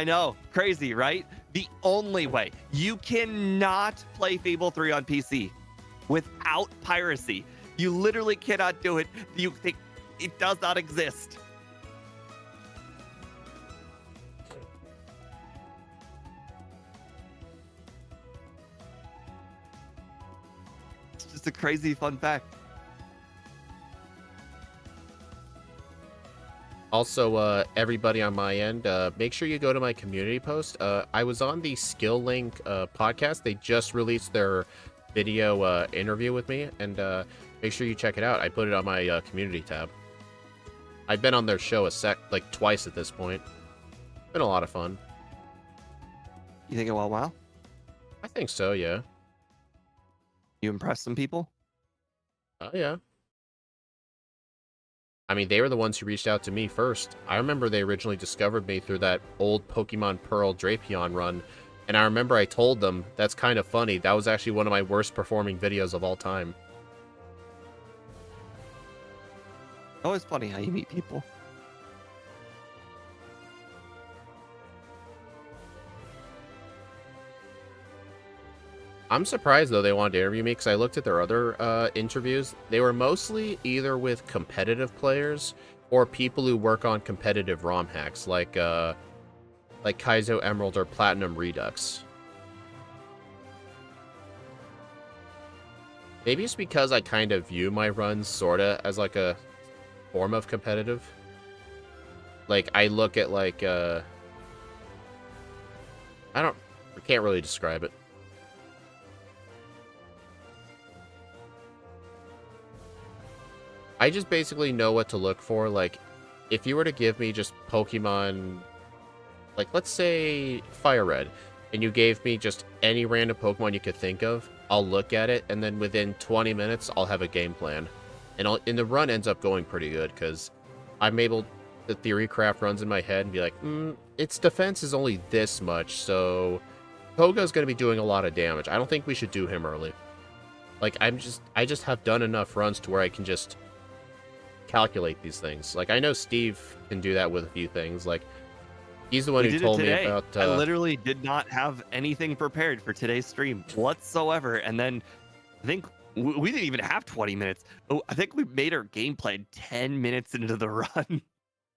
know. Crazy, right? The only way. You cannot play Fable 3 on PC without piracy. You literally cannot do it. It does not exist. It's just a crazy fun fact. Also, everybody on my end, make sure you go to my community post. I was on the Skill Link podcast. They just released their video interview with me, and make sure you check it out. I put it on my community tab. I've been on their show like twice at this point. Been a lot of fun. You think it went well? I think so, yeah. You impressed some people? Oh, yeah. I mean, they were the ones who reached out to me first. I remember they originally discovered me through that old Pokemon Pearl Drapion run, and I remember I told them, that's kind of funny, that was actually one of my worst performing videos of all time. Always funny how you meet people. I'm surprised, though, they wanted to interview me, because I looked at their other interviews. They were mostly either with competitive players or people who work on competitive ROM hacks, like Kaizo Emerald or Platinum Redux. Maybe it's because I kind of view my runs sorta as like a form of competitive. Like, I look at like, I can't really describe it. I just basically know what to look for. Like, if you were to give me just Pokemon, like, let's say Fire Red, and you gave me just any random Pokemon you could think of, I'll look at it, and then within 20 minutes, I'll have a game plan. And the run ends up going pretty good, because I'm able, the theory craft runs in my head and be like, its defense is only this much, so Koga's going to be doing a lot of damage. I don't think we should do him early. Like, I just have done enough runs to where I can just calculate these things. Like, I know Steve can do that with a few things. Like, he's the one who told me about... I literally did not have anything prepared for today's stream whatsoever. And then I think we didn't even have 20 minutes. Oh, I think we made our game plan 10 minutes into the run.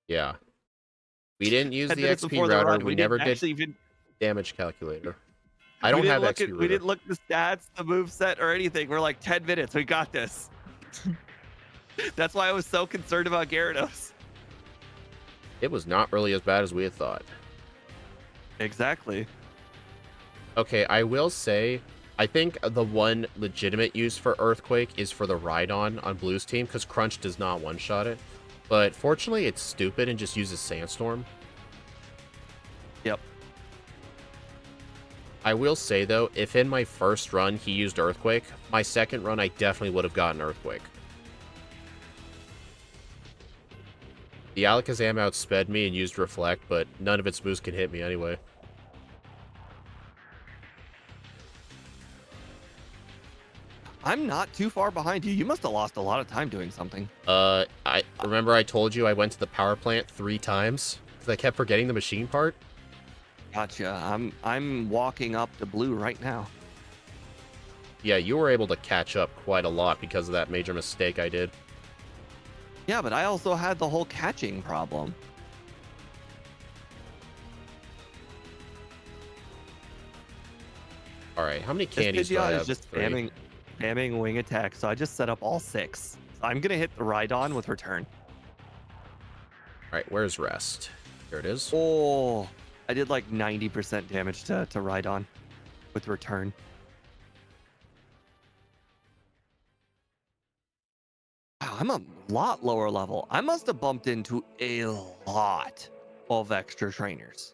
Yeah. We didn't use the XP router. We never did even... damage calculator. I don't have XP router. We didn't look at the stats, the moveset, or anything. We're like, 10 minutes. We got this. That's why I was so concerned about Gyarados. It was not really as bad as we had thought. Exactly. Okay, I will say, I think the one legitimate use for Earthquake is for the Rhydon on Blue's team, because Crunch does not one-shot it. But fortunately, it's stupid and just uses Sandstorm. Yep. I will say, though, if in my first run he used Earthquake, my second run I definitely would have gotten Earthquake. The Alakazam outsped me and used Reflect, but none of its moves can hit me anyway. I'm not too far behind you. You must have lost a lot of time doing something. I remember I told you I went to the power plant 3 times because I kept forgetting the machine part. Gotcha. I'm walking up to Blue right now. Yeah, you were able to catch up quite a lot because of that major mistake I did. Yeah, but I also had the whole catching problem. All right, how many candies do I have? Is just spamming wing attack, so I just set up all 6. So I'm gonna hit the Rhydon with return. All right, where's rest? There it is. Oh, I did like 90% damage to Rhydon with return. Wow, I'm a lot lower level. I must have bumped into a lot of extra trainers.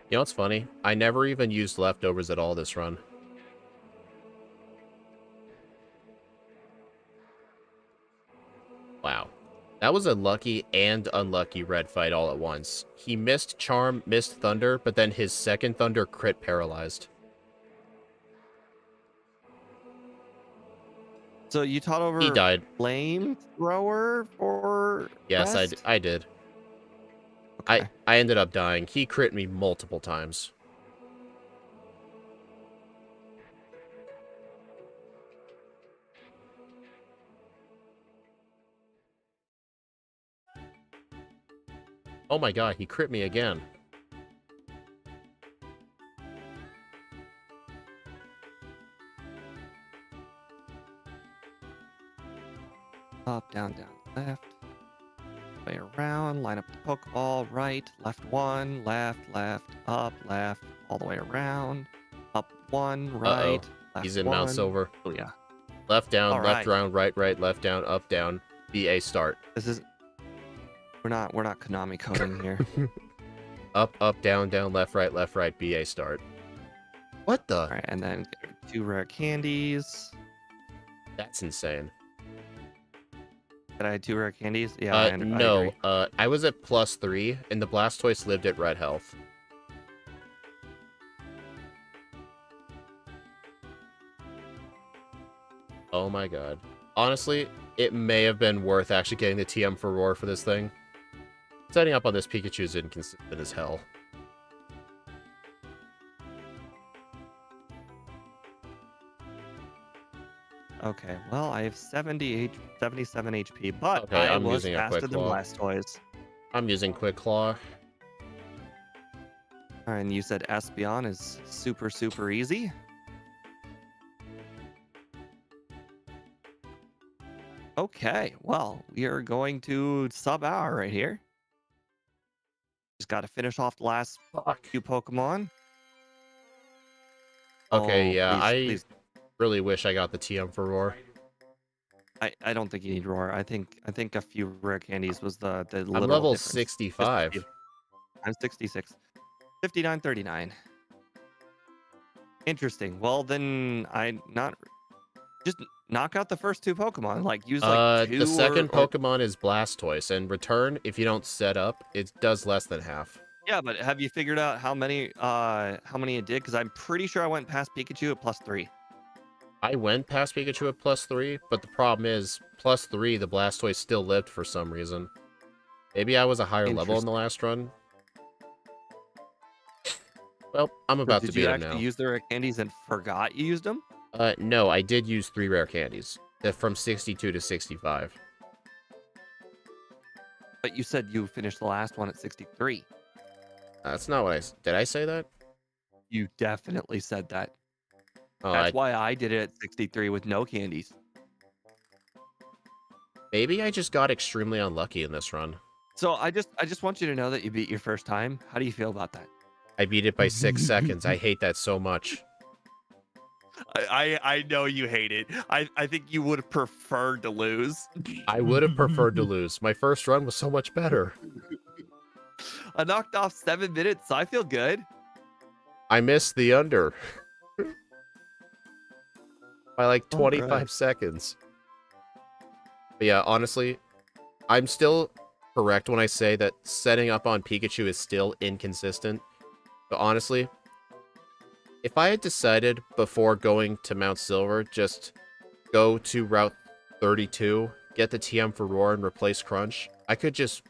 You know what's funny? I never even used leftovers at all this run. Wow. That was a lucky and unlucky red fight all at once. He missed Charm, missed Thunder, but then his second Thunder crit paralyzed. So you taught over he died. Flamethrower or yes, rest? I did. Okay. I ended up dying. He crit me multiple times. Oh my god, he crit me again. Up, down, left. Way around, line up the Pokeball, right, left 1, left, up, left, all the way around. Up 1, right, left. He's in 1. Mount Silver. Oh yeah. Left down, all left right. round, right, left down, up down. BA start. This is we're not Konami coding here. Up, down, left, right, BA start. What the? All right, and then 2 rare candies. That's insane. Did I have 2 rare candies? Yeah. No. I was at +3, and the Blastoise lived at red health. Oh my god. Honestly, it may have been worth actually getting the TM for Roar for this thing. Setting up on this Pikachu is inconsistent as hell. Okay, well, I have 77 HP, but okay, I was faster than Blastoise. I'm using Quick Claw. And you said Espeon is super, super easy? Okay, well, we are going to sub-hour right here. Just got to finish off the last few Pokemon. Okay, oh, yeah, please. really wish I got the TM for Roar. I don't think you need roar. I think a few rare candies was the I'm literal level difference. Just a 65. few. I'm 66. 59.39. Interesting. Well, then I not just knock out the first two Pokemon. Like use like The two second or Pokemon is Blastoise, and return, if you don't set up, it does less than half. yeah. But have you figured out how many it did? Because I'm pretty sure I went past Pikachu at +3. I went past Pikachu at +3, but the problem is, +3, the Blastoise still lived for some reason. Maybe I was a higher level in the Interesting. last run. Well, I'm Or about to did you beat him actually now. use the rare candies and forgot you used them? No, I did use 3 rare candies. From 62 to 65. But you said you finished the last one at 63. That's not what did I say that? You definitely said that. Oh, That's why I did it at 63 with no candies. maybe I just got extremely unlucky in this run. So I just want you to know that you beat your first time. How do you feel about that? I beat it by 6 seconds. I hate that so much. I know you hate it. I think you would have preferred to lose. I would have preferred to lose. My first run was so much better. I knocked off 7 minutes, so I feel good. I missed the under by like All 25 right. seconds. But yeah, honestly, I'm still correct when I say that setting up on Pikachu is still inconsistent. But honestly, if I had decided before going to Mount Silver, just go to Route 32, get the TM for Roar and replace Crunch, I could just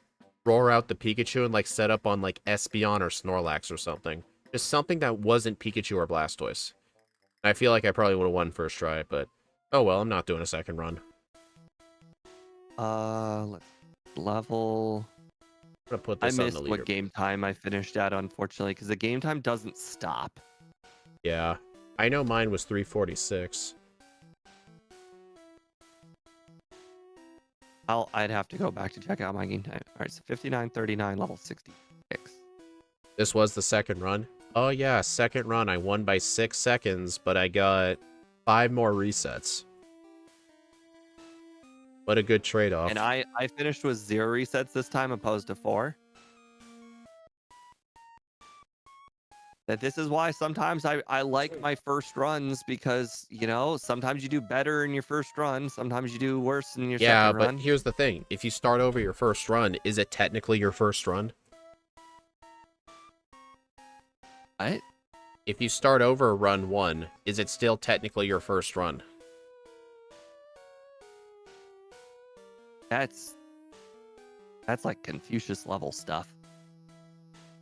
roar out the Pikachu and like set up on like Espeon or Snorlax or something. Just something that wasn't Pikachu or Blastoise. I feel like I probably would have won first try, but oh well, I'm not doing a second run. Let's level. I'm gonna put I this on the missed leader. what game time I finished at, unfortunately, because the game time doesn't stop. Yeah, I know mine was 346. I'd have to go back to check out my game time. All right, so 59.39, level 66. This was the second run. Oh yeah, second run. I won by 6 seconds, but I got 5 more resets. What a good trade-off. And I finished with 0 resets this time opposed to 4. That this is why sometimes I like my first runs because, sometimes you do better in your first run. Sometimes you do worse in your Yeah, second but run. here's the thing. If you start over your first run, is it technically your first run? What? If you start over run 1, is it still technically your first run? That's like Confucius level stuff.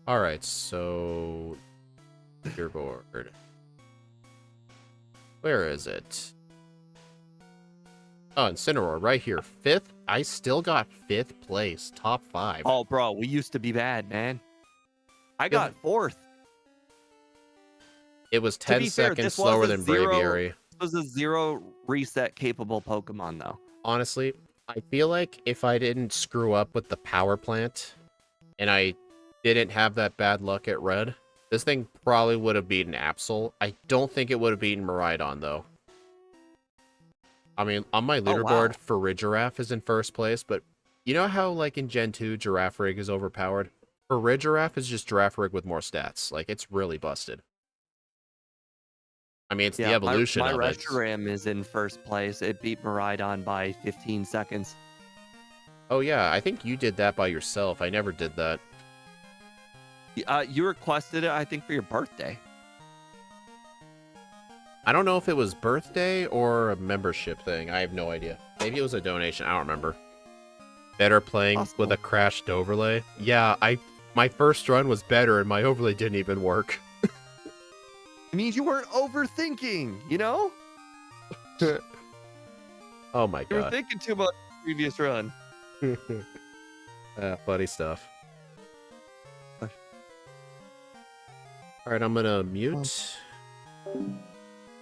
Alright, so... leaderboard. Where is it? Oh, Incineroar, right here. 5th? I still got 5th place. Top 5. Oh, bro, we used to be bad, man. I got 4th. It was To 10 be fair, seconds this slower was a than 0 Braviary. This was a 0 reset capable Pokemon, though. Honestly, I feel like if I didn't screw up with the power plant, and I didn't have that bad luck at red, this thing probably would have beaten Absol. I don't think it would have beaten Miraidon, though. I mean, on my leaderboard, Farigiraf is in first place, but you know how, like, in Gen 2, Girafarig is overpowered? Farigiraf is just Girafarig with more stats. Like, it's really busted. I mean, it's the evolution my of it. Reshiram is in first place. It beat Miraidon by 15 seconds. Oh, yeah, I think you did that by yourself. I never did that. You requested it, I think, for your birthday. I don't know if it was birthday or a membership thing. I have no idea. Maybe it was a donation. I don't remember. Better playing with a crashed overlay. Yeah, my first run was better and my overlay didn't even work. It means you weren't overthinking, you know? Oh my You were god. thinking too much previous run. Funny stuff. Alright, I'm gonna mute.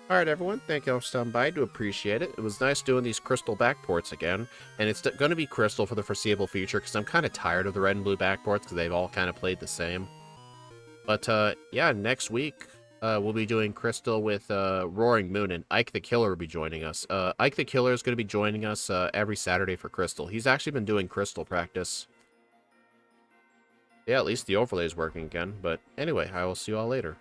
Alright, everyone. Thank you all for stopping by. I do appreciate it. It was nice doing these crystal backports again. And it's going to be crystal for the foreseeable future because I'm kind of tired of the red and blue backports because they've all kind of played the same. But, yeah, next week, we'll be doing Crystal with Roaring Moon, and Ike the Killer will be joining us. Ike the Killer is going to be joining us every Saturday for Crystal. He's actually been doing Crystal practice. Yeah, at least the overlay is working again. But anyway, I will see you all later.